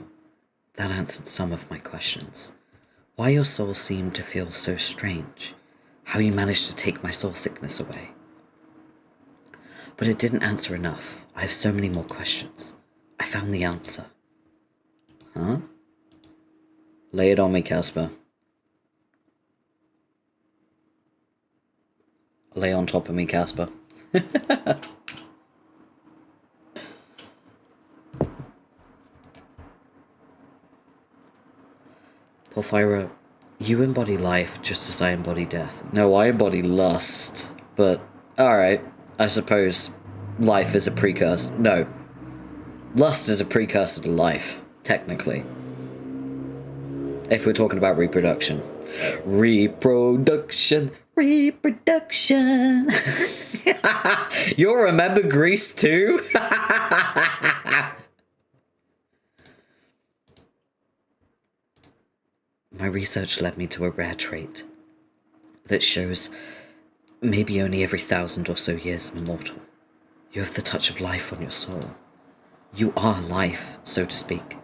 That answered some of my questions. Why your soul seemed to feel so strange. How you managed to take my soul sickness away. But it didn't answer enough. I have so many more questions. I found the answer. Huh? Lay it on me, Casper. Lay on top of me, Casper. Porphyra, you embody life just as I embody death. No, I embody lust, but alright, I suppose life is a precursor. No, lust is a precursor to life, technically. If we're talking about reproduction. Reproduction, reproduction. You'll remember Grease too? My research led me to a rare trait that shows maybe only every 1,000 or so years an immortal. You have the touch of life on your soul. You are life, so to speak.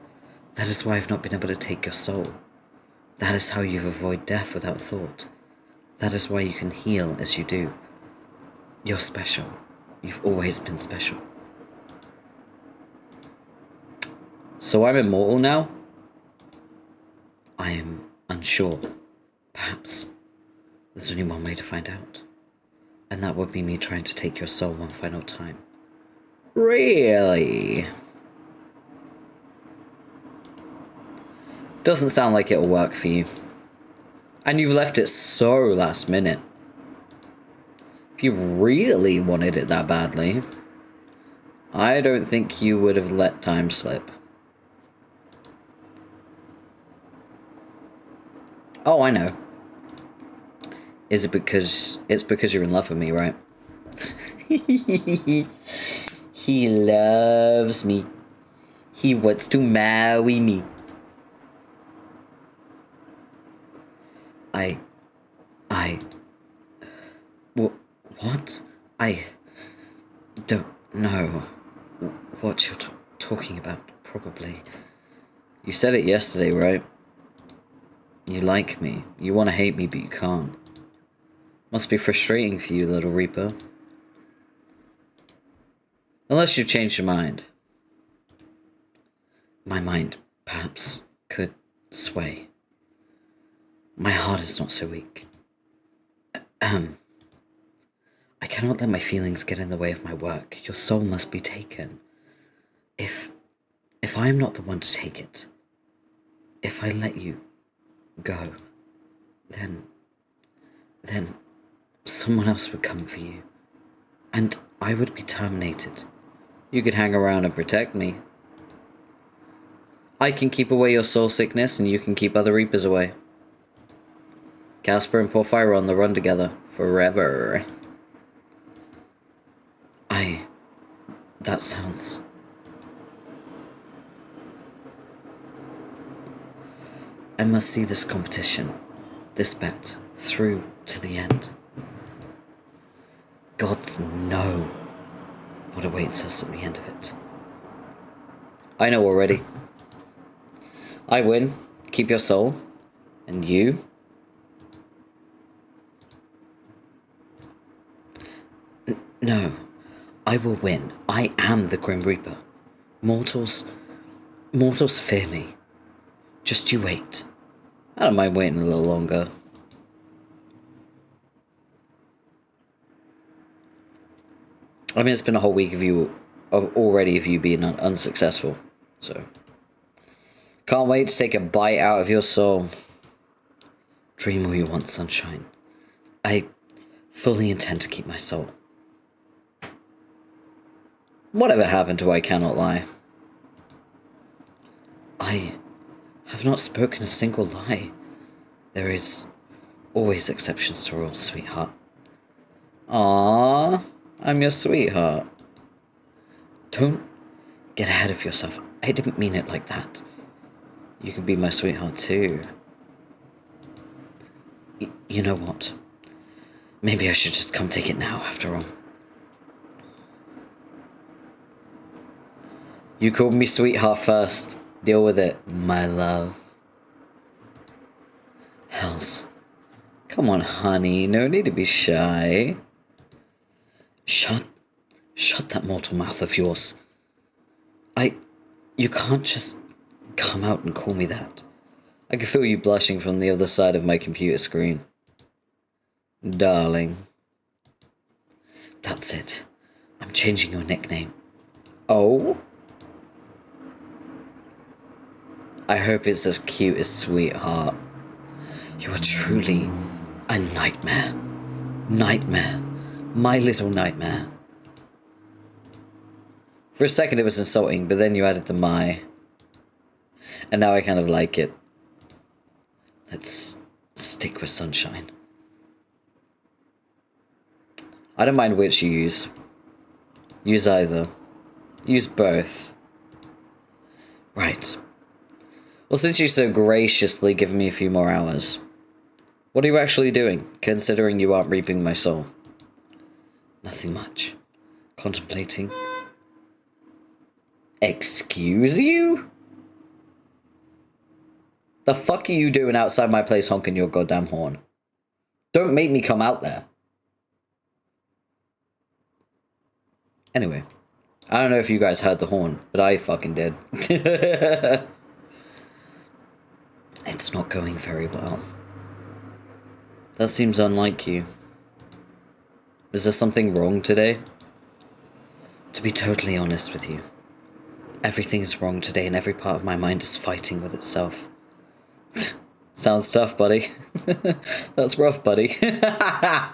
That is why I've not been able to take your soul. That is how you've avoided death without thought. That is why you can heal as you do. You're special. You've always been special. So I'm immortal now? I am unsure. Perhaps. There's only one way to find out. And that would be me trying to take your soul one final time. Really? Doesn't sound like it'll work for you. And you've left it so last minute. If you really wanted it that badly, I don't think you would have let time slip. Oh, I know. Is it because... It's because you're in love with me, right? He loves me. He wants to marry me. What? I don't know what you're talking about, probably. You said it yesterday, right? You like me. You want to hate me, but you can't. Must be frustrating for you, little Reaper. Unless you've changed your mind. My mind, perhaps, could sway. My heart is not so weak. I cannot let my feelings get in the way of my work. Your soul must be taken. If I am not the one to take it, if I let you go, then someone else would come for you, and I would be terminated. You could hang around and protect me. I can keep away your soul sickness, and you can keep other Reapers away. Casper and Porphyra on the run together, forever. That sounds... I must see this competition, this bet, through to the end. Gods know what awaits us at the end of it. I know already. I win, keep your soul, and you... No, I will win. I am the Grim Reaper. Mortals fear me. Just you wait. I don't mind waiting a little longer. I mean, it's been a whole week of you being unsuccessful, so can't wait to take a bite out of your soul. Dream all you want, sunshine. I fully intend to keep my soul. Whatever happened to I cannot lie? I have not spoken a single lie. There is always exceptions to rules, sweetheart. Aww, I'm your sweetheart. Don't get ahead of yourself. I didn't mean it like that. You can be my sweetheart too. You know what? Maybe I should just come take it now, after all. You called me sweetheart first. Deal with it, my love. Hells. Come on, honey. No need to be shy. Shut that mortal mouth of yours. You can't just come out and call me that. I can feel you blushing from the other side of my computer screen. Darling. That's it. I'm changing your nickname. Oh? I hope it's as cute as Sweetheart. You are truly a nightmare. Nightmare. My little nightmare. For a second it was insulting, but then you added the my. And now I kind of like it. Let's stick with sunshine. I don't mind which you use. Use either. Use both. Right. Well, since you've so graciously given me a few more hours, what are you actually doing, considering you aren't reaping my soul? Nothing much. Contemplating. Excuse you? The fuck are you doing outside my place honking your goddamn horn? Don't make me come out there. Anyway, I don't know if you guys heard the horn, but I fucking did. It's not going very well. That seems unlike you. Is there something wrong today? To be totally honest with you, everything is wrong today and every part of my mind is fighting with itself. Sounds tough, buddy. That's rough, buddy. It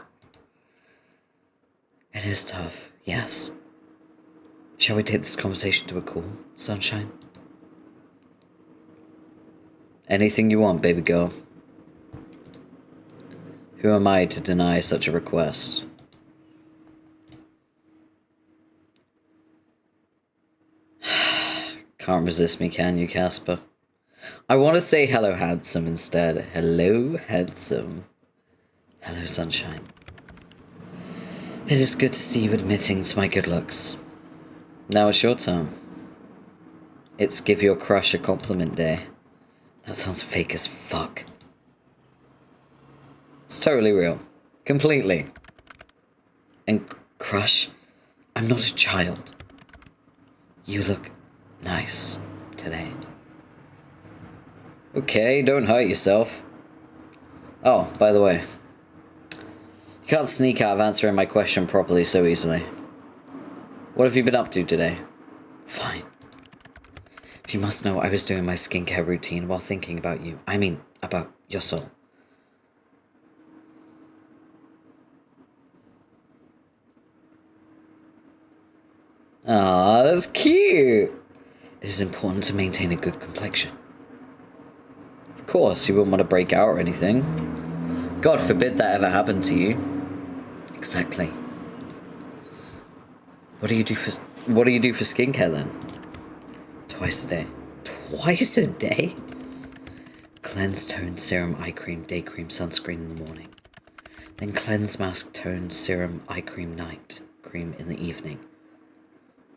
is tough, yes. Shall we take this conversation to a cool, sunshine? Anything you want, baby girl. Who am I to deny such a request? Can't resist me, can you, Casper? I want to say hello, handsome, instead. Hello, handsome. Hello, sunshine. It is good to see you admitting to my good looks. Now it's your turn. It's give your crush a compliment day. That sounds fake as fuck. It's totally real. Completely. And crush, I'm not a child. You look nice today. Okay, don't hurt yourself. Oh, by the way. You can't sneak out of answering my question properly so easily. What have you been up to today? Fine. If you must know, I was doing my skincare routine while thinking about you. I mean, about your soul. Aw, that's cute. It is important to maintain a good complexion. Of course, you wouldn't want to break out or anything. God forbid that ever happened to you. Exactly. What do you do for skincare then? Twice a day. Twice a day? Cleanse, tone, serum, eye cream, day cream, sunscreen in the morning. Then cleanse, mask, tone, serum, eye cream, night cream in the evening.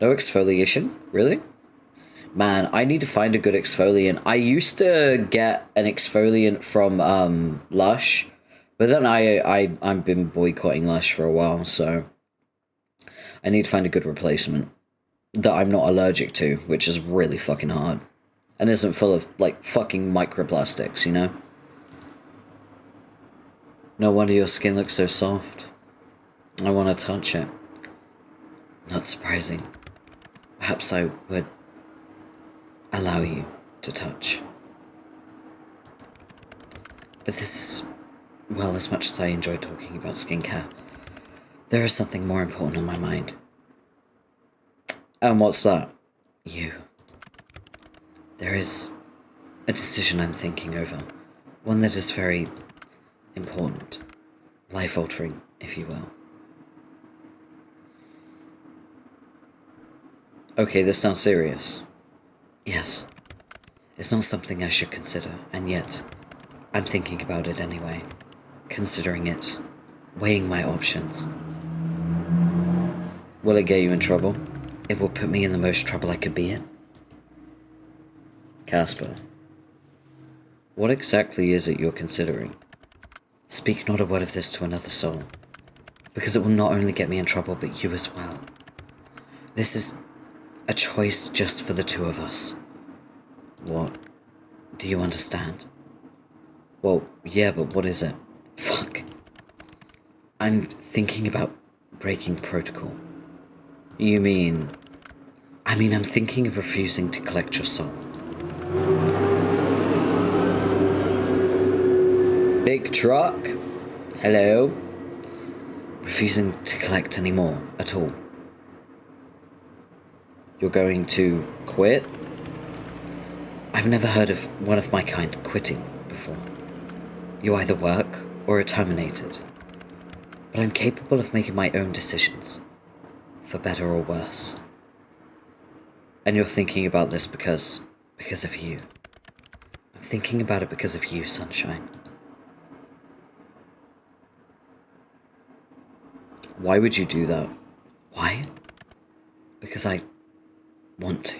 No exfoliation? Really? Man, I need to find a good exfoliant. I used to get an exfoliant from Lush, but then I've been boycotting Lush for a while, so I need to find a good replacement that I'm not allergic to, which is really fucking hard. And isn't full of, like, fucking microplastics, you know? No wonder your skin looks so soft. I want to touch it. Not surprising. Perhaps I would allow you to touch. But this is, well, as much as I enjoy talking about skincare, there is something more important on my mind. And what's that? You. There is a decision I'm thinking over. One that is very important. Life-altering, if you will. Okay, this sounds serious. Yes. It's not something I should consider, and yet I'm thinking about it anyway. Considering it. Weighing my options. Will it get you in trouble? It will put me in the most trouble I could be in. Casper, what exactly is it you're considering? Speak not a word of this to another soul, because it will not only get me in trouble, but you as well. This is a choice just for the two of us. What? Do you understand? Well, yeah, but what is it? Fuck. I'm thinking about breaking protocol. You mean... I'm thinking of refusing to collect your soul. big truck. Hello. Refusing to collect any more at all. You're going to quit? I've never heard of one of my kind quitting before. You either work or are terminated. But I'm capable of making my own decisions, for better or worse. And you're thinking about this because of you. I'm thinking about it because of you, Sunshine. Why would you do that? Why? Because I want to.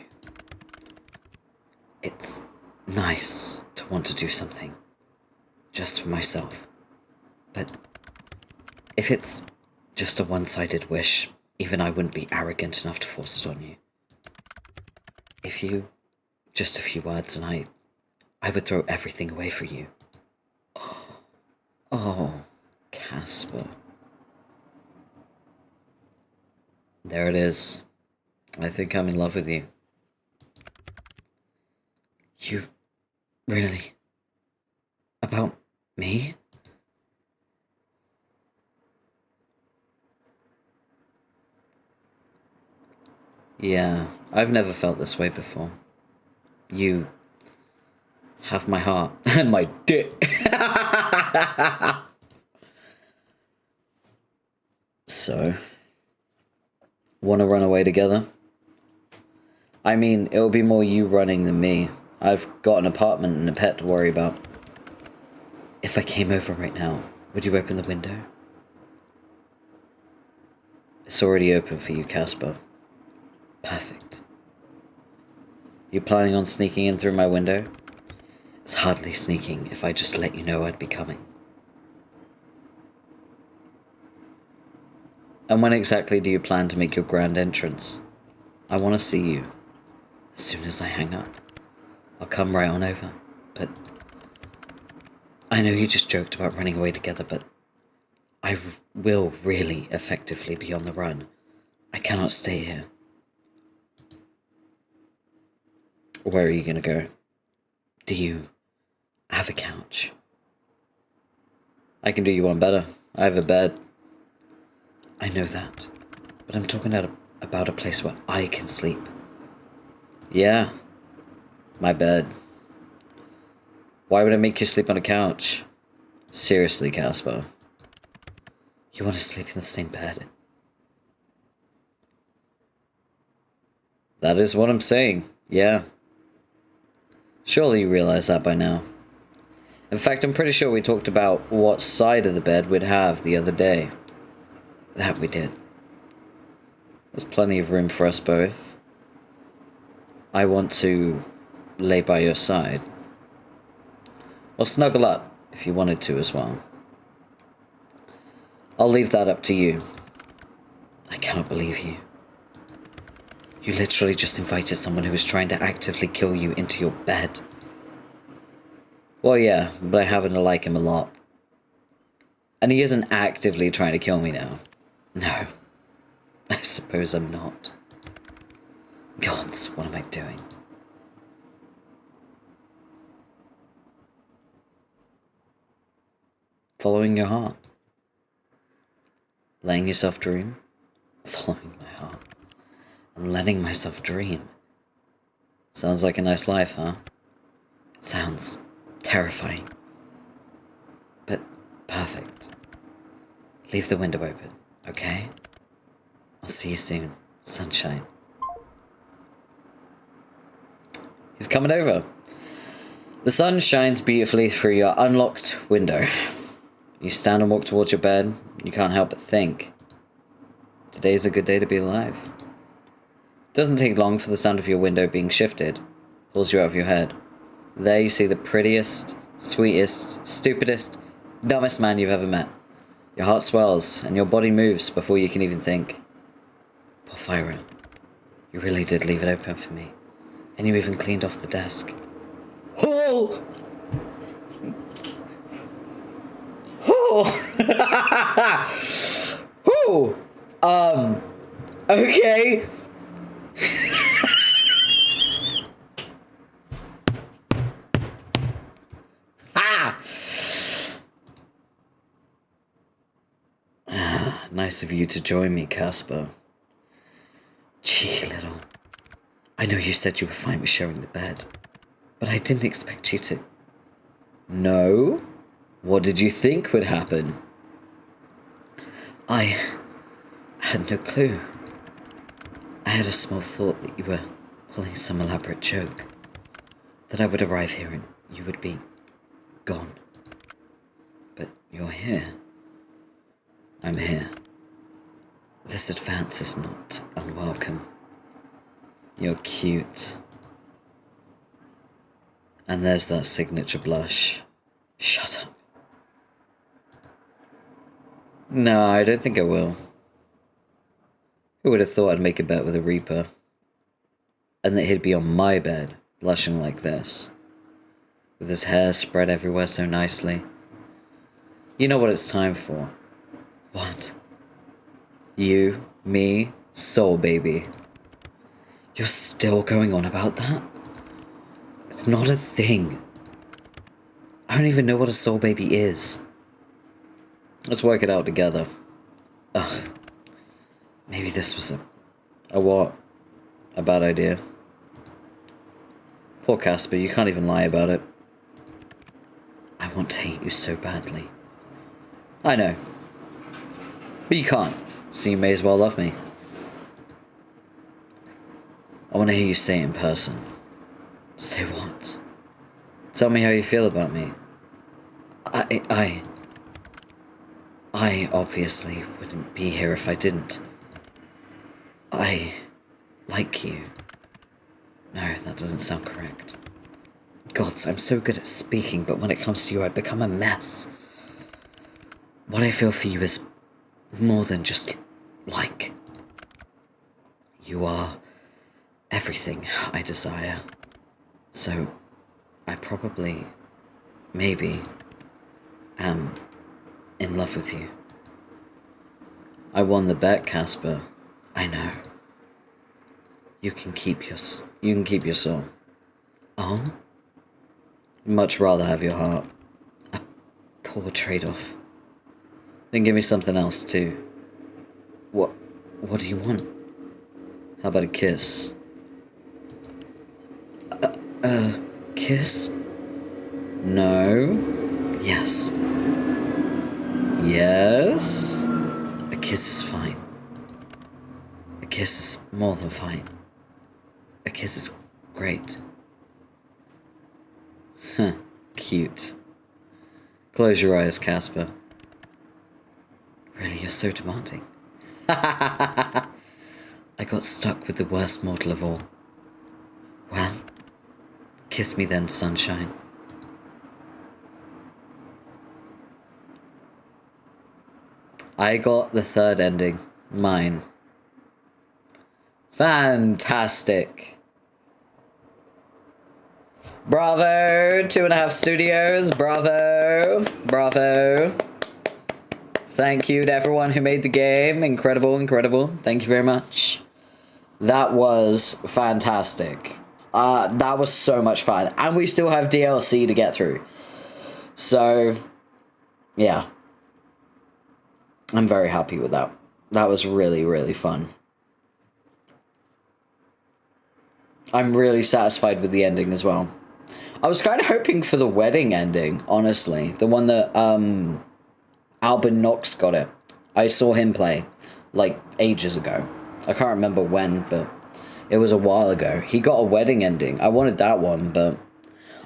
It's nice to want to do something just for myself. But if it's just a one-sided wish, even I wouldn't be arrogant enough to force it on you. If you, just a few words and I would throw everything away for you. Oh, Casper. There it is. I think I'm in love with you. You... really? About me? Yeah, I've never felt this way before. You have my heart and my dick. So, want to run away together? I mean, it'll be more you running than me. I've got an apartment and a pet to worry about. If I came over right now, would you open the window? It's already open for you, Casper. Perfect. You planning on sneaking in through my window? It's hardly sneaking if I just let you know I'd be coming. And when exactly do you plan to make your grand entrance? I want to see you. As soon as I hang up, I'll come right on over. But I know you just joked about running away together, but I will really effectively be on the run. I cannot stay here. Where are you gonna go? Do you have a couch? I can do you one better. I have a bed. I know that, but I'm talking about a place where I can sleep. Yeah, my bed. Why would I make you sleep on a couch? Seriously, Casper. You want to sleep in the same bed? That is what I'm saying, yeah. Surely you realize that by now. In fact, I'm pretty sure we talked about what side of the bed we'd have the other day. That we did. There's plenty of room for us both. I want to lay by your side. Or snuggle up, if you wanted to as well. I'll leave that up to you. I cannot believe you. You literally just invited someone who was trying to actively kill you into your bed. Well, yeah, but I happen to like him a lot. And he isn't actively trying to kill me now. No. I suppose I'm not. Gods, what am I doing? Following your heart. Letting yourself dream. Following my heart. And letting myself dream. Sounds like a nice life, huh? It sounds terrifying. But perfect. Leave the window open, okay? I'll see you soon, Sunshine. He's coming over. The sun shines beautifully through your unlocked window. You stand and walk towards your bed. You can't help but think. Today's a good day to be alive. It doesn't take long for the sound of your window being shifted. Pulls you out of your head. There you see the prettiest, sweetest, stupidest, dumbest man you've ever met. Your heart swells and your body moves before you can even think. Porphyra, you really did leave it open for me. And you even cleaned off the desk. Oh! Oh! Okay. nice of you to join me, Casper. Gee, little. I know you said you were fine with sharing the bed, but I didn't expect you to. No? What did you think would happen? I had no clue. I had a small thought that you were pulling some elaborate joke. That I would arrive here and you would be gone. But you're here. I'm here. This advance is not unwelcome. You're cute. And there's that signature blush. Shut up. No, I don't think I will. Who would have thought I'd make a bet with a Reaper? And that he'd be on my bed, blushing like this. With his hair spread everywhere so nicely. You know what it's time for. What? You, me, soul baby. You're still going on about that? It's not a thing. I don't even know what a soul baby is. Let's work it out together. Ugh. Maybe this was a what? A bad idea. Poor Casper, you can't even lie about it. I want to hate you so badly. I know. But you can't, so you may as well love me. I want to hear you say it in person. Say what? Tell me how you feel about me. I obviously wouldn't be here if I didn't. I like you. No, that doesn't sound correct. Gods, I'm so good at speaking, but when it comes to you, I become a mess. What I feel for you is more than just like. You are everything I desire. So, I probably, maybe, am in love with you. I won the bet, Casper. I know. You can keep your soul. Oh? Much rather have your heart. A poor trade-off. Then give me something else too. What do you want? How about a kiss? Kiss? No. Yes. Yes? A kiss is fine. A kiss is more than fine. A kiss is great. Huh. Cute. Close your eyes, Casper. Really, you're so demanding. I got stuck with the worst mortal of all. Well, kiss me then, sunshine. I got the third ending. Mine. Fantastic. Bravo, 2.5 Studios. Bravo. Bravo. Thank you to everyone who made the game. Incredible, incredible. Thank you very much. That was fantastic. That was so much fun. And we still have DLC to get through. So, yeah. I'm very happy with that. That was really, really fun. I'm really satisfied with the ending as well. I was kind of hoping for the wedding ending, honestly. The one that, Albin Knox got it. I saw him play, like, ages ago. I can't remember when, but it was a while ago. He got a wedding ending. I wanted that one, but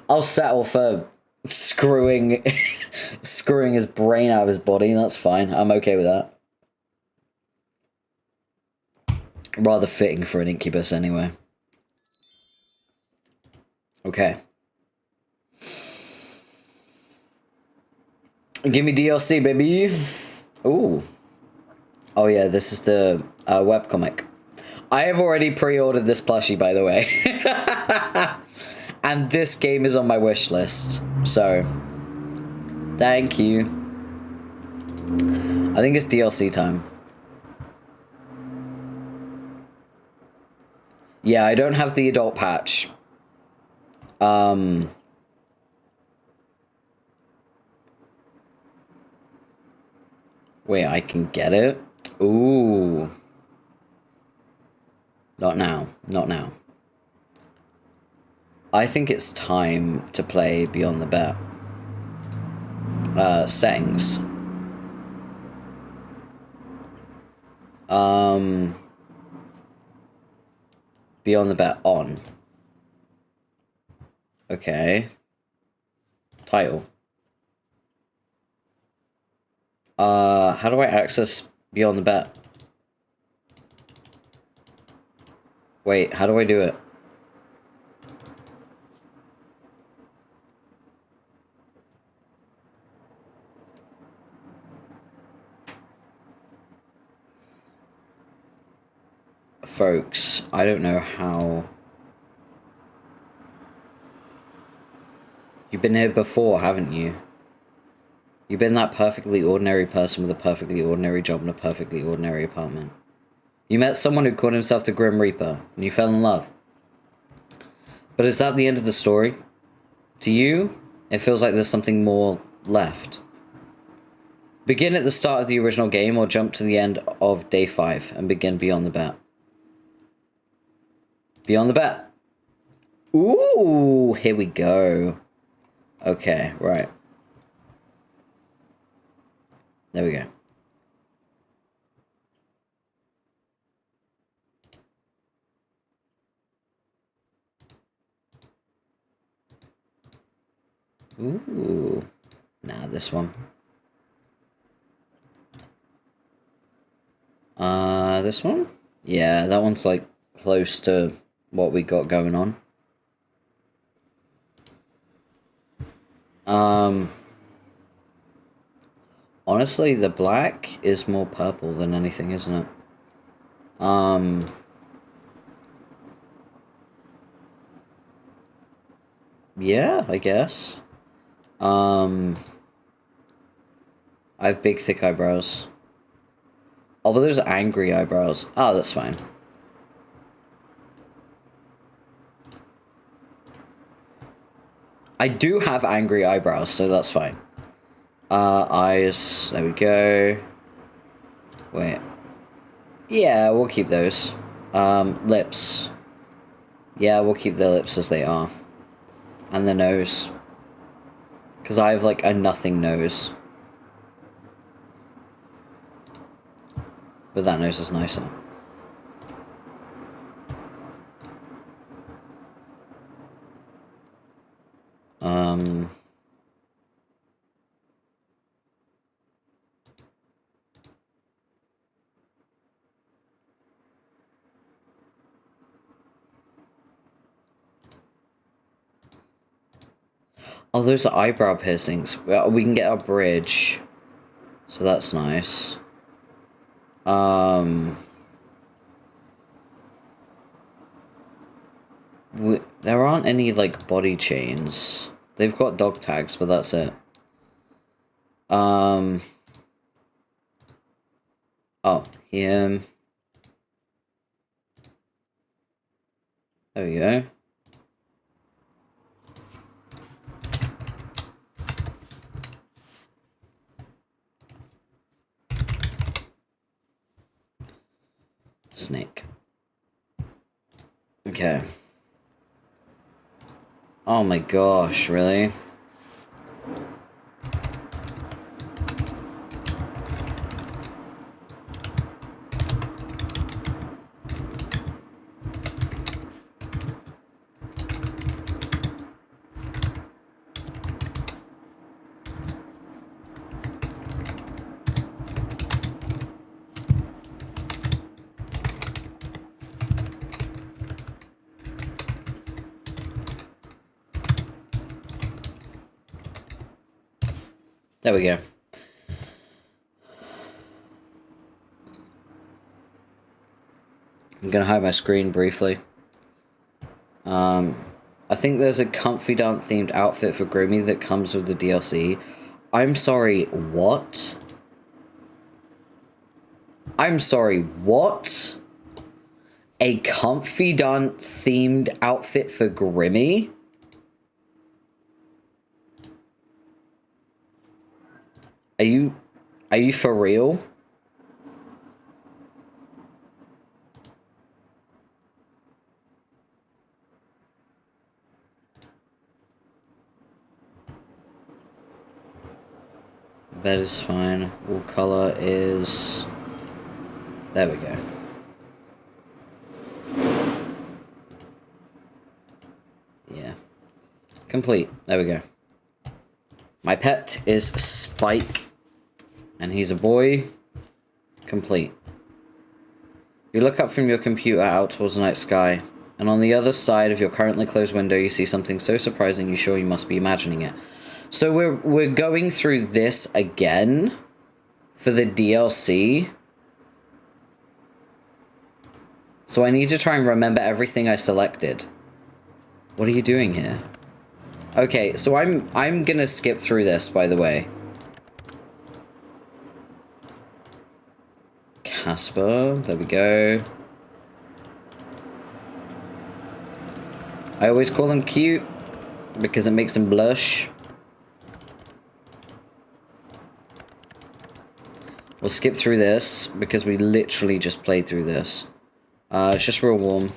I'll settle for screwing his brain out of his body. That's fine. I'm okay with that. Rather fitting for an incubus anyway. Okay. Give me DLC, baby. Ooh. Oh yeah, this is the webcomic. I have already pre-ordered this plushie, by the way. And this game is on my wish list. So, thank you. I think it's DLC time. Yeah, I don't have the adult patch. Wait, I can get it? Ooh. Not now. Not now. I think it's time to play Beyond the Bet. Settings. Beyond the Bet on. Okay. Title. How do I access Beyond the Bet? Wait, how do I do it? Folks, I don't know how... You've been here before, haven't you? You've been that perfectly ordinary person with a perfectly ordinary job in a perfectly ordinary apartment. You met someone who called himself the Grim Reaper, and you fell in love. But is that the end of the story? To you, it feels like there's something more left. Begin at the start of the original game, or jump to the end of day 5, and begin Beyond the Bet. Beyond the Bet. Ooh, here we go. Okay, right. There we go. Ooh. Nah, this one. This one? Yeah, that one's like close to what we got going on. Honestly, the black is more purple than anything, isn't it? Yeah, I guess. I have big, thick eyebrows. Oh, but there's angry eyebrows. Oh, that's fine. I do have angry eyebrows, so that's fine. Eyes. There we go. Wait. Yeah, we'll keep those. Lips. Yeah, we'll keep the lips as they are. And the nose. Because I have, like, a nothing nose. But that nose is nicer. Oh, those are eyebrow piercings. Well, we can get a bridge. So that's nice. There aren't any, like, body chains. They've got dog tags, but that's it. Oh, him. There we go. Snake. Okay. Oh my gosh, really? There we go. I'm gonna hide my screen briefly. I think there's a Confidant themed outfit for Grimmy that comes with the DLC. I'm sorry, what? I'm sorry, what? A Confidant themed outfit for Grimmy? Are you for real? Bed is fine. Wall color is... There we go. Yeah. Complete. There we go. My pet is Spike. And he's a boy. Complete. You look up from your computer out towards the night sky. And on the other side of your currently closed window, you see something so surprising you sure you must be imagining it. So we're going through this again for the DLC. So I need to try and remember everything I selected. What are you doing here? Okay, so I'm gonna skip through this, by the way. Casper, there we go. I always call him cute because it makes him blush. We'll skip through this because we literally just played through this. It's just real warm.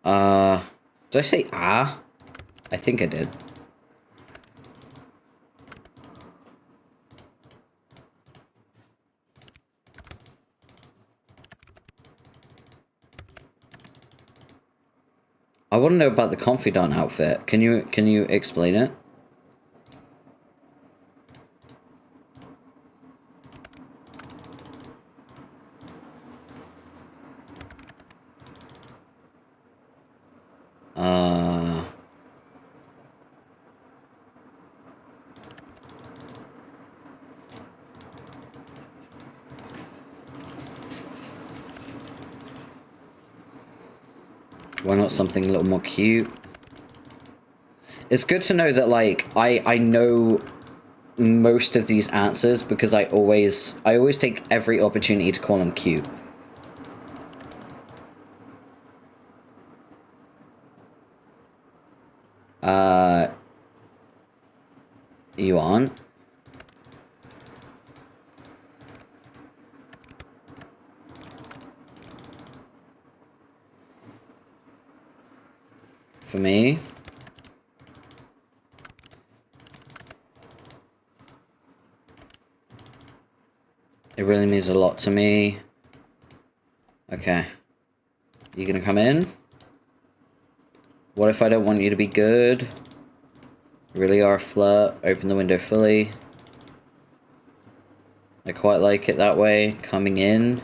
Did I say ah? I think I did. I want to know about the confidant outfit. Can you explain it? Why not something a little more cute? It's good to know that, like, I know most of these answers because I always take every opportunity to call them cute. You aren't? For me? It really means a lot to me. Okay. You gonna come in? What if I don't want you to be good? You really are a flirt. Open the window fully. I quite like it that way. Coming in.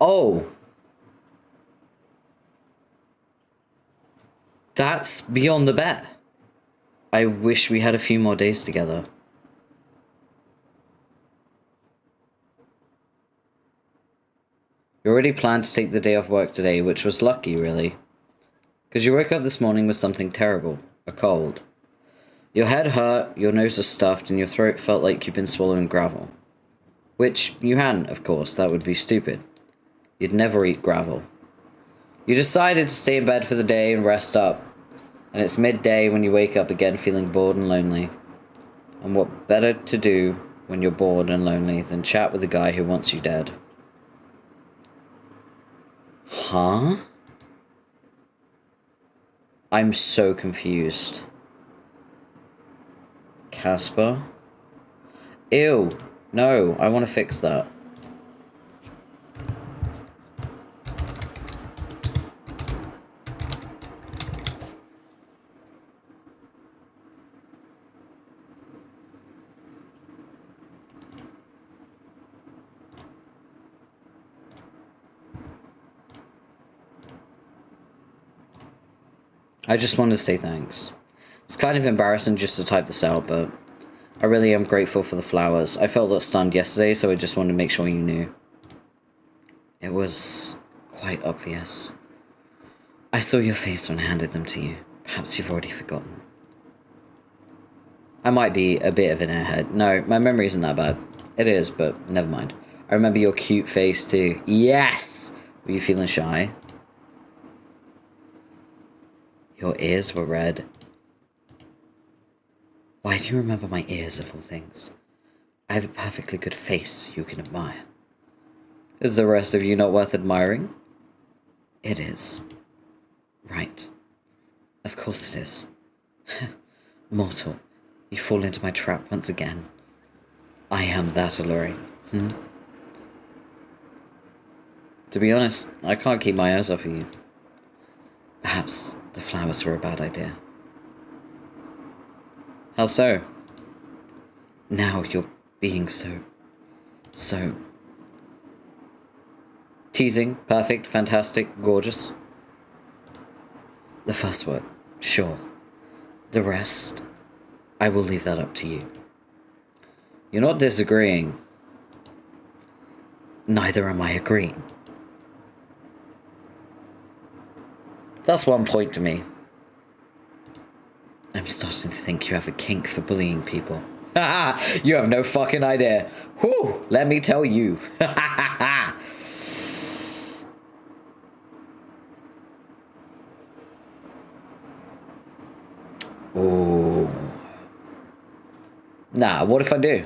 Oh. That's beyond the bet. I wish we had a few more days together. You already planned to take the day off work today, which was lucky, really. Because you woke up this morning with something terrible. A cold. Your head hurt, your nose was stuffed, and your throat felt like you'd been swallowing gravel. Which you hadn't, of course. That would be stupid. You'd never eat gravel. You decided to stay in bed for the day and rest up. And it's midday when you wake up again feeling bored and lonely. And what better to do when you're bored and lonely than chat with a guy who wants you dead? Huh? I'm so confused. Casper? Ew. No, I want to fix that. I just wanted to say thanks. It's kind of embarrassing just to type this out, but I really am grateful for the flowers. I felt that stunned yesterday, so I just wanted to make sure you knew. It was quite obvious. I saw your face when I handed them to you. Perhaps you've already forgotten. I might be a bit of an airhead. No, my memory isn't that bad. It is, but never mind. I remember your cute face too. Yes! Were you feeling shy? Your ears were red. Why do you remember my ears of all things? I have a perfectly good face you can admire. Is the rest of you not worth admiring? It is. Right. Of course it is. Mortal, you fall into my trap once again. I am that alluring. To be honest, I can't keep my eyes off of you. Perhaps the flowers were a bad idea. How so? Now you're being so... teasing, perfect, fantastic, gorgeous. The first word, sure. The rest, I will leave that up to you. You're not disagreeing. Neither am I agreeing. That's one point to me. I'm starting to think you have a kink for bullying people. Ha! You have no fucking idea. Whew! Let me tell you. Ooh. Nah, what if I do?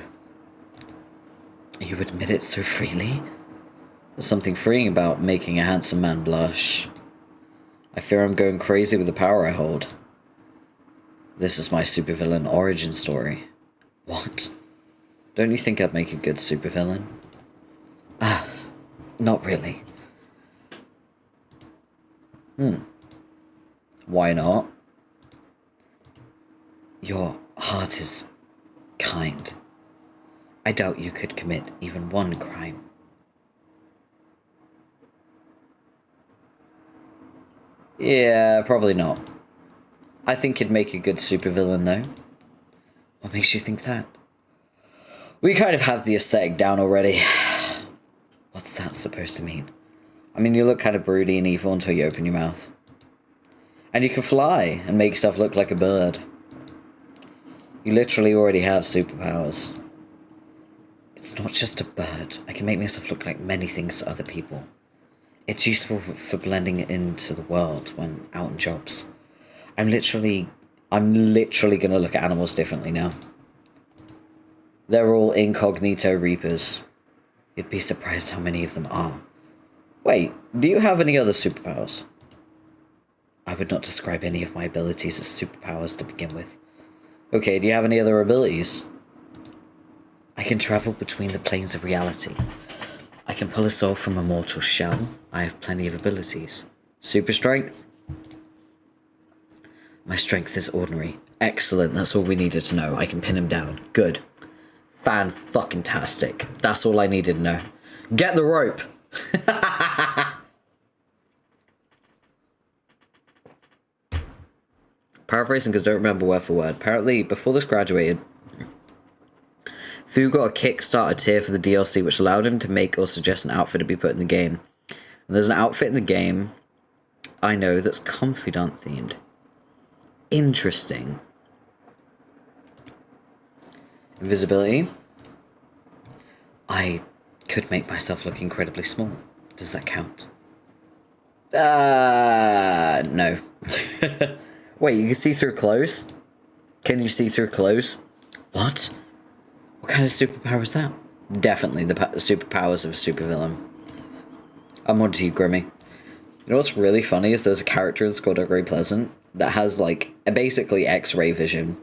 You admit it so freely? There's something freeing about making a handsome man blush. I fear I'm going crazy with the power I hold. This is my supervillain origin story. What? Don't you think I'd make a good supervillain? Not really. Why not? Your heart is kind. I doubt you could commit even one crime. Yeah, probably not. I think you'd make a good supervillain, though. What makes you think that? We kind of have the aesthetic down already. What's that supposed to mean? I mean, you look kind of broody and evil until you open your mouth. And you can fly and make yourself look like a bird. You literally already have superpowers. It's not just a bird. I can make myself look like many things to other people. It's useful for blending into the world when out on jobs. I'm literally gonna look at animals differently now. They're all incognito reapers. You'd be surprised how many of them are. Wait, do you have any other superpowers? I would not describe any of my abilities as superpowers to begin with. Okay, do you have any other abilities? I can travel between the planes of reality. I can pull a soul from a mortal shell. I have plenty of abilities. Super strength? My strength is ordinary. Excellent, that's all we needed to know. I can pin him down. Good. Fan-fucking-tastic. That's all I needed to know. Get the rope! Paraphrasing because I don't remember word for word. Apparently, before this graduated, Fu got a Kickstarter tier for the DLC which allowed him to make or suggest an outfit to be put in the game. And there's an outfit in the game I know that's confidant themed. Interesting. Invisibility. I could make myself look incredibly small. Does that count? No. Wait, you can see through clothes? Can you see through clothes? What? What kind of superpower is that? Definitely the superpowers of a supervillain. I'm on to you, Grimmy. You know what's really funny is there's a character in Squad Grey Pleasant that has, like, basically X-ray vision,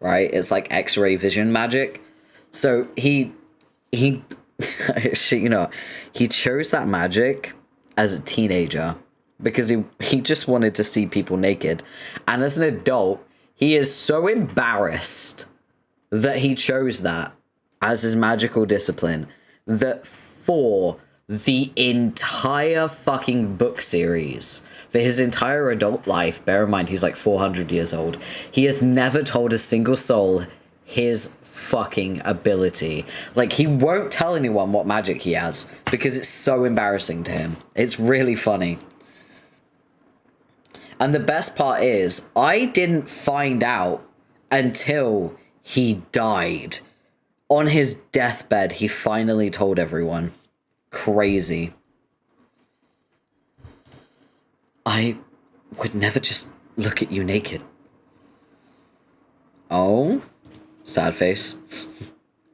right? It's like X-ray vision magic. So he shit, you know, he chose that magic as a teenager because he just wanted to see people naked. And as an adult, he is so embarrassed that he chose that as his magical discipline that for the entire fucking book series, for his entire adult life, bear in mind he's like 400 years old, he has never told a single soul his fucking ability. Like, he won't tell anyone what magic he has because it's so embarrassing to him. It's really funny. And the best part is, I didn't find out until he died. On his deathbed, he finally told everyone. Crazy. I would never just look at you naked. Oh? Sad face.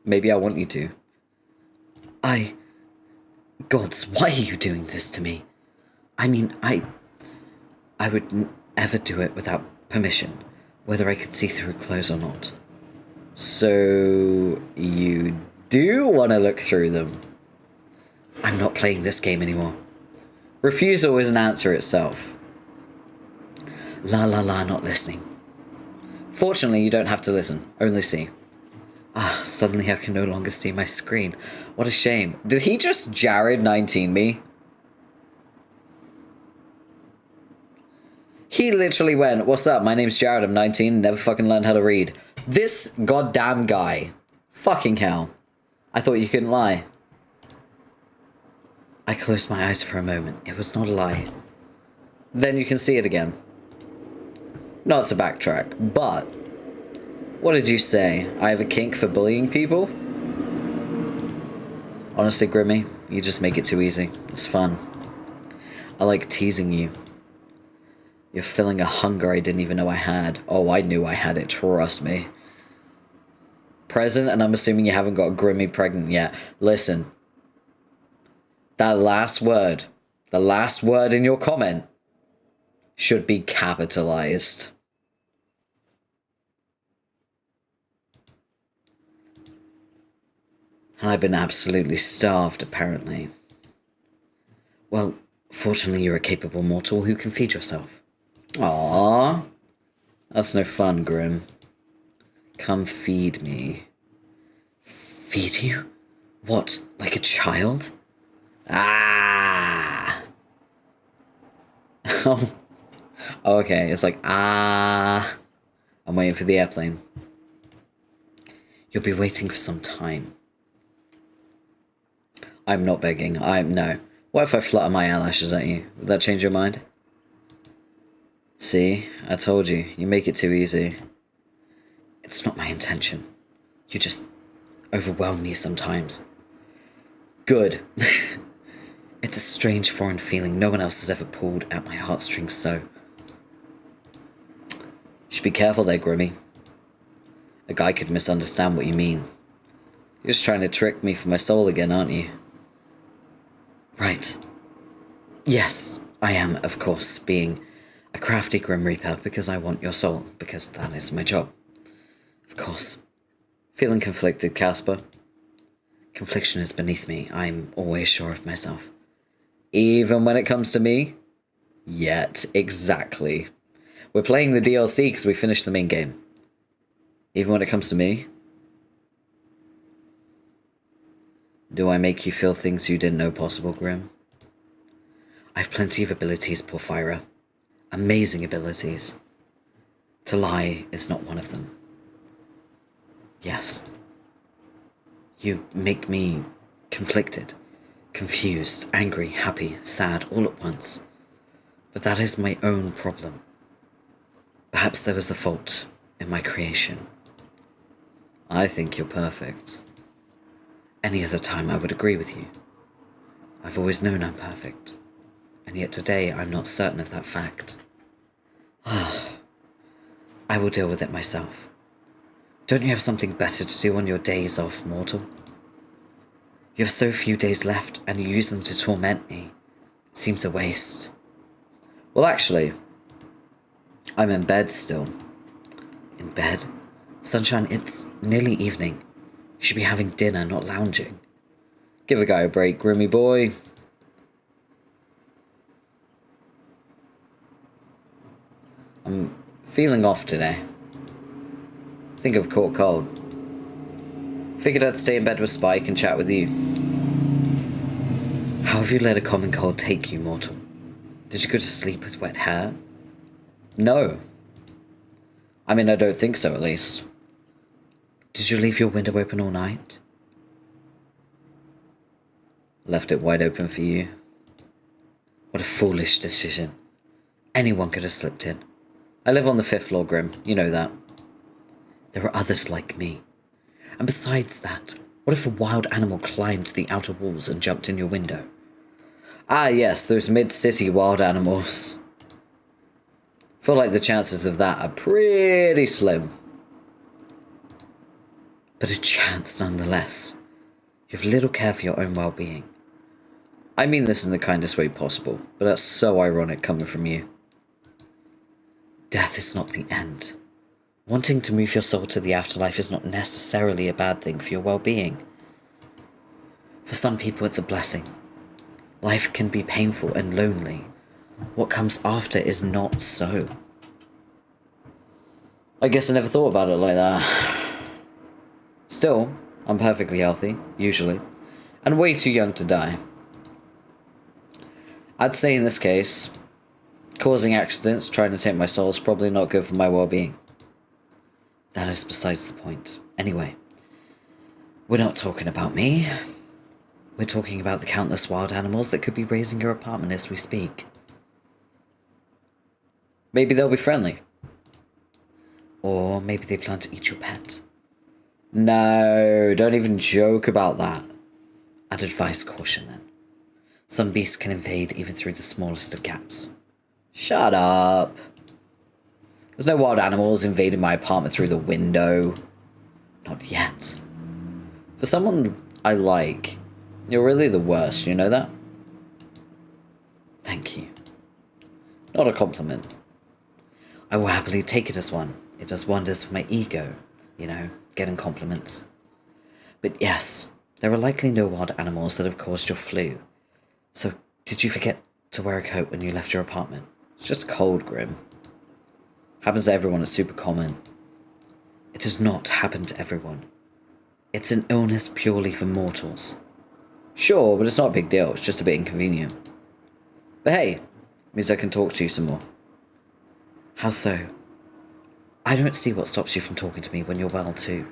Maybe I want you to. Gods, why are you doing this to me? I mean, I would never do it without permission, whether I could see through clothes or not. So, you do want to look through them? I'm not playing this game anymore. Refusal is an answer itself. La la la, not listening. Fortunately, you don't have to listen, only see. Ah, suddenly I can no longer see my screen. What a shame. Did he just Jared 19 me? He literally went, what's up, my name's Jared, I'm 19, never fucking learned how to read. This goddamn guy. Fucking hell. I thought you couldn't lie. I closed my eyes for a moment. It was not a lie. Then you can see it again. Not to backtrack, but... What did you say? I have a kink for bullying people? Honestly, Grimmy, you just make it too easy. It's fun. I like teasing you. You're filling a hunger I didn't even know I had. Oh, I knew I had it, trust me. Present, and I'm assuming you haven't got Grimmy pregnant yet. Listen. That last word, the last word in your comment, should be capitalized. And I've been absolutely starved, apparently. Well, fortunately you're a capable mortal who can feed yourself. Aww. That's no fun, Grim. Come feed me. Feed you? What, like a child? Ah! Oh. Okay, it's like, ah. I'm waiting for the airplane. You'll be waiting for some time. I'm not begging. No. What if I flutter my eyelashes at you? Would that change your mind? See? I told you. You make it too easy. It's not my intention. You just overwhelm me sometimes. Good. It's a strange foreign feeling. No one else has ever pulled at my heartstrings so. You should be careful there, Grimmy. A guy could misunderstand what you mean. You're just trying to trick me for my soul again, aren't you? Right. Yes, I am, of course, being a crafty Grim Reaper because I want your soul, because that is my job. Of course. Feeling conflicted, Casper. Confliction is beneath me. I'm always sure of myself. Even when it comes to me? Yet, exactly. We're playing the DLC because we finished the main game. Even when it comes to me? Do I make you feel things you didn't know possible, Grim? I've plenty of abilities, Porphyra. Amazing abilities. To lie is not one of them. Yes. You make me conflicted, confused, angry, happy, sad, all at once. But that is my own problem. Perhaps there was the fault in my creation. I think you're perfect. Any other time I would agree with you. I've always known I'm perfect, and yet today I'm not certain of that fact. I will deal with it myself. Don't you have something better to do on your days off, mortal? You have so few days left, and you use them to torment me. It seems a waste. Well, actually, I'm in bed still. In bed? Sunshine, it's nearly evening. You should be having dinner, not lounging. Give a guy a break, Grimmy boy. I'm feeling off today. Think I've caught cold. Figured I'd stay in bed with Spike and chat with you. How have you let a common cold take you, mortal? Did you go to sleep with wet hair? No. I mean, I don't think so, at least. Did you leave your window open all night? Left it wide open for you. What a foolish decision. Anyone could have slipped in. I live on the 5th floor, Grim. You know that. There are others like me. And besides that, what if a wild animal climbed the outer walls and jumped in your window? Ah, yes, those mid-city wild animals. Feel like the chances of that are pretty slim. But a chance nonetheless. You have little care for your own well-being. I mean this in the kindest way possible, but that's so ironic coming from you. Death is not the end. Wanting to move your soul to the afterlife is not necessarily a bad thing for your well-being. For some people it's a blessing. Life can be painful and lonely. What comes after is not so. I guess I never thought about it like that. Still, I'm perfectly healthy, usually, and way too young to die. I'd say in this case, causing accidents, trying to take my soul is probably not good for my well-being. That is besides the point. Anyway, we're not talking about me. We're talking about the countless wild animals that could be raising your apartment as we speak. Maybe they'll be friendly. Or maybe they plan to eat your pet. No, don't even joke about that. I'd advise caution then. Some beasts can invade even through the smallest of gaps. Shut up. There's no wild animals invading my apartment through the window. Not yet. For someone I like, you're really the worst, you know that? Thank you. Not a compliment. I will happily take it as one. It does wonders for my ego, you know, getting compliments. But yes, there are likely no wild animals that have caused your flu. So, did you forget to wear a coat when you left your apartment? It's just cold, Grim. Happens to everyone, it's super common. It does not happen to everyone. It's an illness purely for mortals. Sure, but it's not a big deal, it's just a bit inconvenient. But hey, means I can talk to you some more. How so? I don't see what stops you from talking to me when you're well too.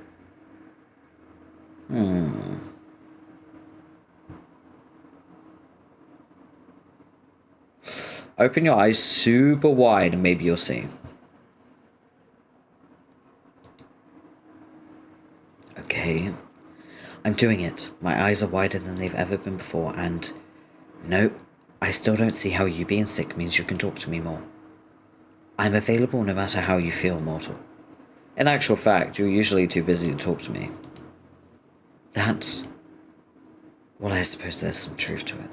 Open your eyes super wide and maybe you'll see. Okay. I'm doing it. My eyes are wider than they've ever been before and... Nope. I still don't see how you being sick means you can talk to me more. I'm available no matter how you feel, mortal. In actual fact, you're usually too busy to talk to me. That... Well, I suppose there's some truth to it.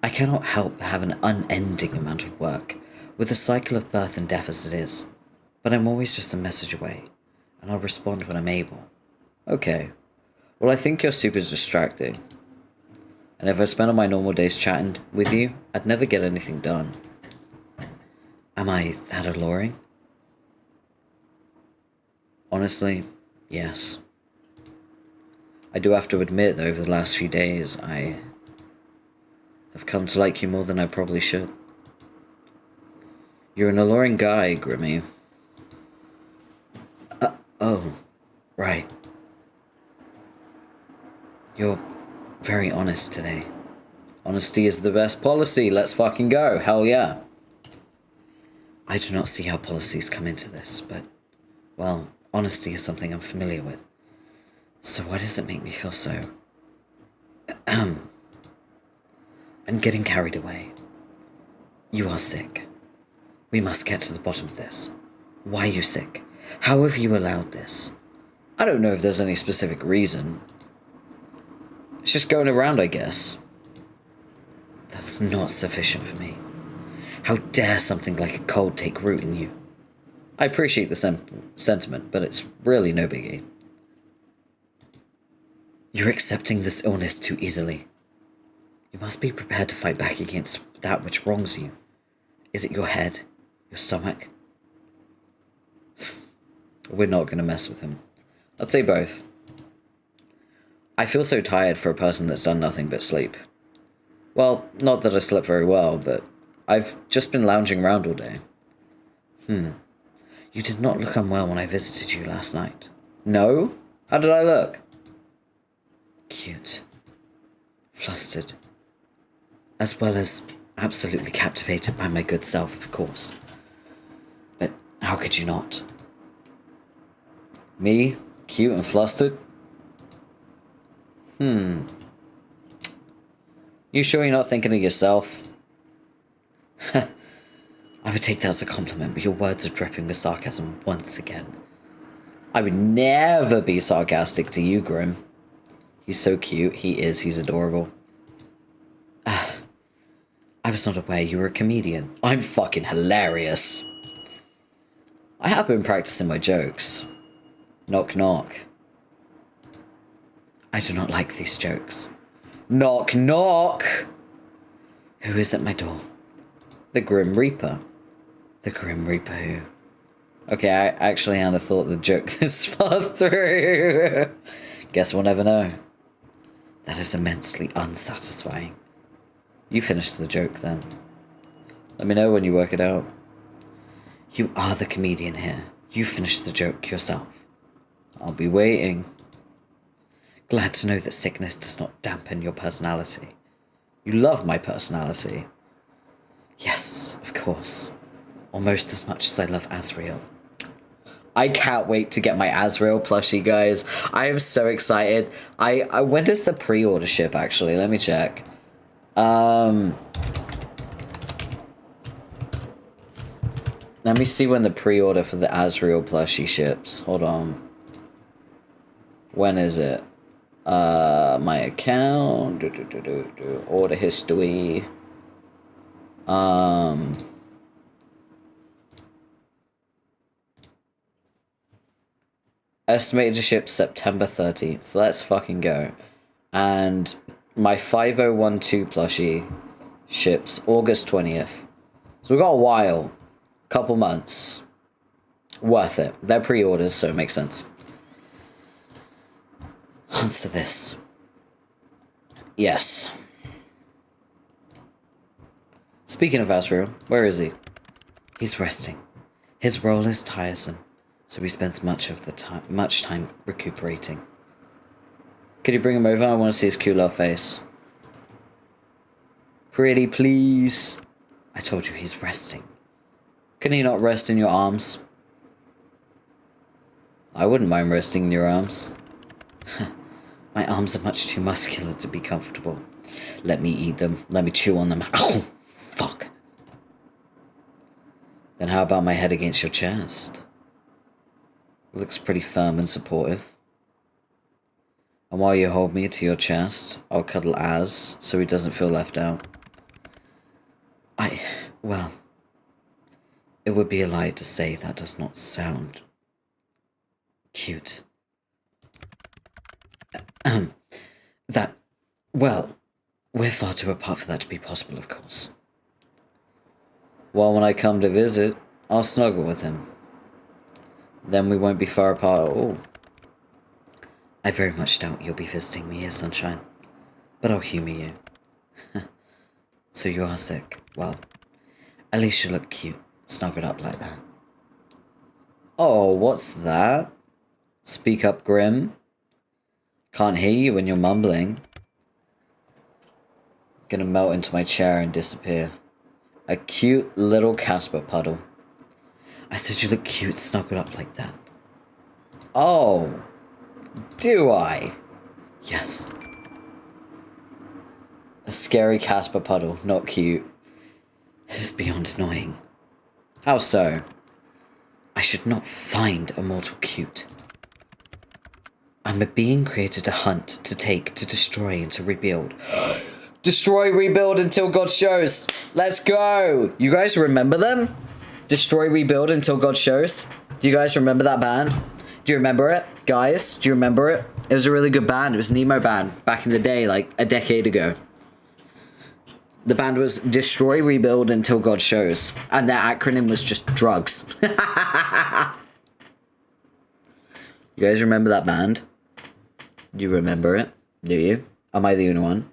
I cannot help but have an unending amount of work, with the cycle of birth and death as it is. But I'm always just a message away, and I'll respond when I'm able. Okay. Well, I think you're super distracting. And if I spent all my normal days chatting with you, I'd never get anything done. Am I that alluring? Honestly, yes. I do have to admit that over the last few days, I have come to like you more than I probably should. You're an alluring guy, Grimmy. Oh, right. You're very honest today. Honesty is the best policy, let's fucking go, hell yeah. I do not see how policies come into this, but, well, honesty is something I'm familiar with. So why does it make me feel so... I'm getting carried away. You are sick. We must get to the bottom of this. Why are you sick? How have you allowed this? I don't know if there's any specific reason. It's just going around, I guess. That's not sufficient for me. How dare something like a cold take root in you? I appreciate the sentiment, but it's really no biggie. You're accepting this illness too easily. You must be prepared to fight back against that which wrongs you. Is it your head? Your stomach? We're not going to mess with him. I'd say both. I feel so tired for a person that's done nothing but sleep. Well, not that I slept very well, but I've just been lounging around all day. You did not look unwell when I visited you last night. No? How did I look? Cute. Flustered. As well as absolutely captivated by my good self, of course. But how could you not? Me? Cute and flustered? You sure you're not thinking of yourself? I would take that as a compliment, but your words are dripping with sarcasm once again. I would never be sarcastic to you, Grim. He's so cute. He is. He's adorable. I was not aware you were a comedian. I'm fucking hilarious. I have been practicing my jokes. Knock, knock. I do not like these jokes. Knock, knock! Who is at my door? The Grim Reaper. The Grim Reaper who? Okay, I actually had thought the joke this far through. Guess we'll never know. That is immensely unsatisfying. You finish the joke then. Let me know when you work it out. You are the comedian here. You finish the joke yourself. I'll be waiting. Glad to know that sickness does not dampen your personality. You love my personality. Yes, of course. Almost as much as I love Azrael. I can't wait to get my Azrael plushie, guys. I am so excited. When does the pre-order ship, actually? Let me check. Let me see when the pre-order for the Azrael plushie ships. Hold on. When is it? My account. Order history. Estimated to ship September 13th. Let's fucking go. And my 5012 plushie ships August 20th. So we've got a while. Couple months. Worth it. They're pre-orders, so it makes sense. Answer this. Yes. Speaking of Azrael, where is he? He's resting. His role is tiresome, so he spends much time recuperating. Could you bring him over? I want to see his cute little face. Pretty please. I told you he's resting. Can he not rest in your arms? I wouldn't mind resting in your arms. My arms are much too muscular to be comfortable. Let me eat them. Let me chew on them. Oh, fuck. Then how about my head against your chest? It looks pretty firm and supportive. And while you hold me to your chest, I'll cuddle Az so he doesn't feel left out. Well, it would be a lie to say that does not sound cute. Well, we're far too apart for that to be possible, of course. Well, when I come to visit, I'll snuggle with him. Then we won't be far apart at all. I very much doubt you'll be visiting me here, sunshine. But I'll humour you. So you are sick. Well, at least you look cute, snuggled up like that. Oh, what's that? Speak up, Grim. Can't hear you when you're mumbling. Gonna melt into my chair and disappear. A cute little Casper puddle. I said you look cute snuggled up like that. Oh, do I? Yes. A scary Casper puddle, not cute. It is beyond annoying. How so? I should not find a mortal cute. I'm a being created to hunt, to take, to destroy, and to rebuild. Destroy, rebuild until God shows. Let's go. You guys remember them? Destroy, rebuild until God shows. Do you guys remember that band? Do you remember it? Guys, do you remember it? It was a really good band. It was an emo band back in the day, like a decade ago. The band was Destroy, Rebuild Until God Shows. And their acronym was just drugs. You guys remember that band? Do you remember it? Do you? Am I the only one?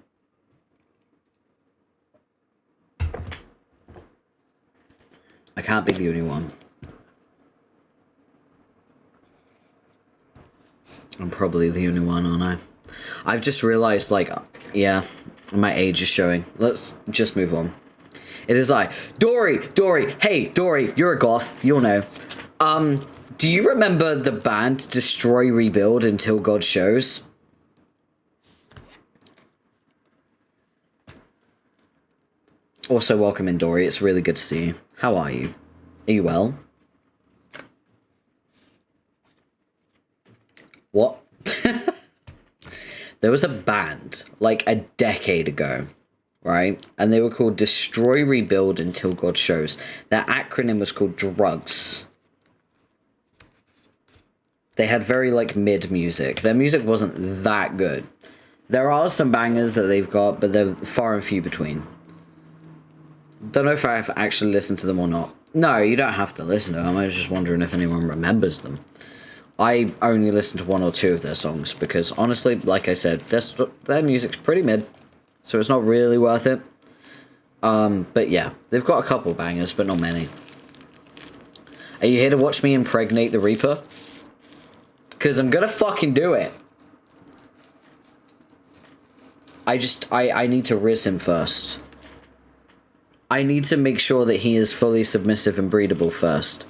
I can't be the only one. I'm probably the only one, aren't I? I've just realized, like, yeah, my age is showing. Let's just move on. It is I. Dory, hey, Dory, you're a goth, you'll know. Do you remember the band Destroy Rebuild Until God Shows? Also, welcome in, Dory. It's really good to see you. How are you? Are you well? What? There was a band, like, a decade ago, right? And they were called Destroy Rebuild Until God Shows. Their acronym was called Drugs. They had very, like, mid music. Their music wasn't that good. There are some bangers that they've got, but they're far and few between. Don't know if I've actually listened to them or not. No, you don't have to listen to them. I was just wondering if anyone remembers them. I only listened to 1 or 2 of their songs because, honestly, like I said, their music's pretty mid, so it's not really worth it. But yeah, they've got a couple bangers, but not many. Are you here to watch me impregnate the Reaper? Because I'm gonna fucking do it. I need to riz him first. I need to make sure that he is fully submissive and breedable first.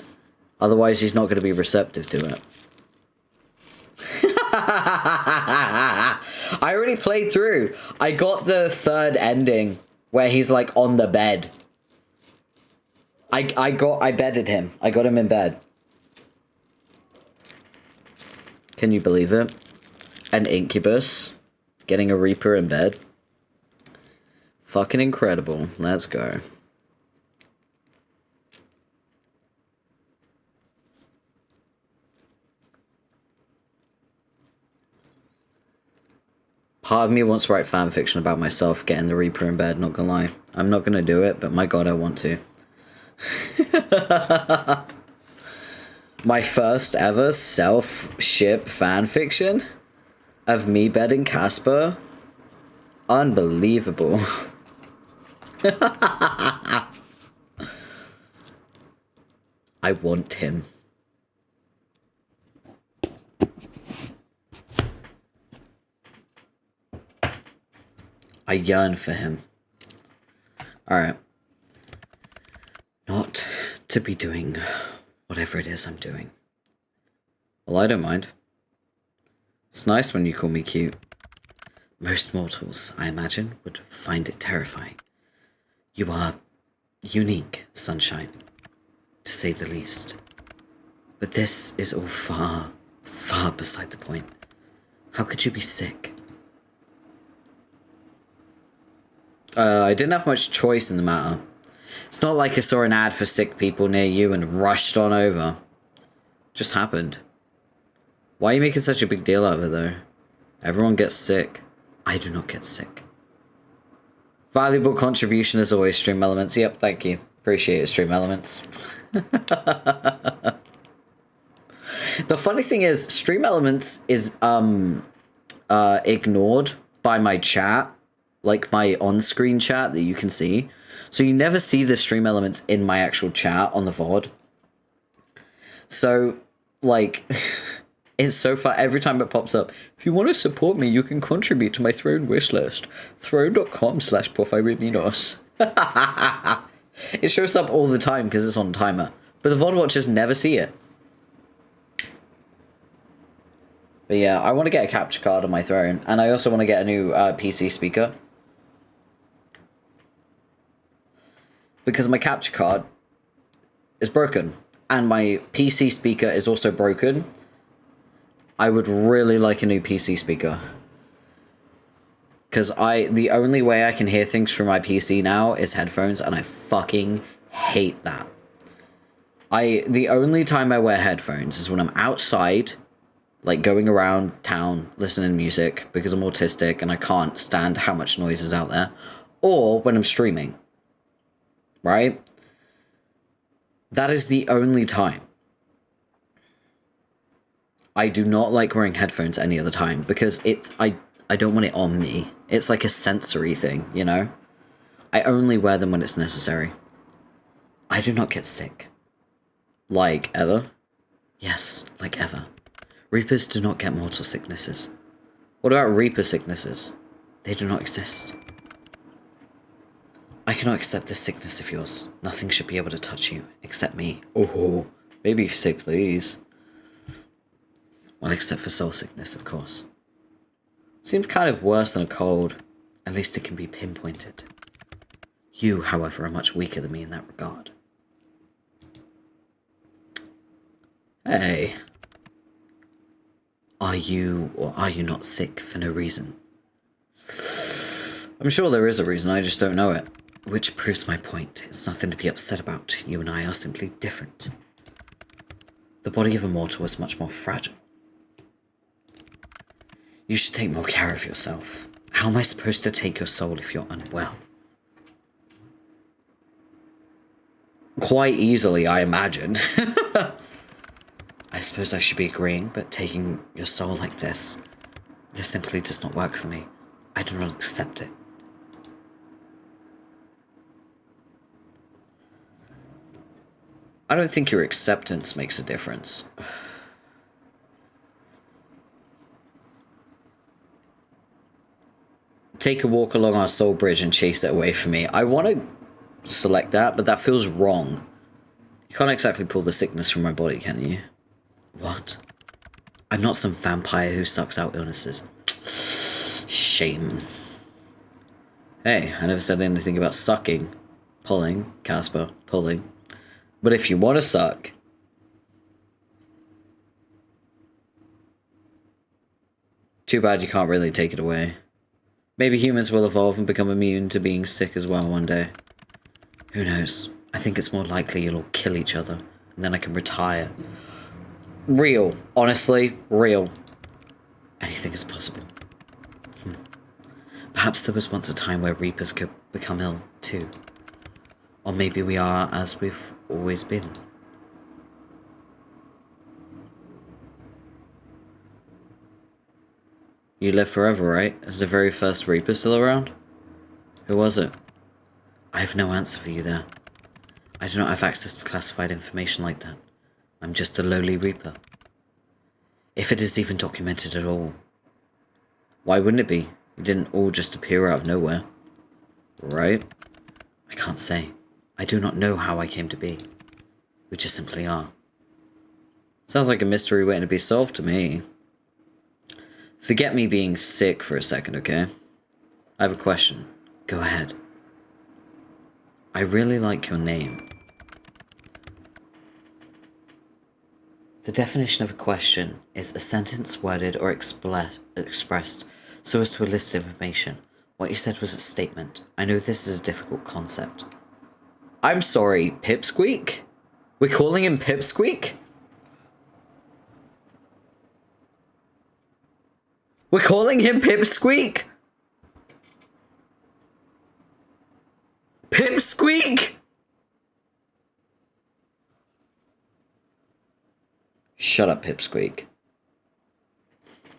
Otherwise, he's not going to be receptive to it. I already played through. I got the 3rd ending where he's like on the bed. I bedded him. I got him in bed. Can you believe it? An incubus getting a Reaper in bed. Fucking incredible. Let's go. Part of me wants to write fanfiction about myself getting the Reaper in bed, not gonna lie. I'm not gonna do it, but my god, I want to. My first ever self-ship fanfiction of me bedding Casper. Unbelievable. I want him. I yearn for him. Alright. Not to be doing whatever it is I'm doing. Well, I don't mind. It's nice when you call me cute. Most mortals, I imagine, would find it terrifying. You are unique, Sunshine, to say the least. But this is all far, far beside the point. How could you be sick? I didn't have much choice in the matter. It's not like I saw an ad for sick people near you and rushed on over. Just happened. Why are you making such a big deal out of it, though? Everyone gets sick. I do not get sick. Valuable contribution as always, Stream Elements. Yep, thank you. Appreciate it, Stream Elements. The funny thing is, Stream Elements is ignored by my chat. Like my on-screen chat that you can see. So you never see the Stream Elements in my actual chat on the VOD. So, like... It's so fun. Every time it pops up, if you want to support me, you can contribute to my Throne wishlist. Throne.com/Porphyra. It shows up all the time because it's on timer. But the VOD watchers never see it. But yeah, I want to get a capture card on my Throne. And I also want to get a new PC speaker. Because my capture card is broken. And my PC speaker is also broken. I would really like a new PC speaker. Because the only way I can hear things through my PC now is headphones, and I fucking hate that. The only time I wear headphones is when I'm outside, like going around town, listening to music, because I'm autistic and I can't stand how much noise is out there, or when I'm streaming. Right? That is the only time. I do not like wearing headphones any other time because I don't want it on me. It's like a sensory thing, you know? I only wear them when it's necessary. I do not get sick. Like ever. Yes, like ever. Reapers do not get mortal sicknesses. What about Reaper sicknesses? They do not exist. I cannot accept this sickness of yours. Nothing should be able to touch you, except me. Oh, maybe if you say please. Well, except for soul sickness, of course. Seems kind of worse than a cold. At least it can be pinpointed. You, however, are much weaker than me in that regard. Hey. Are you or are you not sick for no reason? I'm sure there is a reason, I just don't know it. Which proves my point. It's nothing to be upset about. You and I are simply different. The body of a mortal is much more fragile. You should take more care of yourself. How am I supposed to take your soul if you're unwell? Quite easily, I imagine. I suppose I should be agreeing, but taking your soul like this simply does not work for me. I do not accept it. I don't think your acceptance makes a difference. Take a walk along our soul bridge and chase it away from me. I want to select that, but that feels wrong. You can't exactly pull the sickness from my body, can you? What? I'm not some vampire who sucks out illnesses. Shame. Hey, I never said anything about sucking. Pulling, Casper, pulling. But if you want to suck... Too bad you can't really take it away. Maybe humans will evolve and become immune to being sick as well one day. Who knows? I think it's more likely you'll all kill each other, and then I can retire. Real. Honestly, real. Anything is possible. Perhaps there was once a time where Reapers could become ill, too. Or maybe we are as we've always been. You live forever, right? Is the very first Reaper still around? Who was it? I have no answer for you there. I do not have access to classified information like that. I'm just a lowly Reaper. If it is even documented at all. Why wouldn't it be? You didn't all just appear out of nowhere. Right? I can't say. I do not know how I came to be. We just simply are. Sounds like a mystery waiting to be solved to me. Forget me being sick for a second, okay? I have a question. Go ahead. I really like your name. The definition of a question is a sentence worded or expressed so as to elicit information. What you said was a statement. I know this is a difficult concept. I'm sorry, Pipsqueak? We're calling him Pipsqueak? We're calling him Pipsqueak? Pipsqueak? Shut up, Pipsqueak.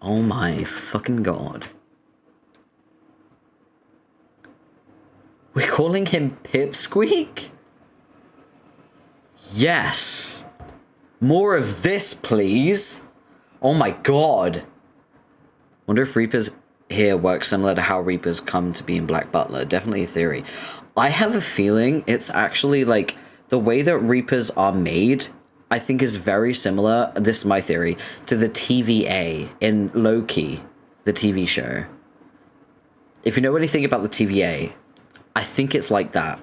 Oh my fucking god. We're calling him Pipsqueak? Yes. More of this, please. Oh my god. Wonder if Reapers here work similar to how Reapers come to be in Black Butler. Definitely a theory. I have a feeling it's actually like the way that Reapers are made, I think is very similar, this is my theory, to the TVA in Loki, the TV show. If you know anything about the TVA, I think it's like that.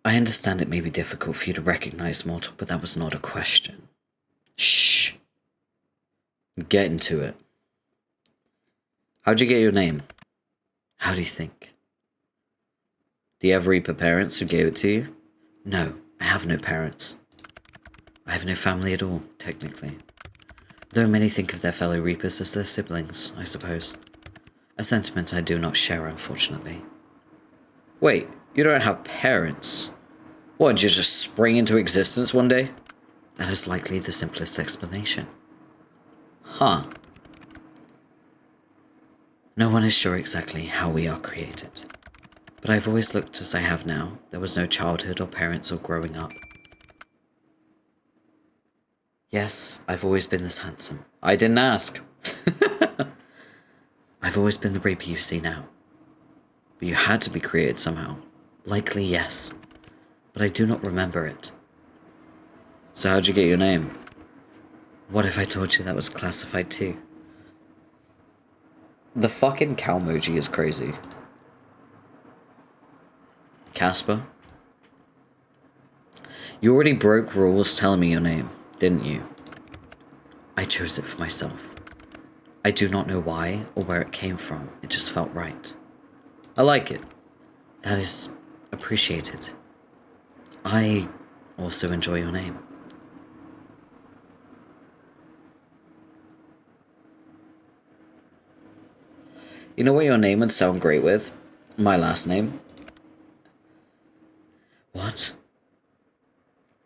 I understand it may be difficult for you to recognize mortal, but that was not a question. Shh. Get into it. How'd you get your name? How do you think? Do you have Reaper parents who gave it to you? No, I have no parents. I have no family at all, technically. Though many think of their fellow Reapers as their siblings, I suppose. A sentiment I do not share, unfortunately. Wait, you don't have parents? What, did you just spring into existence one day? That is likely the simplest explanation. Huh. No one is sure exactly how we are created, but I've always looked as I have now. There was no childhood or parents or growing up. Yes, I've always been this handsome. I didn't ask. I've always been the Reaper you see now. But you had to be created somehow. Likely, yes. But I do not remember it. So how'd you get your name? What if I told you that was classified too? The fucking cow emoji is crazy. Casper? You already broke rules telling me your name, didn't you? I chose it for myself. I do not know why or where it came from. It just felt right. I like it. That is appreciated. I also enjoy your name. You know what your name would sound great with? My last name. What?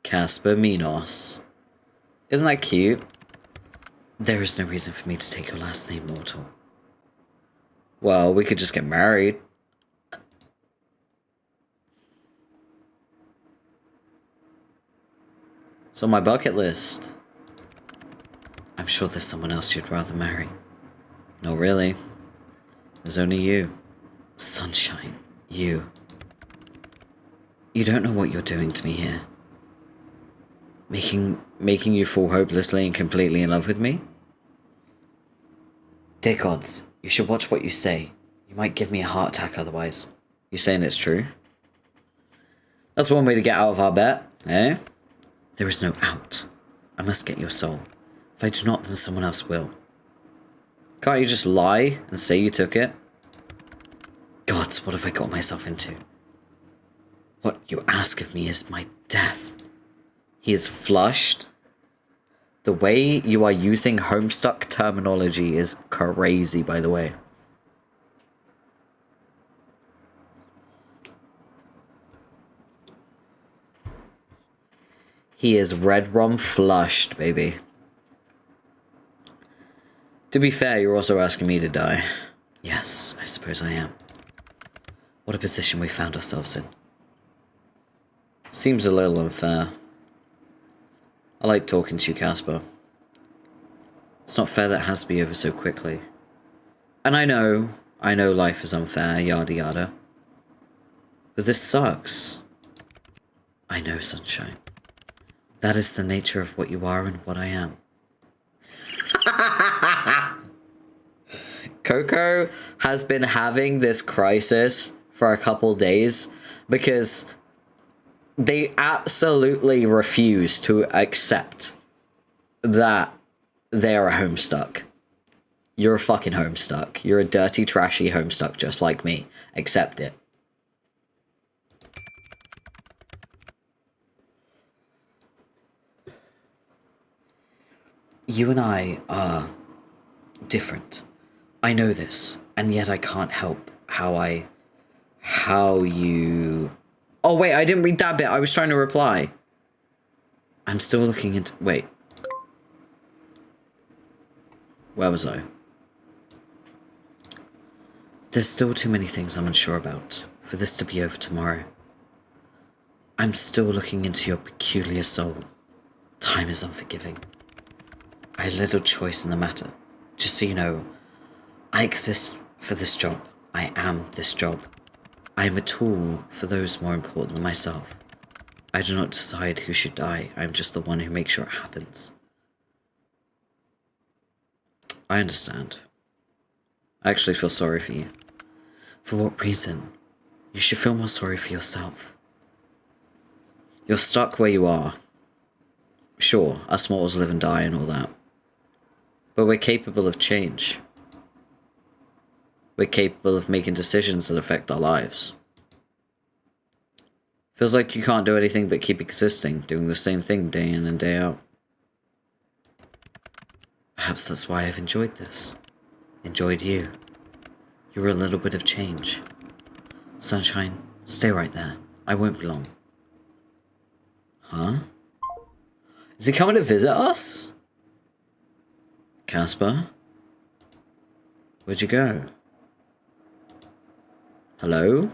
Casper Minos. Isn't that cute? There is no reason for me to take your last name, mortal. Well, we could just get married. It's on my bucket list. I'm sure there's someone else you'd rather marry. No, really. There's only you. Sunshine. You. You don't know what you're doing to me here. Making you fall hopelessly and completely in love with me? Dear gods, you should watch what you say. You might give me a heart attack otherwise. You saying it's true? That's one way to get out of our bet, eh? There is no out. I must get your soul. If I do not, then someone else will. Can't you just lie and say you took it? Gods, what have I got myself into? What you ask of me is my death. He is flushed. The way you are using Homestuck terminology is crazy, by the way. He is red rum flushed, baby. To be fair, you're also asking me to die. Yes, I suppose I am. What a position we found ourselves in. Seems a little unfair. I like talking to you, Casper. It's not fair that it has to be over so quickly. And I know life is unfair, yada yada. But this sucks. I know, Sunshine. That is the nature of what you are and what I am. Coco has been having this crisis for a couple days because they absolutely refuse to accept that they're a Homestuck. You're a fucking Homestuck. You're a dirty, trashy Homestuck just like me. Accept it. You and I are different. I know this, and yet I can't help how you... Oh, wait, I didn't read that bit. I was trying to reply. I'm still looking into... Wait. Where was I? There's still too many things I'm unsure about for this to be over tomorrow. I'm still looking into your peculiar soul. Time is unforgiving. I had little choice in the matter. Just so you know, I exist for this job. I am this job. I am a tool for those more important than myself. I do not decide who should die. I am just the one who makes sure it happens. I understand. I actually feel sorry for you. For what reason? You should feel more sorry for yourself. You're stuck where you are. Sure, us mortals live and die and all that. But we're capable of change. We're capable of making decisions that affect our lives. Feels like you can't do anything but keep existing, doing the same thing day in and day out. Perhaps that's why I've enjoyed this. Enjoyed you. You're a little bit of change. Sunshine, stay right there. I won't be long. Huh? Is he coming to visit us? Casper? Where'd you go? Hello?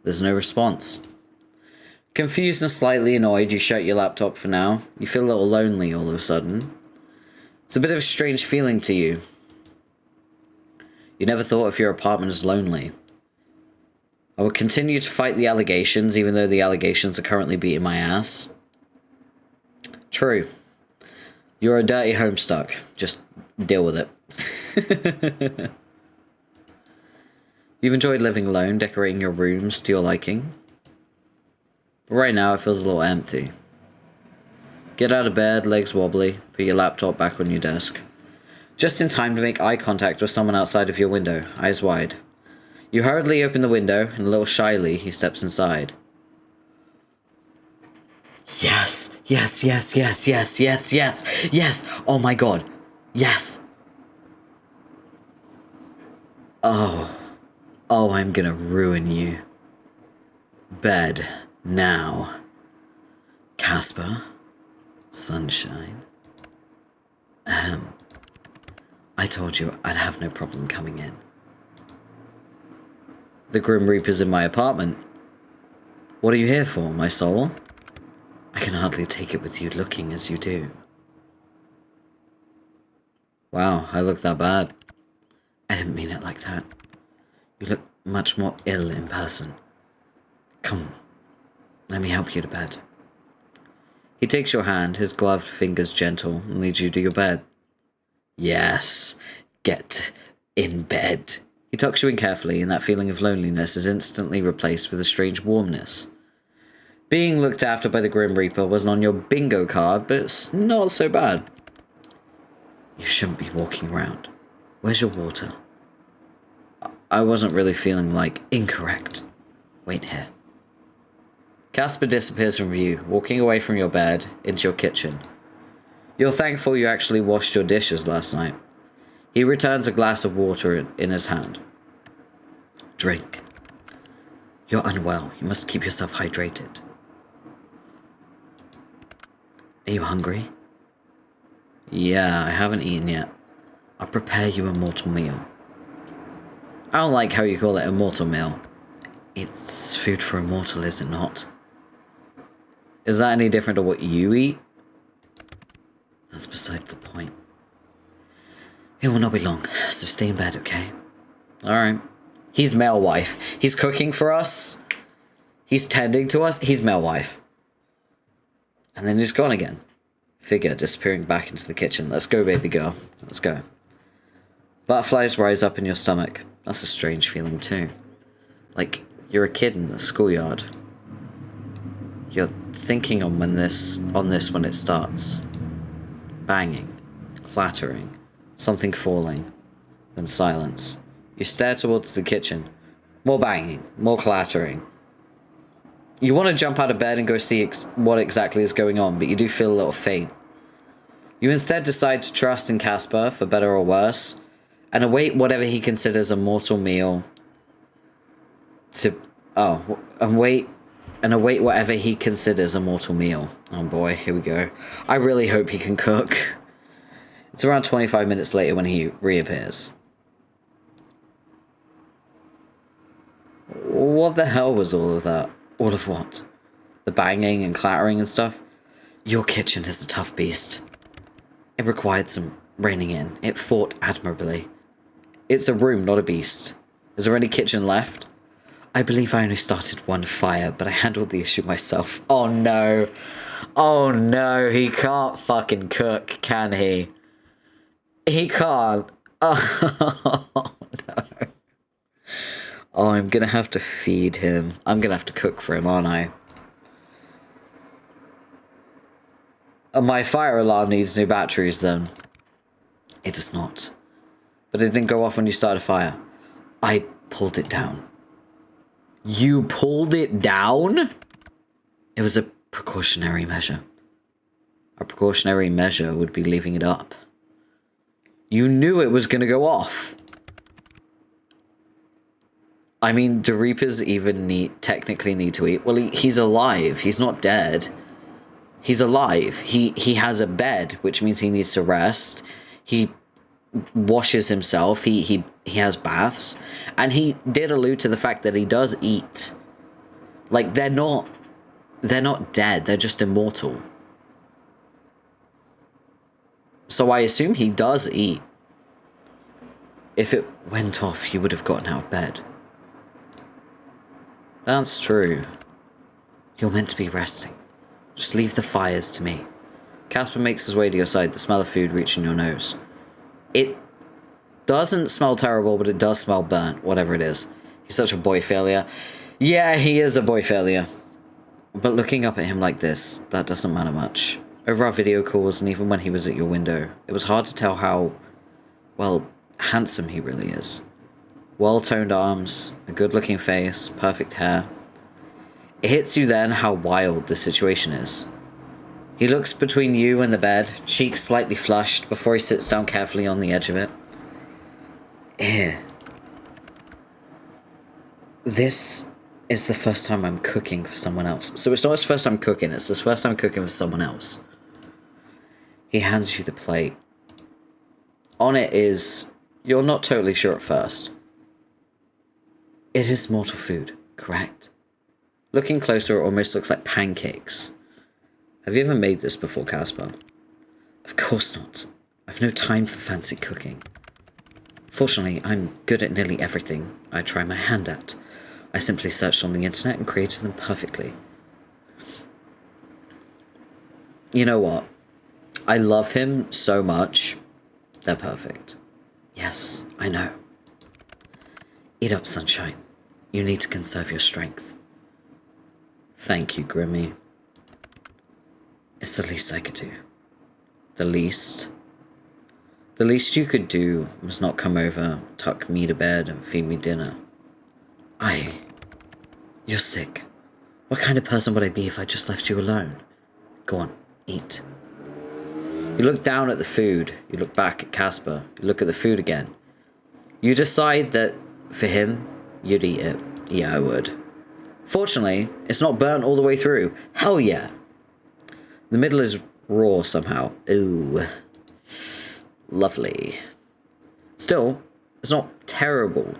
There's no response. Confused and slightly annoyed, you shut your laptop for now. You feel a little lonely all of a sudden. It's a bit of a strange feeling to you. You never thought of your apartment as lonely. I will continue to fight the allegations, even though the allegations are currently beating my ass. True. You're a dirty homestuck. Just deal with it. You've enjoyed living alone, decorating your rooms to your liking. But right now it feels a little empty. Get out of bed, legs wobbly, put your laptop back on your desk. Just in time to make eye contact with someone outside of your window, eyes wide. You hurriedly open the window, and a little shyly, he steps inside. Yes! Yes, yes, yes, yes, yes, yes, yes! Oh my god! Yes! Oh. Oh, I'm gonna ruin you. Bed. Now. Casper. Sunshine. I told you I'd have no problem coming in. The Grim Reaper's in my apartment. What are you here for, my soul? I can hardly take it with you looking as you do. Wow, I look that bad. I didn't mean it like that. You look much more ill in person. Come, let me help you to bed. He takes your hand, his gloved fingers gentle, and leads you to your bed. Yes, get in bed. He tucks you in carefully, and that feeling of loneliness is instantly replaced with a strange warmness. Being looked after by the Grim Reaper wasn't on your bingo card, but it's not so bad. You shouldn't be walking around. Where's your water? I wasn't really feeling like incorrect. Wait here. Casper disappears from view, walking away from your bed into your kitchen. You're thankful you actually washed your dishes last night. He returns a glass of water in his hand. Drink. You're unwell. You must keep yourself hydrated. Are you hungry? Yeah, I haven't eaten yet. I'll prepare you a mortal meal. I don't like how you call it a mortal meal. It's food for a mortal, is it not? Is that any different to what you eat? That's beside the point. It will not be long, so stay in bed, okay? Alright. He's male wife. He's cooking for us. He's tending to us. He's male wife. And then he's gone again. Figure disappearing back into the kitchen. Let's go, baby girl. Let's go. Butterflies rise up in your stomach. That's a strange feeling too. Like you're a kid in the schoolyard. You're thinking on this when it starts. Banging, clattering, something falling, then silence. You stare towards the kitchen. More banging, more clattering. You want to jump out of bed and go see what exactly is going on, but you do feel a little faint. You instead decide to trust in Casper, for better or worse, and await whatever he considers a mortal meal await whatever he considers a mortal meal. Oh boy, here we go. I really hope he can cook. It's around 25 minutes later when he reappears. What the hell was all of that? All of what? The banging and clattering and stuff? Your kitchen is a tough beast. It required some reining in. It fought admirably. It's a room, not a beast. Is there any kitchen left? I believe I only started one fire, but I handled the issue myself. Oh no. Oh no, he can't fucking cook, can he? He can't. Oh no. Oh, I'm gonna have to feed him. I'm gonna have to cook for him, aren't I? My fire alarm needs new batteries then. It does not. But it didn't go off when you started a fire. I pulled it down. You pulled it down? It was a precautionary measure. A precautionary measure would be leaving it up. You knew it was going to go off. I mean, do Reapers even technically need to eat? Well, he's alive. He's not dead. He's alive. He has a bed, which means he needs to rest. He washes himself. He has baths, and he did allude to the fact that he does eat. Like, they're not dead, they're just immortal. So I assume he does eat. If it went off, he would have gotten out of bed. That's true. You're meant to be resting. Just leave the fires to me. Casper makes his way to your side, the smell of food reaching your nose. It doesn't smell terrible, but it does smell burnt, whatever it is. He's such a boy failure. Yeah, he is a boy failure. But looking up at him like this, that doesn't matter much. Over our video calls, and even when he was at your window, it was hard to tell how, well, handsome he really is. Well-toned arms, a good-looking face, perfect hair. It hits you then how wild the situation is. He looks between you and the bed, cheeks slightly flushed, before he sits down carefully on the edge of it. This is the first time I'm cooking for someone else. So it's not his first time cooking, it's his first time cooking for someone else. He hands you the plate. On it is, you're not totally sure at first. It is mortal food, correct? Looking closer, it almost looks like pancakes. Have you ever made this before, Casper? Of course not. I've no time for fancy cooking. Fortunately, I'm good at nearly everything I try my hand at. I simply searched on the internet and created them perfectly. You know what? I love him so much. They're perfect. Yes, I know. Eat up, sunshine. You need to conserve your strength. Thank you, Grimmy. It's the least I could do. The least? The least you could do was not come over, tuck me to bed, and feed me dinner. You're sick. What kind of person would I be if I just left you alone? Go on, eat. You look down at the food. You look back at Casper. You look at the food again. You decide that, for him, you'd eat it. Yeah, I would. Fortunately, it's not burnt all the way through. Hell yeah. The middle is raw somehow. Ooh. Lovely. Still, it's not terrible,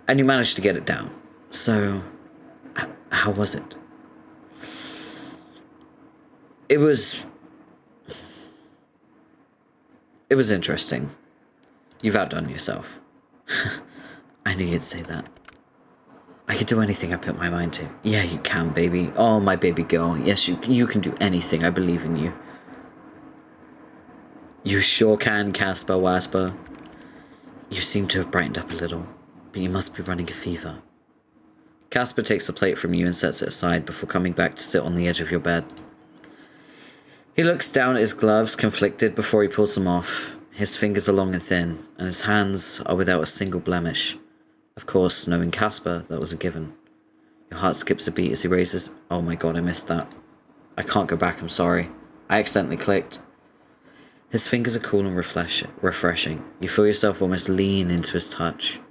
and you managed to get it down. So, how was it? It was interesting. You've outdone yourself. I knew you'd say that. I could do anything I put my mind to. Yeah, you can, baby. Oh, my baby girl. Yes, you can do anything. I believe in you. You sure can, Casper Wasper. You seem to have brightened up a little, but you must be running a fever. Casper takes the plate from you and sets it aside before coming back to sit on the edge of your bed. He looks down at his gloves, conflicted, before he pulls them off. His fingers are long and thin, and his hands are without a single blemish. Of course, knowing Casper, that was a given. Your heart skips a beat as he raises... Oh my god, I missed that. I can't go back, I'm sorry. I accidentally clicked. His fingers are cool and refreshing. You feel yourself almost lean into his touch.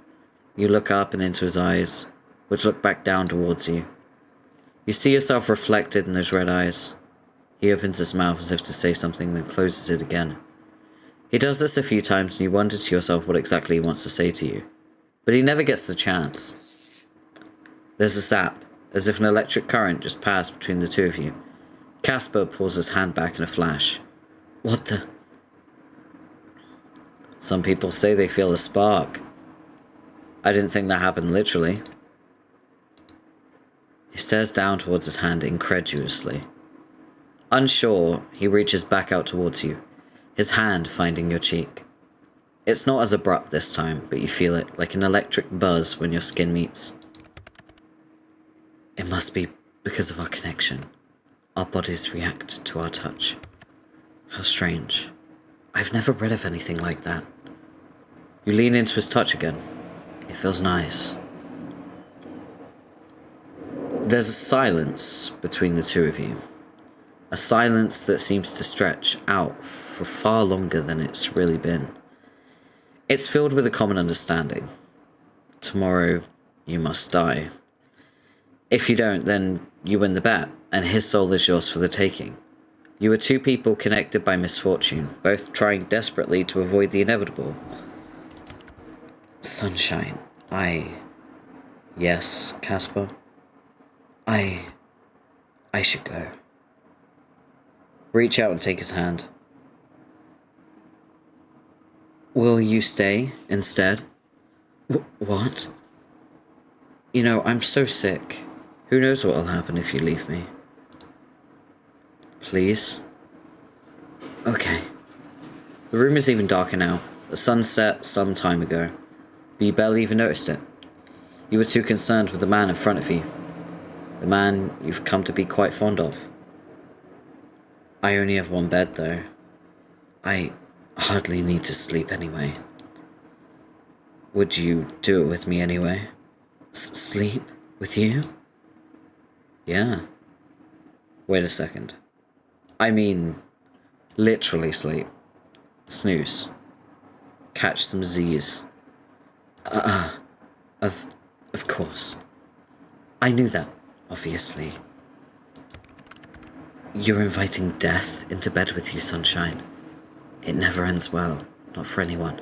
You look up and into his eyes, which look back down towards you. You see yourself reflected in those red eyes. He opens his mouth as if to say something, then closes it again. He does this a few times, and you wonder to yourself what exactly he wants to say to you. But he never gets the chance. There's a zap, as if an electric current just passed between the two of you. Casper pulls his hand back in a flash. What the... Some people say they feel a spark. I didn't think that happened literally. He stares down towards his hand incredulously. Unsure, he reaches back out towards you, his hand finding your cheek. It's not as abrupt this time, but you feel it, like an electric buzz when your skin meets. It must be because of our connection. Our bodies react to our touch. How strange. I've never read of anything like that. You lean into his touch again. It feels nice. There's a silence between the two of you. A silence that seems to stretch out for far longer than it's really been. It's filled with a common understanding. Tomorrow, you must die. If you don't, then you win the bet, and his soul is yours for the taking. You were two people connected by misfortune, both trying desperately to avoid the inevitable. Sunshine, Yes, Casper. I should go. Reach out and take his hand. Will you stay instead? What? You know, I'm so sick. Who knows what will happen if you leave me? Please? Okay. The room is even darker now. The sun set some time ago, but you barely even noticed it. You were too concerned with the man in front of you. The man you've come to be quite fond of. I only have one bed, though. I hardly need to sleep anyway. Would you do it with me anyway? Sleep? With you? Yeah. Wait a second. I mean, literally sleep. Snooze. Catch some Z's. Of course. I knew that, obviously. You're inviting death into bed with you, Sunshine. It never ends well, not for anyone.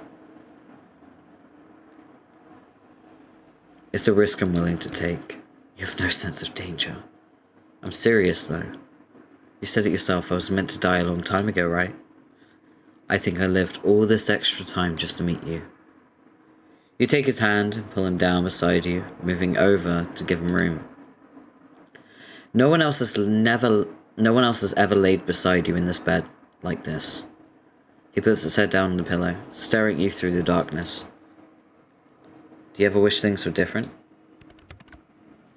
It's a risk I'm willing to take. You have no sense of danger. I'm serious, though. You said it yourself, I was meant to die a long time ago, right? I think I lived all this extra time just to meet you. You take his hand and pull him down beside you, moving over to give him room. No one else has ever laid beside you in this bed like this. He puts his head down on the pillow, staring at you through the darkness. Do you ever wish things were different?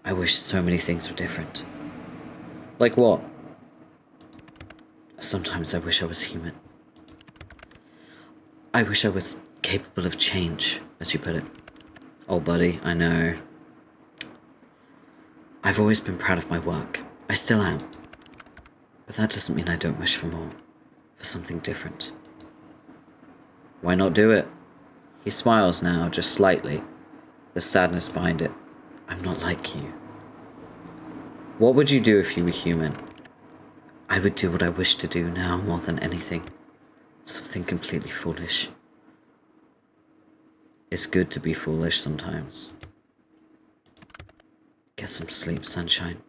I wish so many things were different. Like what? Sometimes I wish I was human. I wish I was capable of change, as you put it. Oh, buddy, I know. I've always been proud of my work. I still am. But that doesn't mean I don't wish for more. For something different. Why not do it? He smiles now, just slightly. The sadness behind it. I'm not like you. What would you do if you were human? I would do what I wish to do now more than anything. Something completely foolish. It's good to be foolish sometimes. Get some sleep, Sunshine.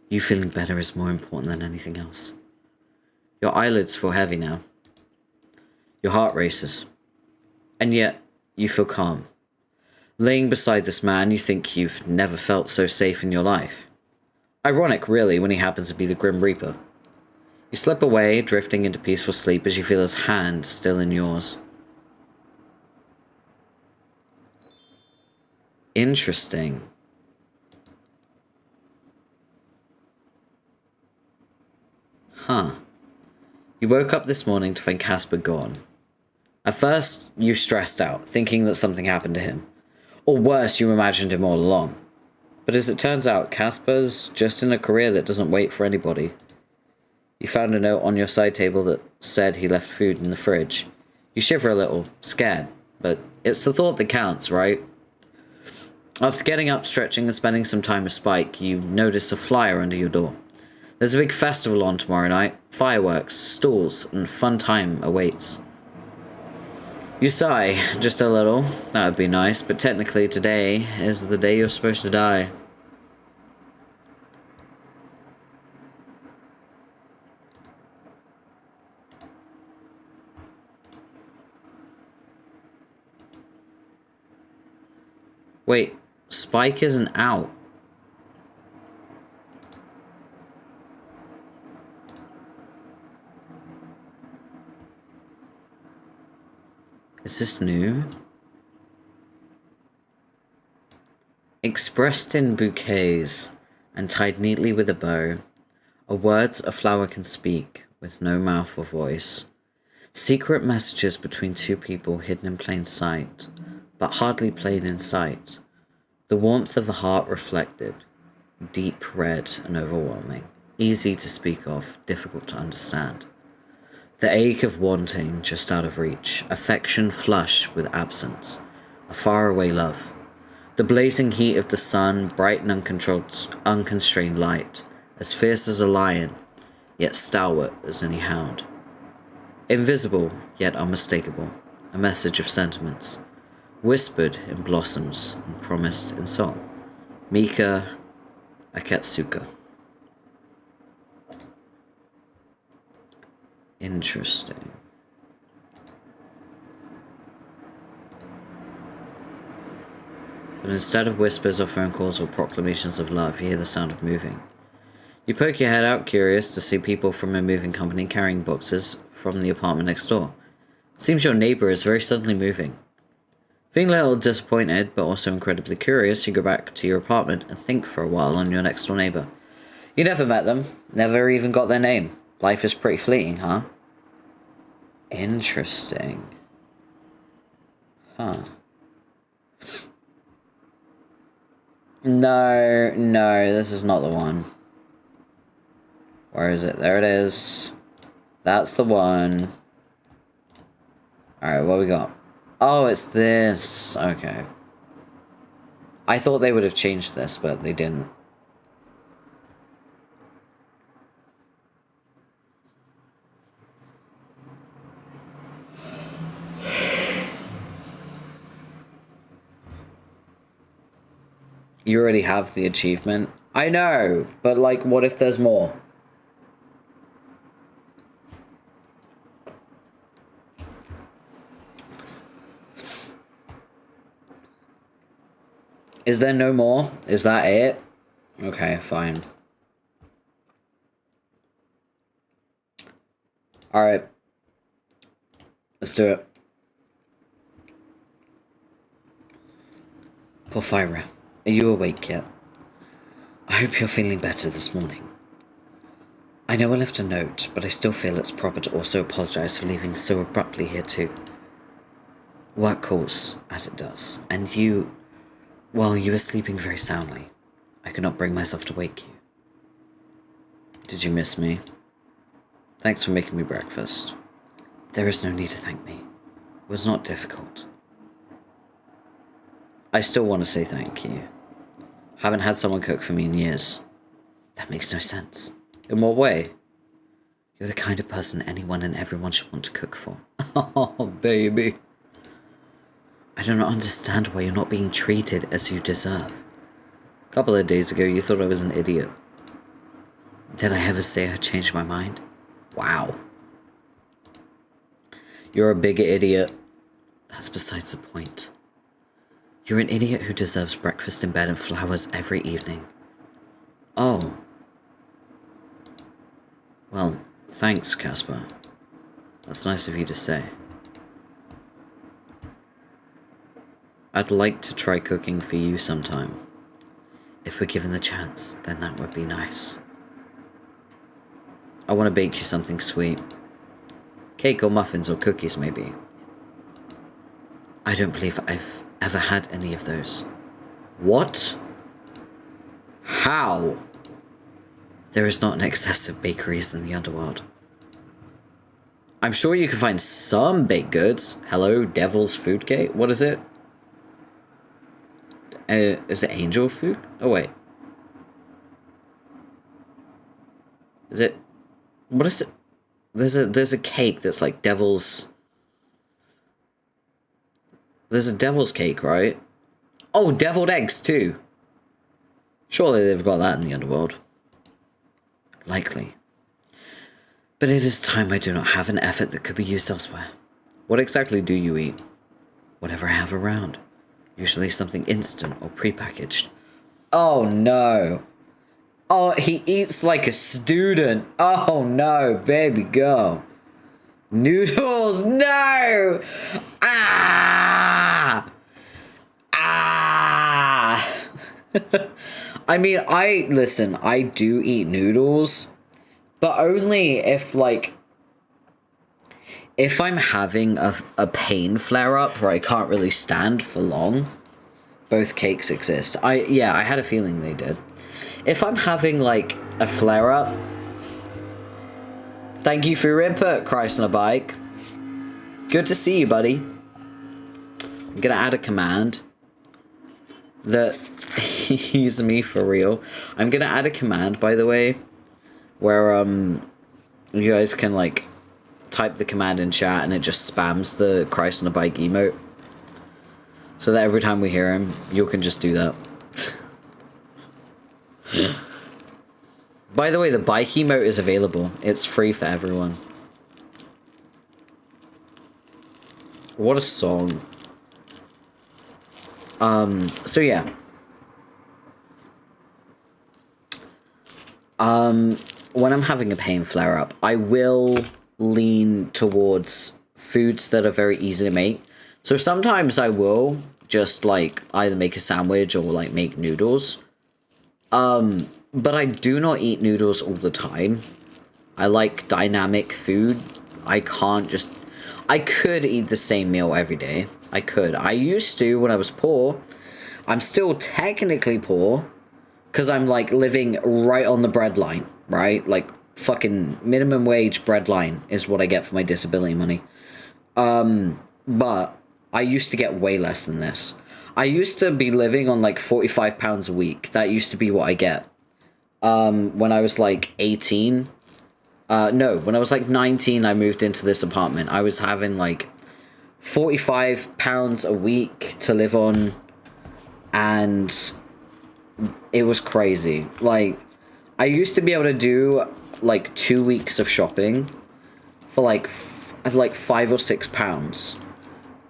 You feeling better is more important than anything else. Your eyelids feel heavy now. Your heart races. And yet, you feel calm. Laying beside this man you think you've never felt so safe in your life. Ironic, really, when he happens to be the Grim Reaper. You slip away, drifting into peaceful sleep as you feel his hand still in yours. Interesting. Huh. You woke up this morning to find Casper gone. At first, you stressed out, thinking that something happened to him. Or worse, you imagined him all along. But as it turns out, Casper's just in a career that doesn't wait for anybody. You found a note on your side table that said he left food in the fridge. You shiver a little, scared, but it's the thought that counts, right? After getting up, stretching, and spending some time with Spike, you notice a flyer under your door. There's a big festival on tomorrow night, fireworks, stalls, and fun time awaits. You sigh, just a little. That would be nice, but technically today is the day you're supposed to die. Wait, Spike isn't out. Is this new? Expressed in bouquets and tied neatly with a bow, are words a flower can speak with no mouth or voice. Secret messages between two people hidden in plain sight, but hardly plain in sight. The warmth of a heart reflected, deep red and overwhelming, easy to speak of, difficult to understand. The ache of wanting just out of reach, affection flush with absence, a faraway love. The blazing heat of the sun, bright and unconstrained light, as fierce as a lion, yet stalwart as any hound. Invisible, yet unmistakable, a message of sentiments, whispered in blossoms and promised in song. Mika Akatsuka. Interesting. But instead of whispers or phone calls or proclamations of love, you hear the sound of moving. You poke your head out, curious to see people from a moving company carrying boxes from the apartment next door. It seems your neighbor is very suddenly moving. Feeling a little disappointed, but also incredibly curious, you go back to your apartment and think for a while on your next door neighbor. You never met them, never even got their name. Life is pretty fleeting, huh? Interesting. Huh. No, this is not the one. Where is it? There it is. That's the one. Alright, what we got? Oh, it's this. Okay. I thought they would have changed this, but they didn't. You already have the achievement. I know, but like, what if there's more? Is there no more? Is that it? Okay, fine. Alright. Let's do it. Porphyra, are you awake yet? I hope you're feeling better this morning. I know I left a note, but I still feel it's proper to also apologize for leaving so abruptly here too. Work calls, as it does, and you... Well, you were sleeping very soundly. I could not bring myself to wake you. Did you miss me? Thanks for making me breakfast. There is no need to thank me. It was not difficult. I still want to say thank you. Haven't had someone cook for me in years. That makes no sense. In what way? You're the kind of person anyone and everyone should want to cook for. Oh, baby. I do not understand why you're not being treated as you deserve. A couple of days ago, you thought I was an idiot. Did I ever say I changed my mind? Wow. You're a bigger idiot. That's besides the point. You're an idiot who deserves breakfast in bed and flowers every evening. Oh. Well, thanks, Casper. That's nice of you to say. I'd like to try cooking for you sometime. If we're given the chance, then that would be nice. I want to bake you something sweet. Cake or muffins or cookies, maybe. I don't believe I've ever had any of those. What? How? There is not an excess of bakeries in the underworld. I'm sure you can find some baked goods. Hello, Devil's Food Cake? What is it? Is it angel food? Oh, wait. Is it... What is it? There's a cake that's like devil's... There's a devil's cake, right? Oh, deviled eggs, too. Surely they've got that in the underworld. Likely. But it is time I do not have an effort that could be used elsewhere. What exactly do you eat? Whatever I have around. Usually something instant or prepackaged. Oh no. Oh, he eats like a student. Oh no, baby girl. Noodles, no! Ah! Ah! I mean, listen, I do eat noodles, but only if, like, if I'm having a pain flare-up where I can't really stand for long. Both cakes exist. Yeah, I had a feeling they did. If I'm having, like, a flare-up... Thank you for your input, Christ on a bike. Good to see you, buddy. I'm gonna add a command that... He's me for real. I'm gonna add a command, by the way, where, You guys can, like, type the command in chat and it just spams the Christ on a bike emote. So that every time we hear him, you can just do that. By the way, the bike emote is available. It's free for everyone. What a song. So yeah. When I'm having a pain flare up, I will lean towards foods that are very easy to make. So sometimes I will just like either make a sandwich or like make noodles. But I do not eat noodles all the time. I like dynamic food. I could eat the same meal every day. I could. I used to when I was poor. I'm still technically poor. Because I'm, like, living right on the breadline, right? Like, fucking minimum wage breadline is what I get for my disability money. But I used to get way less than this. I used to be living on, like, £45 a week. That used to be what I get. When I was, like, 18. No, when I was, like, 19, I moved into this apartment. I was having, like, £45 a week to live on. And it was crazy. Like, I used to be able to do, like, 2 weeks of shopping for, like, £5 or £6.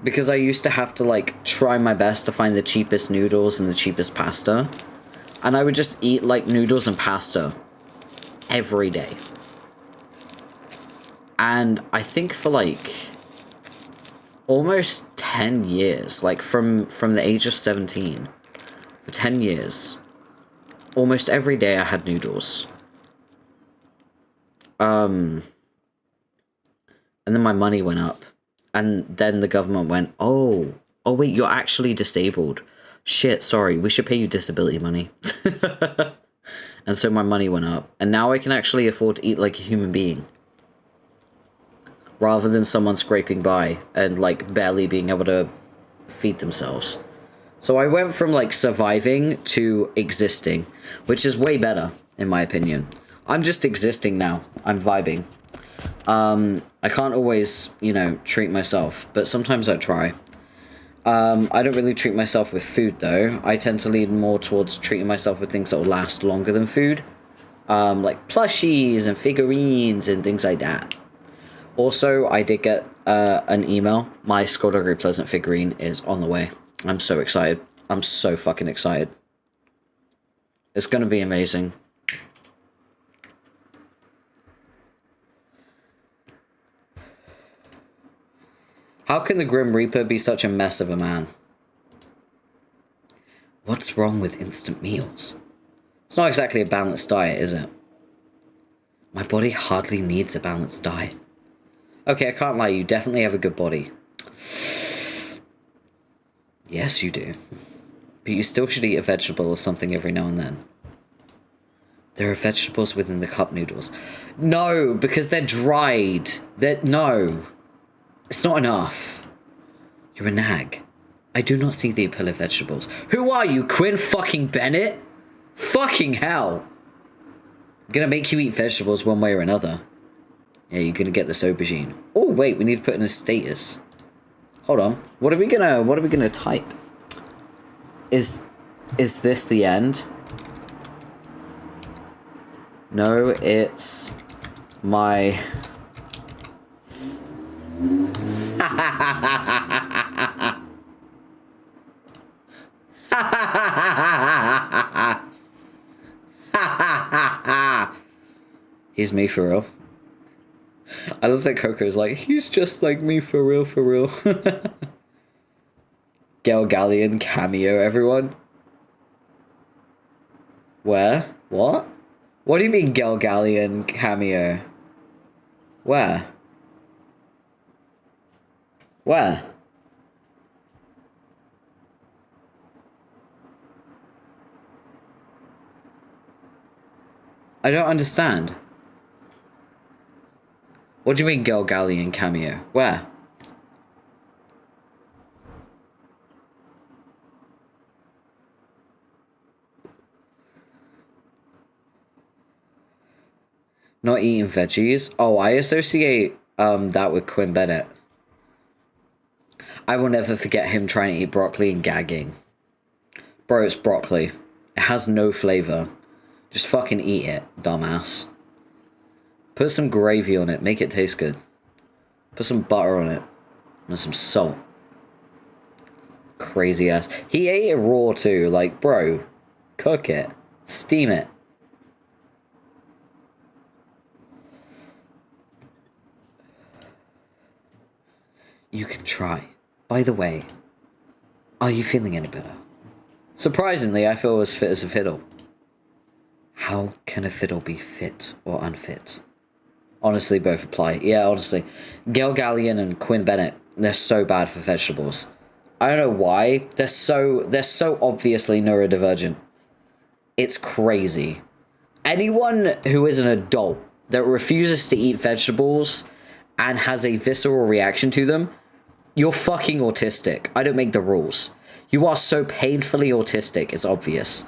Because I used to have to, like, try my best to find the cheapest noodles and the cheapest pasta. And I would just eat, like, noodles and pasta every day. And I think for, like, almost 10 years, like, from the age of 17, for 10 years... almost every day I had noodles. And then my money went up. And then the government went, oh wait, you're actually disabled. Shit, sorry, we should pay you disability money. And so my money went up. And now I can actually afford to eat like a human being. Rather than someone scraping by and like barely being able to feed themselves. So I went from, like, surviving to existing, which is way better, in my opinion. I'm just existing now. I'm vibing. I can't always, you know, treat myself, but sometimes I try. I don't really treat myself with food, though. I tend to lean more towards treating myself with things that will last longer than food. Like plushies and figurines and things like that. Also, I did get an email. My Skullduggery Pleasant figurine is on the way. I'm so excited. I'm so fucking excited. It's gonna be amazing. How can the Grim Reaper be such a mess of a man? What's wrong with instant meals? It's not exactly a balanced diet, is it? My body hardly needs a balanced diet. Okay, I can't lie, you definitely have a good body. Yes, you do. But you still should eat a vegetable or something every now and then. There are vegetables within the cup noodles. No, because they're dried. No. It's not enough. You're a nag. I do not see the appeal of vegetables. Who are you, Quinn fucking Bennett? Fucking hell. I'm gonna make you eat vegetables one way or another. Yeah, you're gonna get this aubergine. Oh, wait, we need to put in a status. Hold on. What are we gonna type? Is this the end? No, it's my... He's me for real. I love that Coco's like, he's just like me for real, for real. Galgalian cameo, everyone. Where? What? What do you mean Galgalian cameo? Where? Where? I don't understand. What do you mean Galgalian cameo? Where? Not eating veggies? Oh, I associate that with Quinn Bennett. I will never forget him trying to eat broccoli and gagging. Bro, it's broccoli. It has no flavor. Just fucking eat it, dumbass. Put some gravy on it. Make it taste good. Put some butter on it. And some salt. Crazy ass. He ate it raw too. Like, bro, cook it. Steam it. You can try. By the way, are you feeling any better? Surprisingly, I feel as fit as a fiddle. How can a fiddle be fit or unfit? Honestly, both apply. Yeah, honestly. Gail Gallion and Quinn Bennett, they're so bad for vegetables. I don't know why. They're so obviously neurodivergent. It's crazy. Anyone who is an adult that refuses to eat vegetables and has a visceral reaction to them, you're fucking autistic. I don't make the rules. You are so painfully autistic, it's obvious.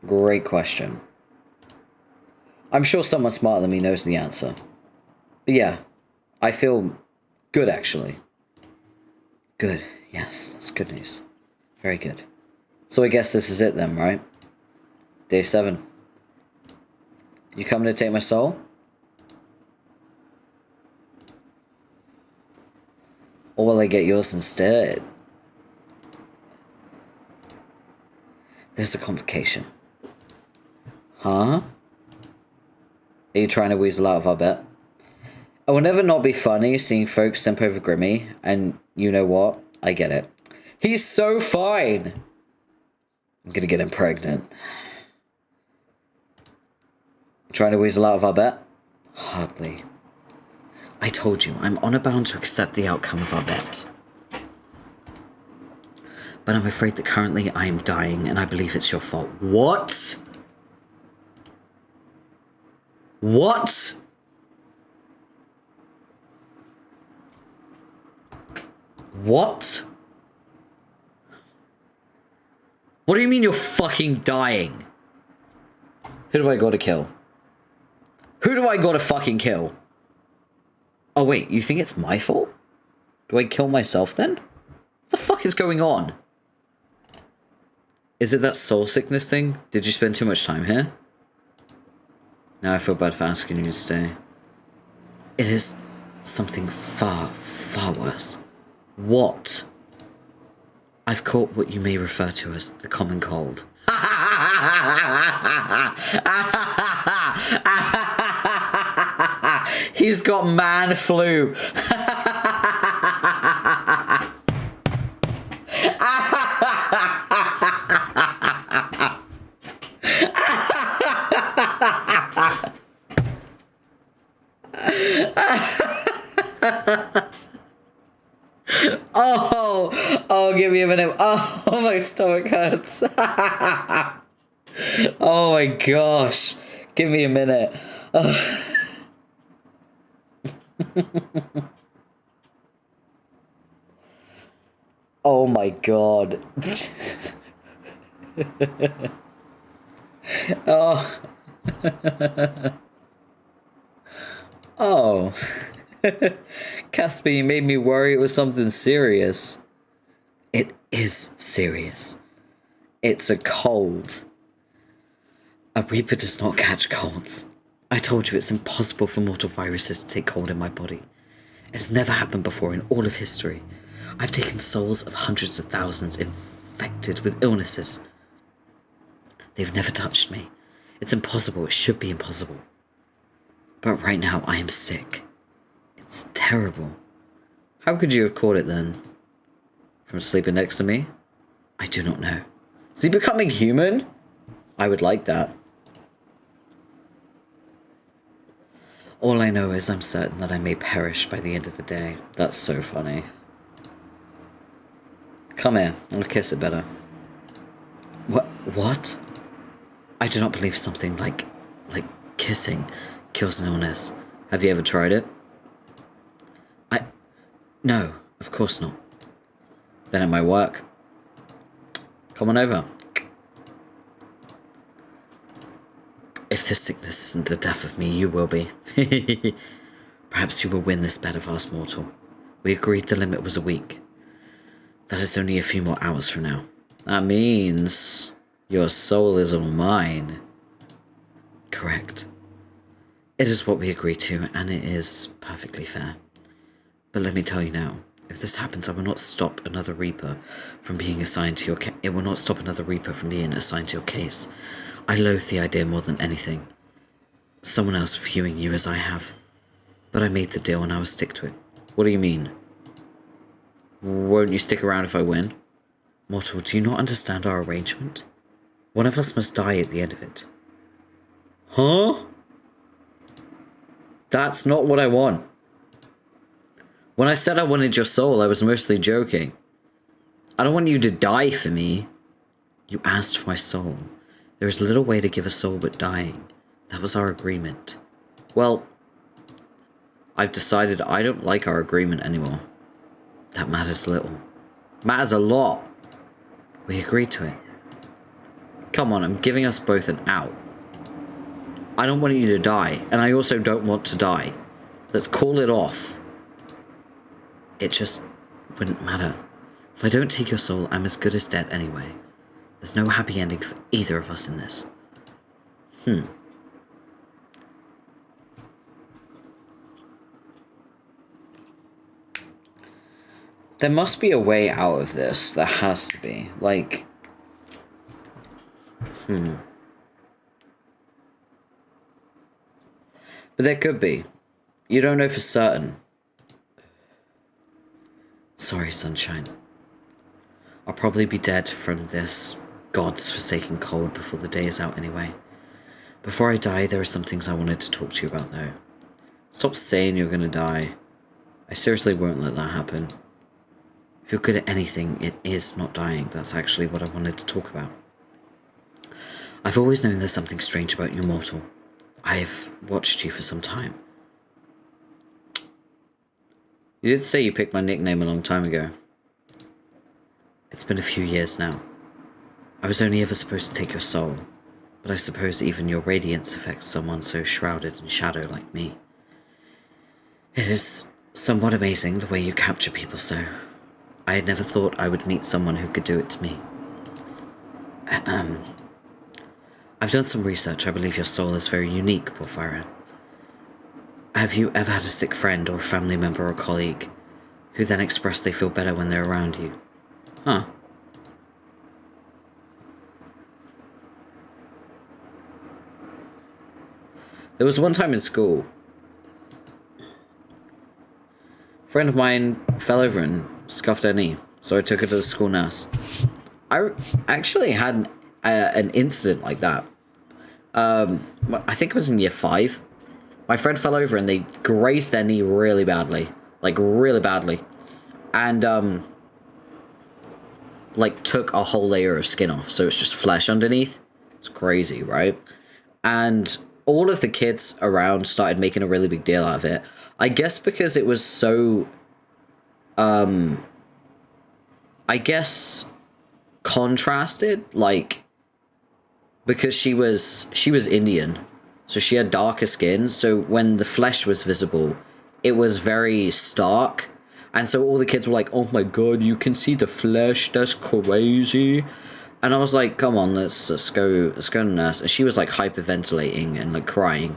Great question. I'm sure someone smarter than me knows the answer. But yeah, I feel good actually. Good, yes, that's good news. Very good. So I guess this is it then, right? Day 7. You coming to take my soul? Or will I get yours instead? There's a complication. Huh? Are you trying to weasel out of our bet? It will never not be funny seeing folks simp over Grimmy, and you know what? I get it. He's so fine! I'm gonna get him pregnant. Trying to weasel out of our bet? Hardly. I told you, I'm honor bound to accept the outcome of our bet. But I'm afraid that currently I am dying, and I believe it's your fault. What? What? What? What do you mean you're fucking dying? Who do I gotta kill? Who do I gotta fucking kill? Oh wait, you think it's my fault? Do I kill myself then? What the fuck is going on? Is it that soul sickness thing? Did you spend too much time here? Now I feel bad for asking you to stay. It is something far, far worse. What? I've caught what you may refer to as the common cold. He's got man flu. Oh, give me a minute. Oh, my stomach hurts. Oh my gosh. Give me a minute. Oh my god. Oh. Oh. Casper, you made me worry it was something serious. It is serious. It's a cold. A Reaper does not catch colds. I told you it's impossible for mortal viruses to take hold in my body. It has never happened before in all of history. I've taken souls of hundreds of thousands infected with illnesses. They've never touched me. It's impossible. It should be impossible. But right now I am sick. It's terrible. How could you have caught it then? From sleeping next to me? I do not know. Is he becoming human? I would like that. All I know is I'm certain that I may perish by the end of the day. That's so funny. Come here. I'll kiss it better. What? I do not believe something like kissing cures an illness. Have you ever tried it? No, of course not. Then it might work. Come on over. If this sickness isn't the death of me, you will be. Perhaps you will win this bet of ours, mortal. We agreed the limit was a week. That is only a few more hours from now. That means your soul is all mine. Correct. It is what we agreed to, and it is perfectly fair. But let me tell you now, if this happens, I will not stop another Reaper from being assigned to your case. It will not stop another Reaper from being assigned to your case. I loathe the idea more than anything. Someone else viewing you as I have. But I made the deal and I will stick to it. What do you mean? Won't you stick around if I win? Mortal, do you not understand our arrangement? One of us must die at the end of it. Huh? That's not what I want. When I said I wanted your soul, I was mostly joking. I don't want you to die for me. You asked for my soul. There is little way to give a soul but dying. That was our agreement. Well, I've decided I don't like our agreement anymore. That matters little. Matters a lot. We agreed to it. Come on, I'm giving us both an out. I don't want you to die, and I also don't want to die. Let's call it off. It just wouldn't matter. If I don't take your soul, I'm as good as dead anyway. There's no happy ending for either of us in this. There must be a way out of this. There has to be. Like... But there could be. You don't know for certain. Sorry, sunshine. I'll probably be dead from this God's forsaken cold before the day is out anyway. Before I die, there are some things I wanted to talk to you about, though. Stop saying you're gonna die. I seriously won't let that happen. If you're good at anything, it is not dying. That's actually what I wanted to talk about. I've always known there's something strange about you, mortal. I've watched you for some time. You did say you picked my nickname a long time ago. It's been a few years now. I was only ever supposed to take your soul, but I suppose even your radiance affects someone so shrouded in shadow like me. It is somewhat amazing the way you capture people so. I had never thought I would meet someone who could do it to me. I've done some research. I believe your soul is very unique, Porphyra. Have you ever had a sick friend or family member or colleague who then express they feel better when they're around you? Huh. There was one time in school, a friend of mine fell over and scuffed her knee, so I took her to the school nurse. I actually had an incident like that. I think it was in year 5. My friend fell over and they grazed their knee really badly. Like, really badly. And, like, took a whole layer of skin off, so it's just flesh underneath. It's crazy, right? And all of the kids around started making a really big deal out of it. I guess because it was so, I guess, contrasted, like, because she was Indian, so she had darker skin, so when the flesh was visible, it was very stark, and so all the kids were like, oh my god, you can see the flesh, that's crazy. And I was like, come on, let's go to the nurse. And she was like hyperventilating and like crying,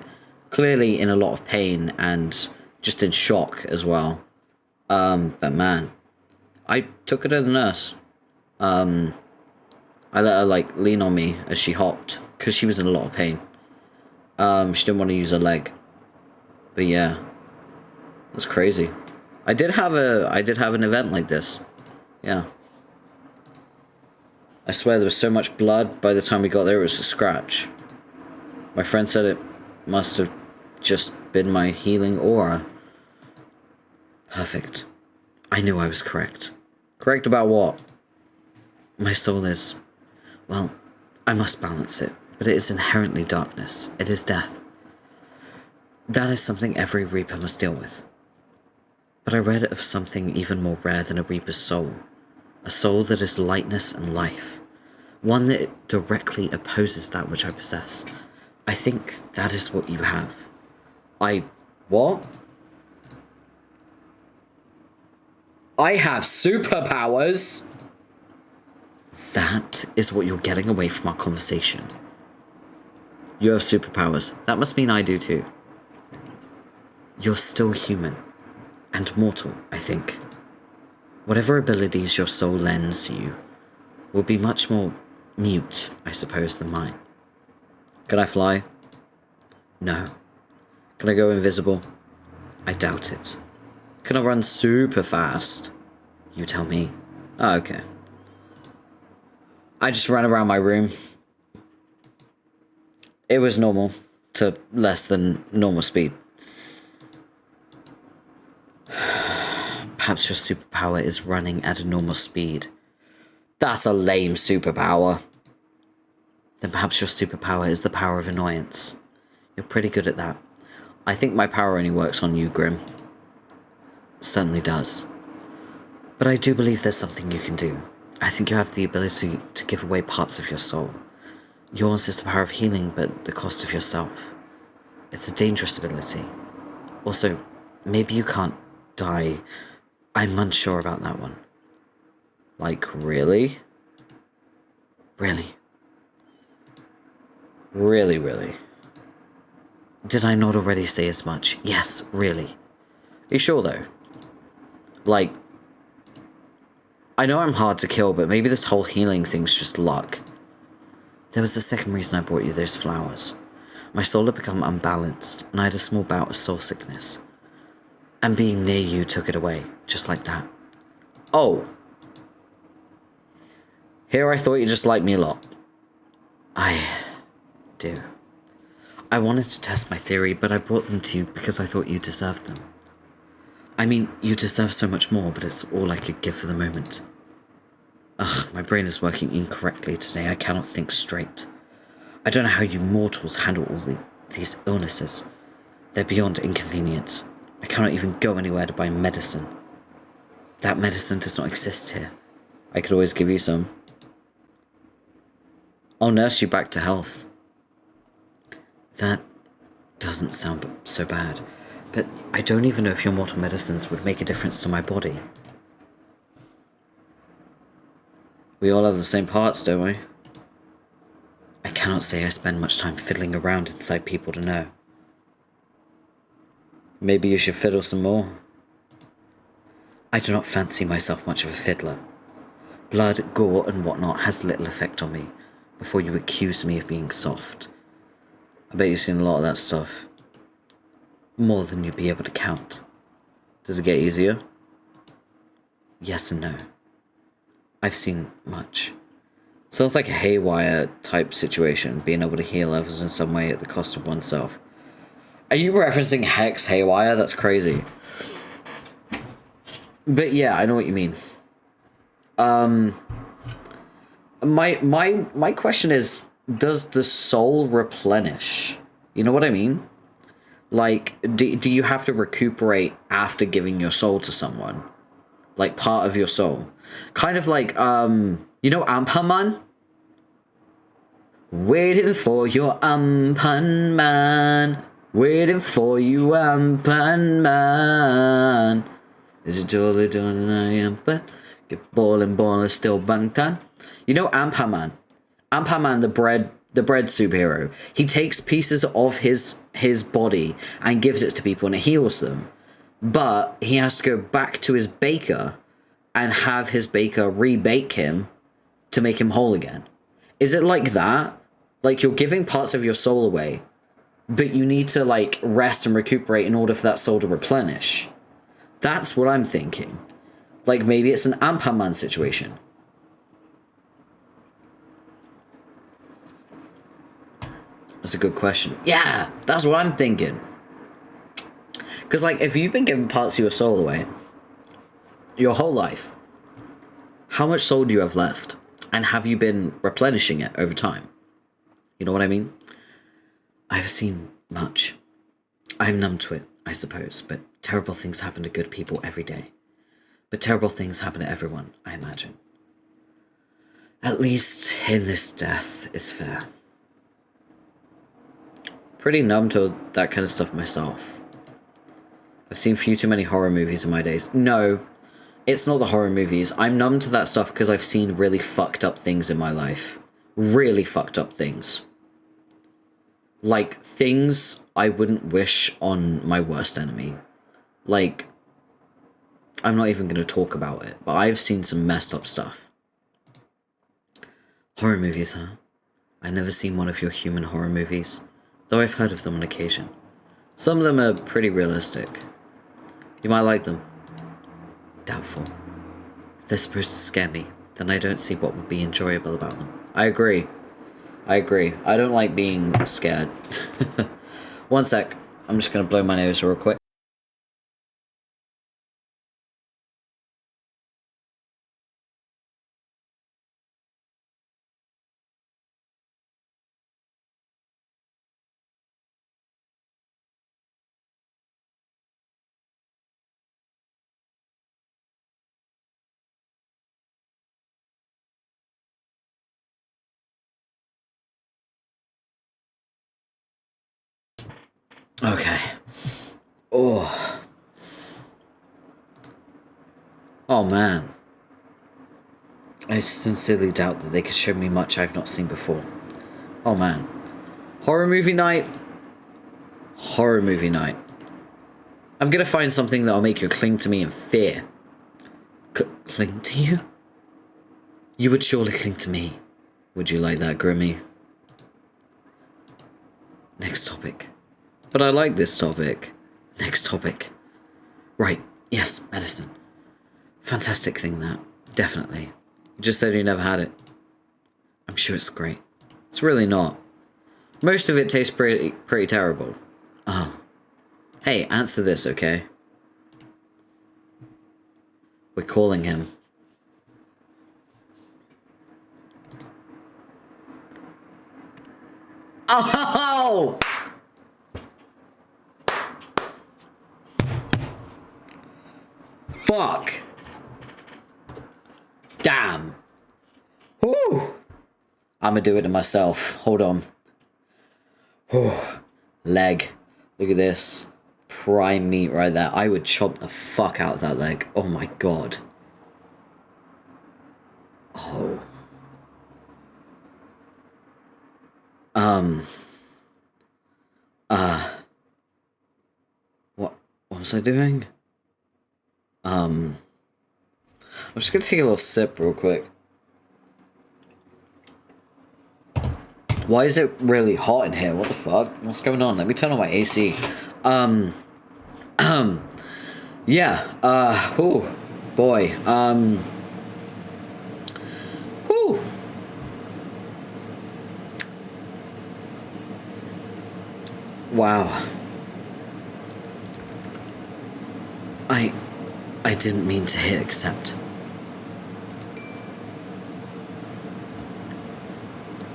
clearly in a lot of pain and just in shock as well. But man, I took her to the nurse. I let her like lean on me as she hopped because she was in a lot of pain. She didn't want to use her leg. But yeah, that's crazy. I did have an event like this. Yeah. I swear there was so much blood, by the time we got there it was a scratch. My friend said it must have just been my healing aura. Perfect. I knew I was correct. Correct about what? My soul is... well, I must balance it, but it is inherently darkness. It is death. That is something every Reaper must deal with. But I read of something even more rare than a Reaper's soul. A soul that is lightness and life. One that directly opposes that which I possess. I think that is what you have. What? I have superpowers! That is what you're getting away from our conversation. You have superpowers. That must mean I do too. You're still human. And mortal, I think. Whatever abilities your soul lends you will be much more mute, I suppose, than mine. Can I fly? No. Can I go invisible? I doubt it. Can I run super fast? You tell me. Oh, okay. I just ran around my room. It was normal to less than normal speed. Perhaps your superpower is running at a normal speed. That's a lame superpower. Then perhaps your superpower is the power of annoyance. You're pretty good at that. I think my power only works on you, Grim. Certainly does. But I do believe there's something you can do. I think you have the ability to give away parts of your soul. Yours is the power of healing, but at the cost of yourself. It's a dangerous ability. Also, maybe you can't die. I'm unsure about that one. Like, really? Really? Really, really? Did I not already say as much? Yes, really. Are you sure, though? Like, I know I'm hard to kill, but maybe this whole healing thing's just luck. There was a second reason I brought you those flowers. My soul had become unbalanced, and I had a small bout of soul sickness. And being near you took it away, just like that. Oh. Here I thought you just liked me a lot. I do. I wanted to test my theory, but I brought them to you because I thought you deserved them. I mean, you deserve so much more, but it's all I could give for the moment. Ugh, my brain is working incorrectly today. I cannot think straight. I don't know how you mortals handle all these illnesses. They're beyond inconvenient. I cannot even go anywhere to buy medicine. That medicine does not exist here. I could always give you some. I'll nurse you back to health. That doesn't sound so bad, but I don't even know if your mortal medicines would make a difference to my body. We all have the same parts, don't we? I cannot say I spend much time fiddling around inside people to know. Maybe you should fiddle some more. I do not fancy myself much of a fiddler. Blood, gore, and whatnot has little effect on me, before you accuse me of being soft. I bet you've seen a lot of that stuff. More than you'd be able to count. Does it get easier? Yes and no. I've seen much. Sounds like a haywire type situation, being able to heal others in some way at the cost of oneself. Are you referencing Hex Haywire? That's crazy. But yeah, I know what you mean. My question is, does the soul replenish? You know what I mean? Like, do you have to recuperate after giving your soul to someone? Like, part of your soul? Kind of like, you know Ampan? Waiting for your Ampan Man. Waiting for you, Ampan Man. Is it totally done? I am, but get ball still bangtan. You know Ampan Man? Ampan Man, the bread superhero. He takes pieces of his body and gives it to people and it heals them. But he has to go back to his baker and have his baker rebake him to make him whole again. Is it like that? Like you're giving parts of your soul away, but you need to like rest and recuperate in order for that soul to replenish. That's what I'm thinking. Like maybe it's an Ampan Man situation. That's a good question. Yeah, that's what I'm thinking. Because like if you've been giving parts of your soul away your whole life, how much soul do you have left? And have you been replenishing it over time? You know what I mean? I've seen much. I'm numb to it, I suppose, but terrible things happen to good people every day. But terrible things happen to everyone, I imagine. At least in this death is fair. Pretty numb to that kind of stuff myself. I've seen few too many horror movies in my days. No, it's not the horror movies. I'm numb to that stuff because I've seen really fucked up things in my life. Really fucked up things. Like, things I wouldn't wish on my worst enemy. Like, I'm not even going to talk about it, but I've seen some messed up stuff. Horror movies, huh? I've never seen one of your human horror movies, though I've heard of them on occasion. Some of them are pretty realistic. You might like them. Doubtful. If they're supposed to scare me, then I don't see what would be enjoyable about them. I agree. I don't like being scared. One sec. I'm just gonna blow my nose real quick. Okay. Oh. Oh man. I sincerely doubt that they could show me much I've not seen before. Oh man. Horror movie night. Horror movie night. I'm gonna find something that'll make you cling to me in fear. Cling to you? You would surely cling to me. Would you like that, Grimmy? Next topic. But I like this topic. Next topic. Right, yes, medicine. Fantastic thing, that. Definitely. You just said you never had it. I'm sure it's great. It's really not. Most of it tastes pretty terrible. Oh. Hey, answer this, okay? We're calling him. Oh! Fuck. Damn. Whew. I'ma do it to myself. Hold on. Whew. Leg. Look at this. Prime meat right there. I would chop the fuck out of that leg. Oh my god. Oh. What was I doing? I'm just gonna take a little sip real quick. Why is it really hot in here? What the fuck? What's going on? Let me turn on my AC. Yeah, oh, boy, whew. Wow. I didn't mean to hit accept.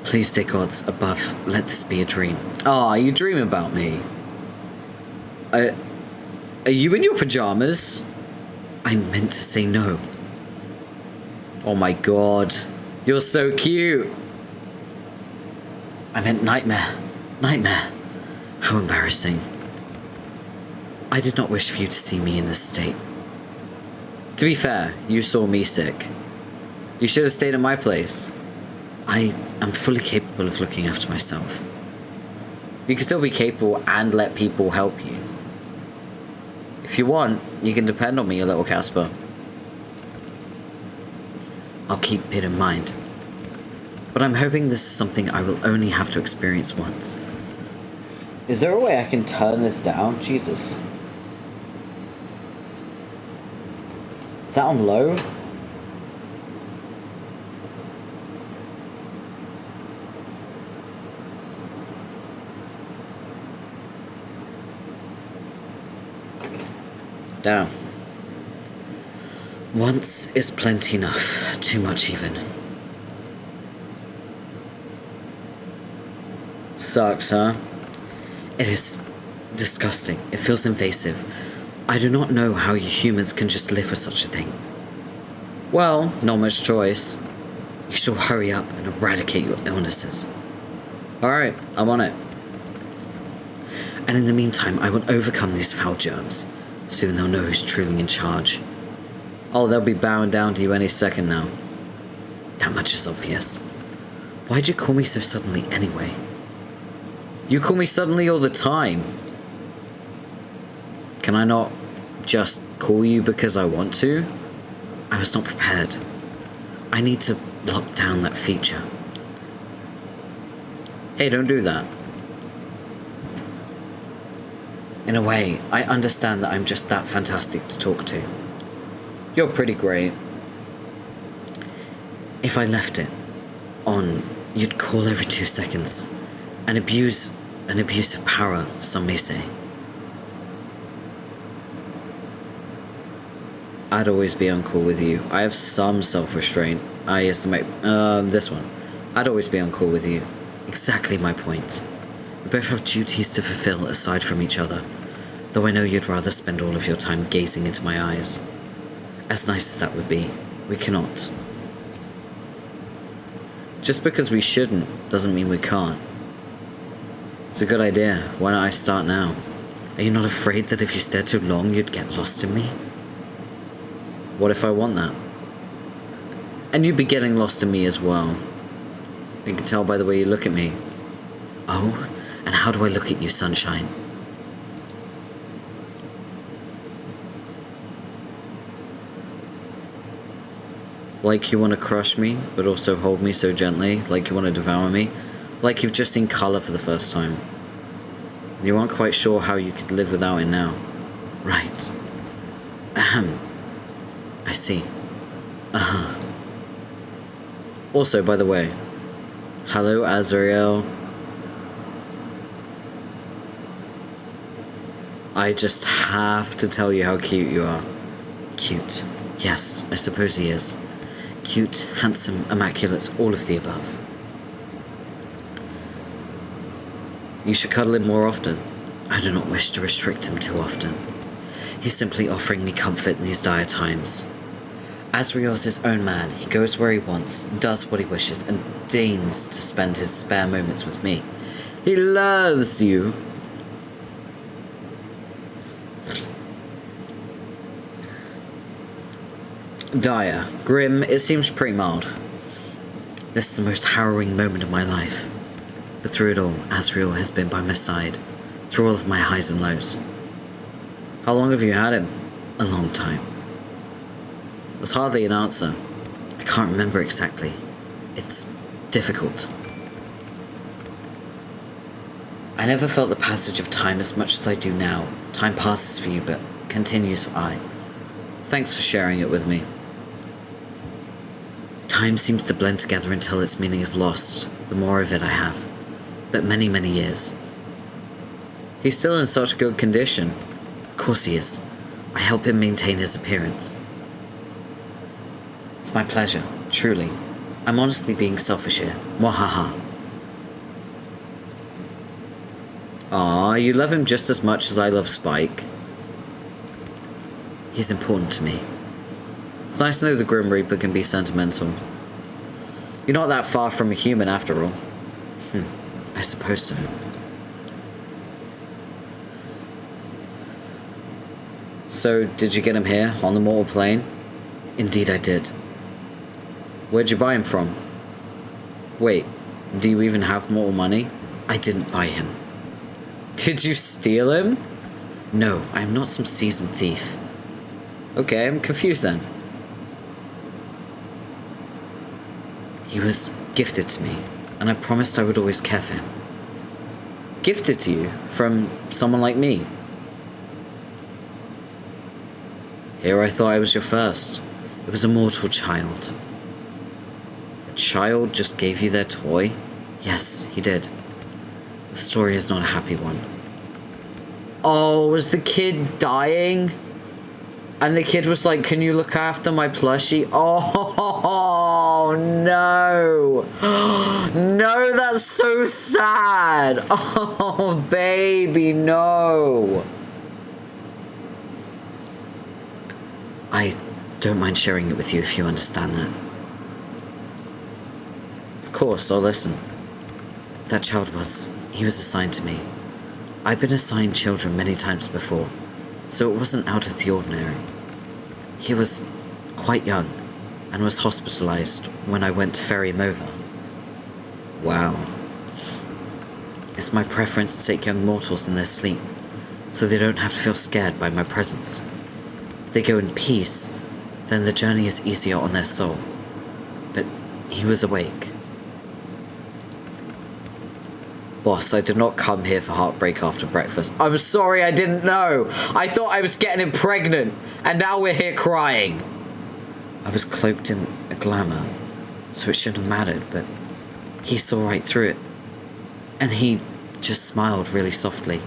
Please, dear gods above, let this be a dream. Ah, you dream about me. Are you in your pajamas? I meant to say no. Oh my god. You're so cute. I meant nightmare. Nightmare. How embarrassing. I did not wish for you to see me in this state. To be fair, you saw me sick. You should have stayed at my place. I am fully capable of looking after myself. You can still be capable and let people help you. If you want, you can depend on me, you little Casper. I'll keep it in mind. But I'm hoping this is something I will only have to experience once. Is there a way I can turn this down? Jesus. Is that on low? Down. Once is plenty enough. Too much even. Sucks, huh? It is disgusting. It feels invasive. I do not know how you humans can just live with such a thing. Well, not much choice. You shall hurry up and eradicate your illnesses. Alright, I'm on it. And in the meantime, I will overcome these foul germs. Soon they'll know who's truly in charge. Oh, they'll be bowing down to you any second now. That much is obvious. Why'd you call me so suddenly anyway? You call me suddenly all the time. Can I not just call you because I want to? I was not prepared. I need to lock down that feature. Hey, don't do that. In a way, I understand that I'm just that fantastic to talk to. You're pretty great. If I left it on, you'd call every 2 seconds. An abuse of power, some may say. I'd always be uncool with you. I have some self-restraint. I estimate, this one. I'd always be uncool with you. Exactly my point. We both have duties to fulfill aside from each other, though I know you'd rather spend all of your time gazing into my eyes. As nice as that would be, we cannot. Just because we shouldn't doesn't mean we can't. It's a good idea. Why don't I start now? Are you not afraid that if you stare too long, you'd get lost in me? What if I want that? And you'd be getting lost in me as well. You can tell by the way you look at me. Oh, and how do I look at you, sunshine? Like you want to crush me, but also hold me so gently, like you want to devour me, like you've just seen colour for the first time. You aren't quite sure how you could live without it now. Right. Ahem. I see. Uh-huh. Also, by the way, hello, Azrael. I just have to tell you how cute you are. Cute. Yes, I suppose he is. Cute, handsome, immaculate, all of the above. You should cuddle him more often. I do not wish to restrict him too often. He's simply offering me comfort in these dire times. Azrael's his own man. He goes where he wants, does what he wishes, and deigns to spend his spare moments with me. He loves you. Dire, grim, it seems pretty mild. This is the most harrowing moment of my life. But through it all, Azrael has been by my side, through all of my highs and lows. How long have you had him? A long time. There's hardly an answer. I can't remember exactly. It's difficult. I never felt the passage of time as much as I do now. Time passes for you, but continues for I. Thanks for sharing it with me. Time seems to blend together until its meaning is lost, the more of it I have. But many, many years. He's still in such good condition. Of course he is. I help him maintain his appearance. It's my pleasure, truly. I'm honestly being selfish here. Mwahaha. Aw, you love him just as much as I love Spike. He's important to me. It's nice to know the Grim Reaper can be sentimental. You're not that far from a human after all. I suppose so. So, did you get him here, on the mortal plane? Indeed I did. Where'd you buy him from? Wait, do you even have mortal money? I didn't buy him. Did you steal him? No, I am not some seasoned thief. Okay, I'm confused then. He was gifted to me, and I promised I would always care for him. Gifted to you? From someone like me? Here I thought I was your first. It was a mortal child. A child just gave you their toy? Yes, he did. The story is not a happy one. Oh, was the kid dying? And the kid was like, can you look after my plushie? Oh, no. No, that's so sad. Oh, baby, no. I don't mind sharing it with you if you understand that. course, I'll listen. That child he was assigned to me. I've been assigned children many times before, so it wasn't out of the ordinary. He was quite young, and was hospitalized when I went to ferry him over. Wow. It's my preference to take young mortals in their sleep, so they don't have to feel scared by my presence. If they go in peace, then the journey is easier on their soul. But he was awake. Boss, I did not come here for heartbreak after breakfast. I'm sorry, I didn't know. I thought I was getting him pregnant, and now we're here crying. I was cloaked in a glamour, so it shouldn't have mattered, but he saw right through it. And he just smiled really softly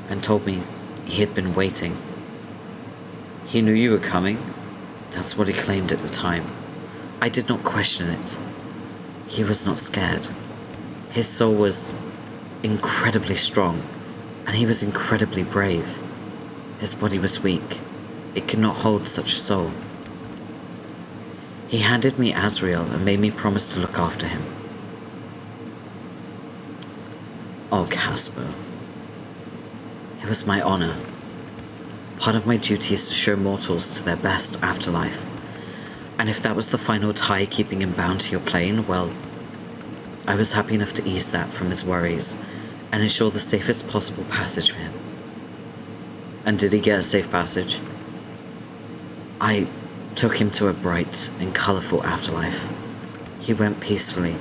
and told me he had been waiting. He knew you were coming. That's what he claimed at the time. I did not question it. He was not scared. His soul was incredibly strong, and he was incredibly brave. His body was weak. It could not hold such a soul. He handed me Azrael and made me promise to look after him. Oh, Casper. It was my honor. Part of my duty is to show mortals to their best afterlife. And if that was the final tie keeping him bound to your plane, well, I was happy enough to ease that from his worries and ensure the safest possible passage for him. And did he get a safe passage? I took him to a bright and colourful afterlife. He went peacefully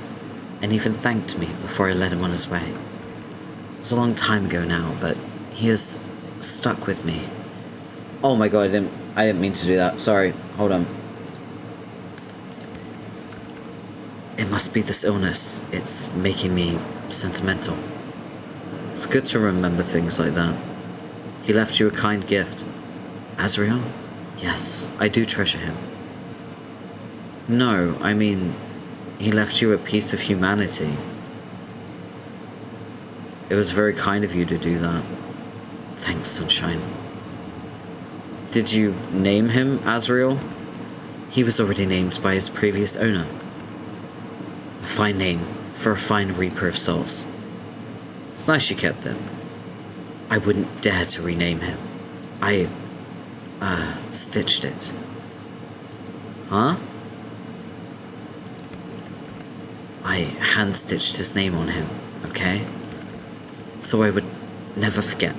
and even thanked me before I led him on his way. It was a long time ago now, but he has stuck with me. Oh my god, I didn't mean to do that. Sorry, hold on. It must be this illness. It's making me sentimental. It's good to remember things like that. He left you a kind gift. Azrael? Yes, I do treasure him. No, I mean, he left you a piece of humanity. It was very kind of you to do that. Thanks, Sunshine. Did you name him Azrael? He was already named by his previous owner. A fine name for a fine reaper of souls. It's nice you kept it. I wouldn't dare to rename him. I, stitched it. Huh? I hand-stitched his name on him, okay? So I would never forget.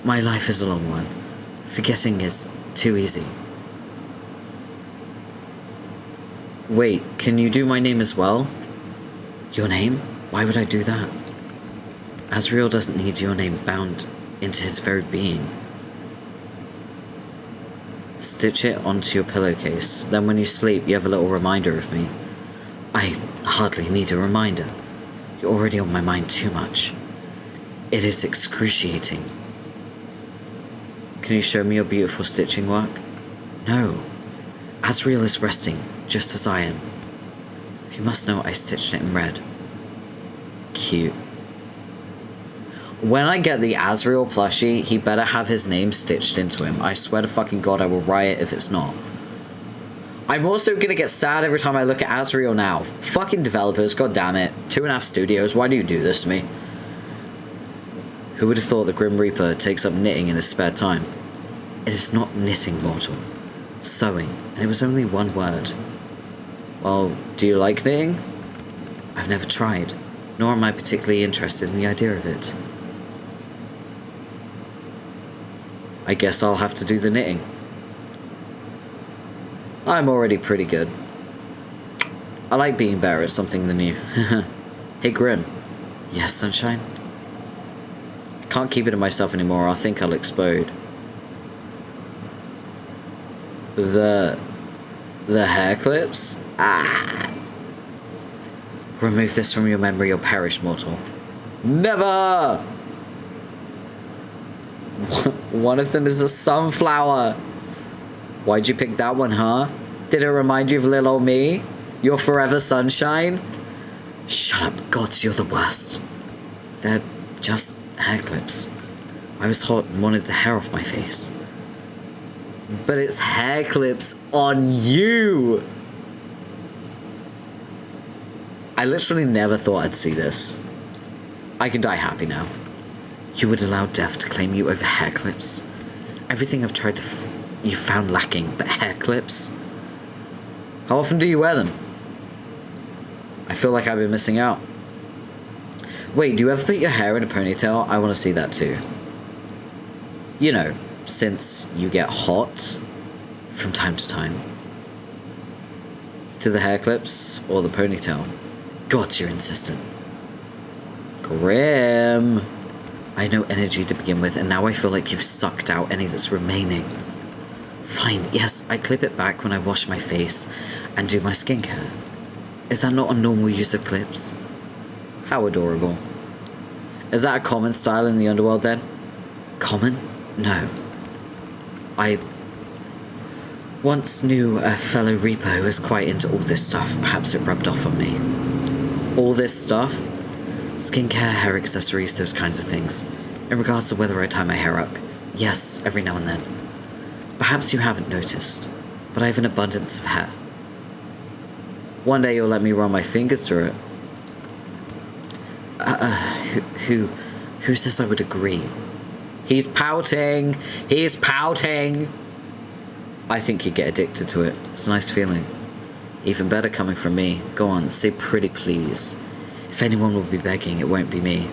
My life is a long one. Forgetting is too easy. Wait, can you do my name as well? Your name? Why would I do that? Azrael doesn't need your name bound into his very being. Stitch it onto your pillowcase. Then when you sleep, you have a little reminder of me. I hardly need a reminder. You're already on my mind too much. It is excruciating. Can you show me your beautiful stitching work? No. Azrael is resting, just as I am. If you must know, I stitched it in red. Cute. When I get the Azrael plushie, he better have his name stitched into him. I swear to fucking god, I will riot if it's not. I'm also gonna get sad every time I look at Azrael now. Fucking developers, god damn it. 2.5 Studios, why do you do this to me? Who would have thought the Grim Reaper takes up knitting in his spare time? It is not knitting, mortal. Sewing, and it was only one word. Well, do you like knitting? I've never tried, nor am I particularly interested in the idea of it. I guess I'll have to do the knitting. I'm already pretty good. I like being better at something than you. Hey, Grim. Yes, Sunshine? I can't keep it to myself anymore. I think I'll explode. The hair clips? Ah! Remove this from your memory or perish, mortal. Never! One of them is a sunflower. Why'd you pick that one, huh? Did it remind you of little old me? Your forever sunshine? Shut up, gods, you're the worst. They're just hair clips. I was hot and wanted the hair off my face. But it's hair clips on you! I literally never thought I'd see this. I can die happy now. You would allow death to claim you over hair clips? Everything I've tried to you found lacking, but hair clips? How often do you wear them? I feel like I've been missing out. Wait, do you ever put your hair in a ponytail? I want to see that too. You know, since you get hot from time to time. To the hair clips or the ponytail? God, you're insistent. Grim. I had no energy to begin with, and now I feel like you've sucked out any that's remaining. Fine, yes, I clip it back when I wash my face and do my skincare. Is that not a normal use of clips? How adorable. Is that a common style in the underworld then? Common? No. I once knew a fellow Reaper who was quite into all this stuff. Perhaps it rubbed off on me. All this stuff? Skincare, hair accessories, those kinds of things. In regards to whether I tie my hair up, yes, every now and then. Perhaps you haven't noticed, but I have an abundance of hair. One day you'll let me run my fingers through it. Who says I would agree? He's pouting! He's pouting! I think you'd get addicted to it. It's a nice feeling. Even better coming from me. Go on, say pretty please. If anyone will be begging, it won't be me.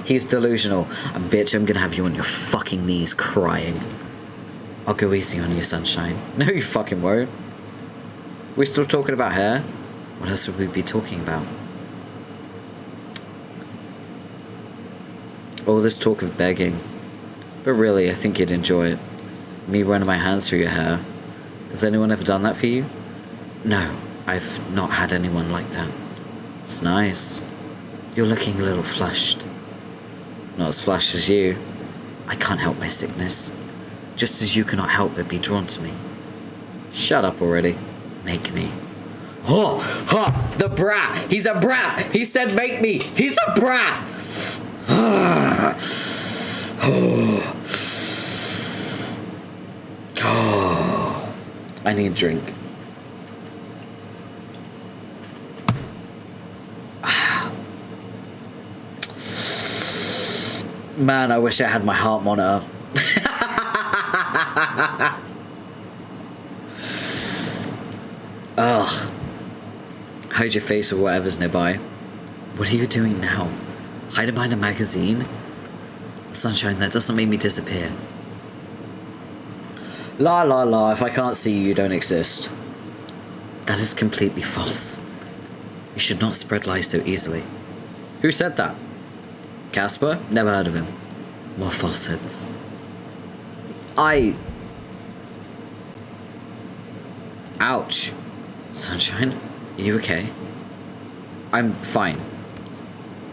He's delusional. And bitch, I'm gonna have you on your fucking knees crying. I'll go easy on you, sunshine. No, you fucking won't. We're still talking about hair? What else would we be talking about? All this talk of begging. But really, I think you'd enjoy it. Me running my hands through your hair. Has anyone ever done that for you? No, I've not had anyone like that. It's nice. You're looking a little flushed. Not as flushed as you. I can't help my sickness. Just as you cannot help but be drawn to me. Shut up already. Make me. Oh, the brat. He's a brat. He said make me. He's a brat. I need a drink. Man, I wish I had my heart monitor. Ugh. Hide your face or whatever's nearby. What are you doing now? Hiding behind a magazine? Sunshine, that doesn't make me disappear. La la la, if I can't see you, you don't exist. That is completely false. You should not spread lies so easily. Who said that? Casper? Never heard of him. More falsehoods. Ouch. Sunshine, are you okay? I'm fine.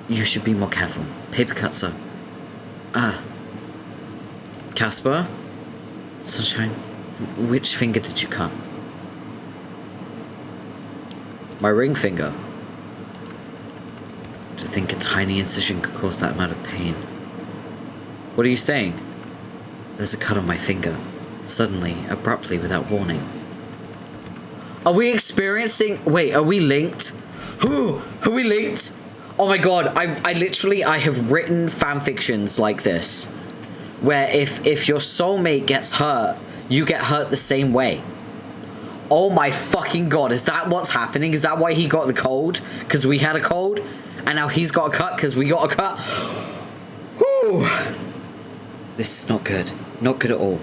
You should be more careful. Paper cuts are... Casper? Sunshine, which finger did you cut? My ring finger. To think a tiny incision could cause that amount of pain. What are you saying? There's a cut on my finger. Suddenly, abruptly, without warning. Are we experiencing... Wait, are we linked? Are we linked? Oh my god, I have written fanfictions like this. Where if your soulmate gets hurt, you get hurt the same way. Oh my fucking god, is that what's happening? Is that why he got the cold? Because we had a cold? And now he's got a cut because we got a cut? Whew. This is not good. Not good at all.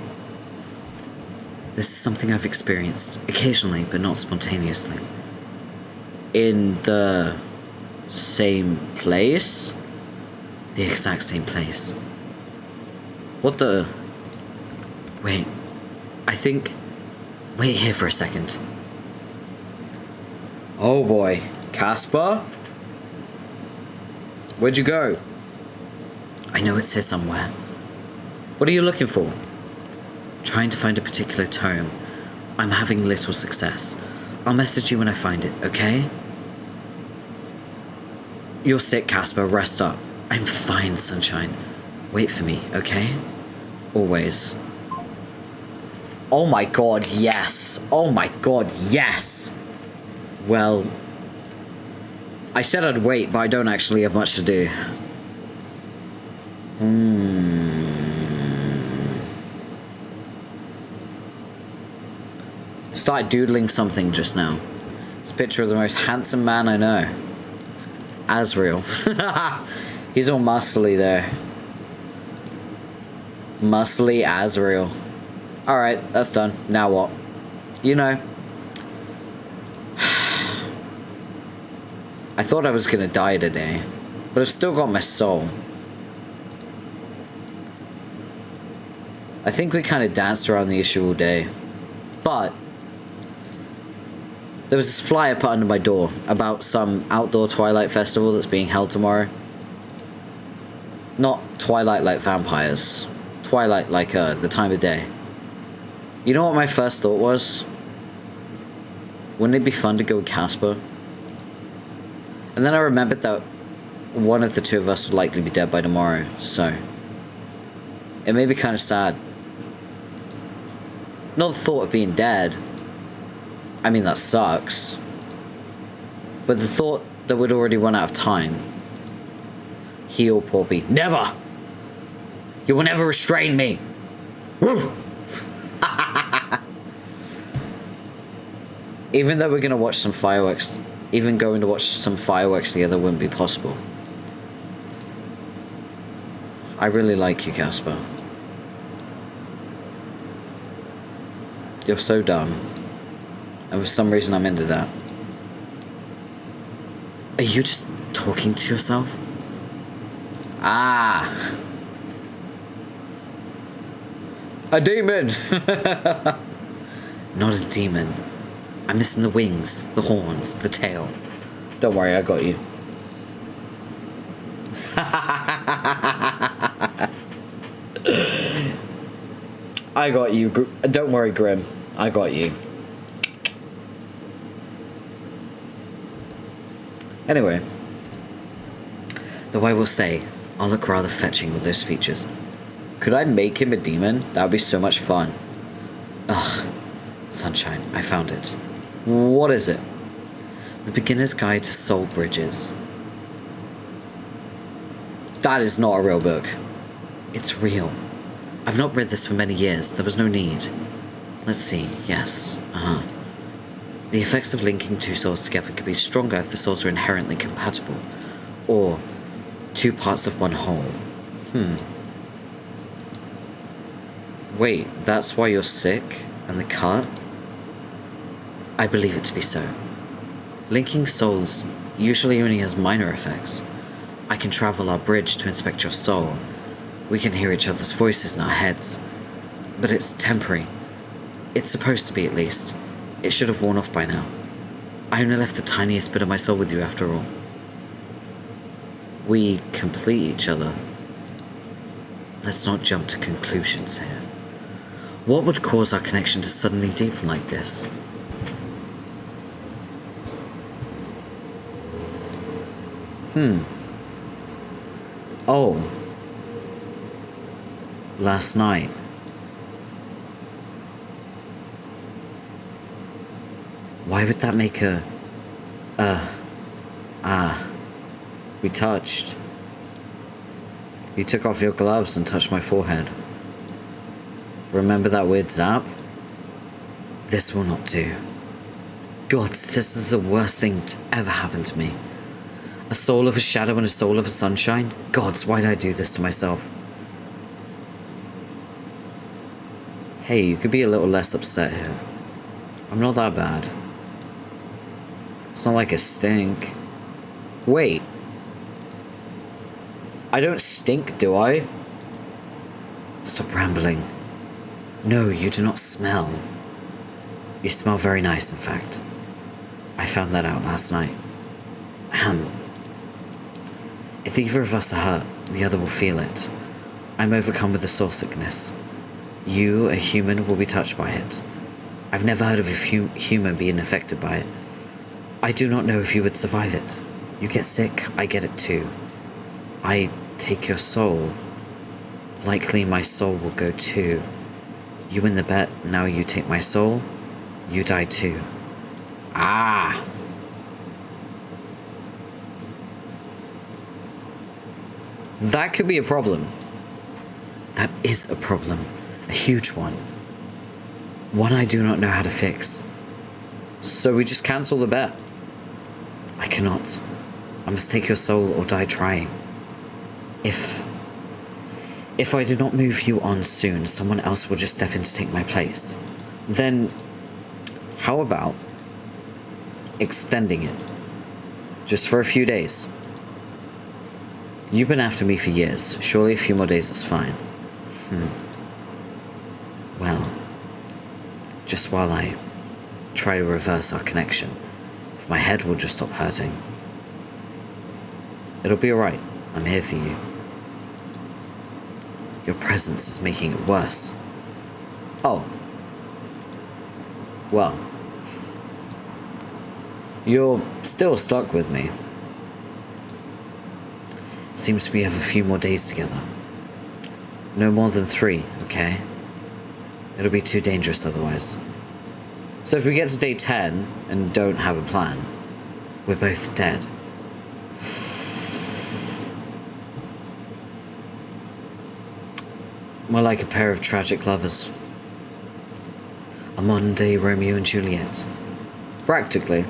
This is something I've experienced. Occasionally, but not spontaneously. In the same place? The exact same place. What the... Wait. I think... Wait here for a second. Oh boy. Casper? Where'd you go? I know it's here somewhere. What are you looking for? Trying to find a particular tome. I'm having little success. I'll message you when I find it, okay? You're sick, Casper. Rest up. I'm fine, Sunshine. Wait for me, okay? Always. Oh my god, yes. Oh my god, yes. Well, I said I'd wait, but I don't actually have much to do. Started doodling something just now. It's a picture of the most handsome man I know. Asriel. He's all muscly there. Muscly Asriel. Alright, that's done. Now what? You know. I thought I was gonna die today, but I've still got my soul. I think we kind of danced around the issue all day, but there was this flyer put under my door about some outdoor Twilight festival that's being held tomorrow. Not Twilight like vampires. Twilight like the time of day. You know what my first thought was? Wouldn't it be fun to go with Casper? And then I remembered that one of the two of us would likely be dead by tomorrow, so it made me kind of sad. Not the thought of being dead. I mean, that sucks. But the thought that we'd already run out of time. Heal, Porpy. Never! You will never restrain me! Even though we're gonna watch some fireworks, even going to watch some fireworks together wouldn't be possible. I really like you, Casper. You're so dumb. And for some reason I'm into that. Are you just talking to yourself? Ah! A demon! Not a demon. I'm missing the wings, the horns, the tail. Don't worry, I got you. I got you. Don't worry, Grim. I got you. Anyway. Though I will say, I'll look rather fetching with those features. Could I make him a demon? That would be so much fun. Ugh. Sunshine, I found it. What is it? The Beginner's Guide to Soul Bridges. That is not a real book. It's real. I've not read this for many years. There was no need. Let's see. Yes. The effects of linking two souls together could be stronger if the souls are inherently compatible. Or two parts of one whole. Wait, that's why you're sick? And the cut? I believe it to be so. Linking souls usually only has minor effects. I can travel our bridge to inspect your soul. We can hear each other's voices in our heads. But it's temporary. It's supposed to be, at least. It should have worn off by now. I only left the tiniest bit of my soul with you after all. We complete each other. Let's not jump to conclusions here. What would cause our connection to suddenly deepen like this? Oh. Last night. Why would that make a... We touched. You took off your gloves and touched my forehead. Remember that weird zap? This will not do. Gods, this is the worst thing to ever happen to me. A soul of a shadow and a soul of a sunshine? Gods, why did I do this to myself? Hey, you could be a little less upset here. I'm not that bad. It's not like I stink. Wait. I don't stink, do I? Stop rambling. No, you do not smell. You smell very nice, in fact. I found that out last night. If either of us are hurt, the other will feel it. I'm overcome with the soul sickness. You, a human, will be touched by it. I've never heard of a human being affected by it. I do not know if you would survive it. You get sick, I get it too. I take your soul. Likely my soul will go too. You win the bet, now you take my soul. You die too. Ah! That could be a problem. That is a problem. A huge one. One I do not know how to fix. So we just cancel the bet. I cannot. I must take your soul or die trying. If I do not move you on soon, someone else will just step in to take my place. Then, how about extending it? Just for a few days. You've been after me for years. Surely a few more days is fine. Well, just while I try to reverse our connection, if my head will just stop hurting. It'll be alright. I'm here for you. Your presence is making it worse. Oh. Well. You're still stuck with me. It seems we have a few more days together. No more than 3, okay? It'll be too dangerous otherwise. So if we get to day 10 and don't have a plan, we're both dead. We're like a pair of tragic lovers. A modern-day Romeo and Juliet. Practically.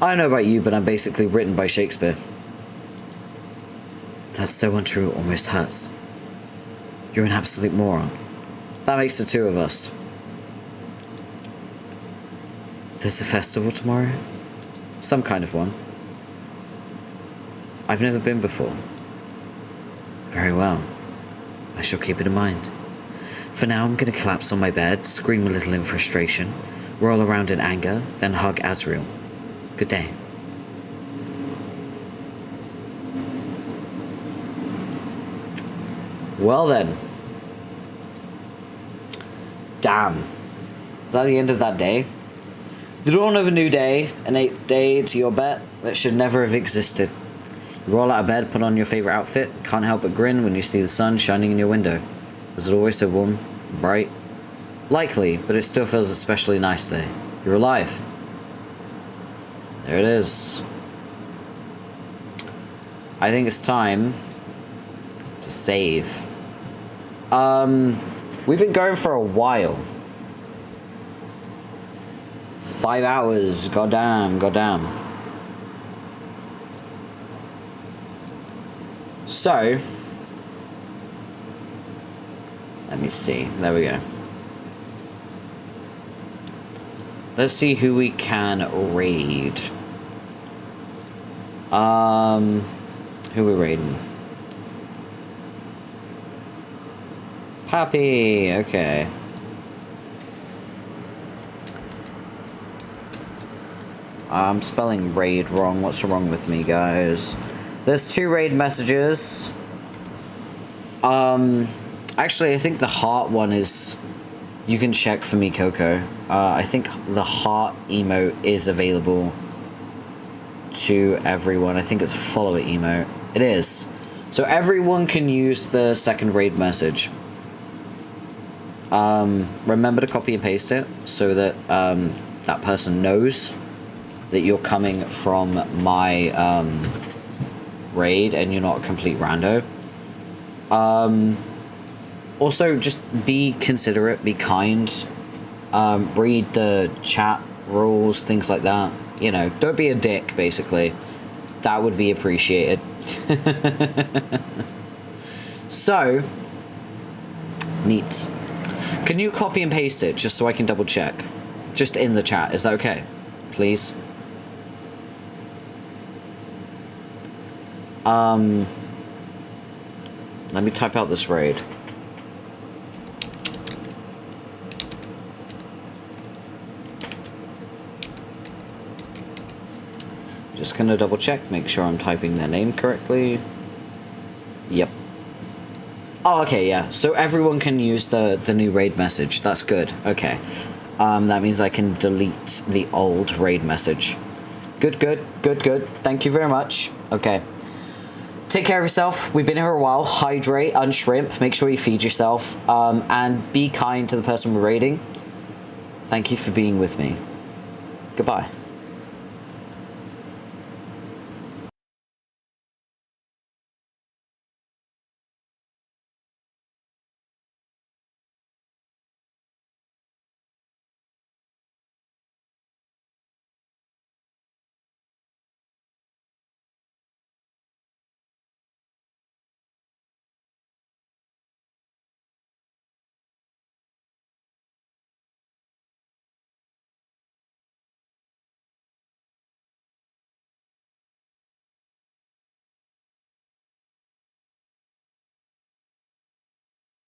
I don't know about you, but I'm basically written by Shakespeare. That's so untrue it almost hurts. You're an absolute moron. That makes the 2 of us. There's a festival tomorrow? Some kind of one. I've never been before. Very well. I shall keep it in mind. For now, I'm going to collapse on my bed, scream a little in frustration, roll around in anger, then hug Azrael. Good day. Well then. Damn. Is that the end of that day? The dawn of a new day, an 8th day to your bet that should never have existed. You roll out of bed, put on your favourite outfit, can't help but grin when you see the sun shining in your window. Was it always so warm, bright? Likely, but it still feels especially nice today. You're alive. There it is. I think it's time to save. We've been going for a while. 5 hours, goddamn. So, let me see. There we go. Let's see who we can raid. Who we raiding? Happy, okay. I'm spelling raid wrong. What's wrong with me, guys? There's 2 raid messages. Actually, I think the heart one is... You can check for me, Coco. I think the heart emote is available to everyone. I think it's a follow it emote. It is. So everyone can use the second raid message. Remember to copy and paste it so that that person knows that you're coming from my raid and you're not a complete rando. Also, just be considerate, be kind, read the chat rules, things like that. You know, don't be a dick, basically. That would be appreciated. So, neat. Can you copy and paste it, just so I can double check? Just in the chat, is that okay? Please? Let me type out this raid. Just gonna double check, make sure I'm typing their name correctly. Yep. Oh, okay, yeah. So everyone can use the new raid message. That's good. Okay. That means I can delete the old raid message. Good. Thank you very much. Okay. Take care of yourself. We've been here a while. Hydrate, unshrimp. Make sure you feed yourself. And be kind to the person we're raiding. Thank you for being with me. Goodbye.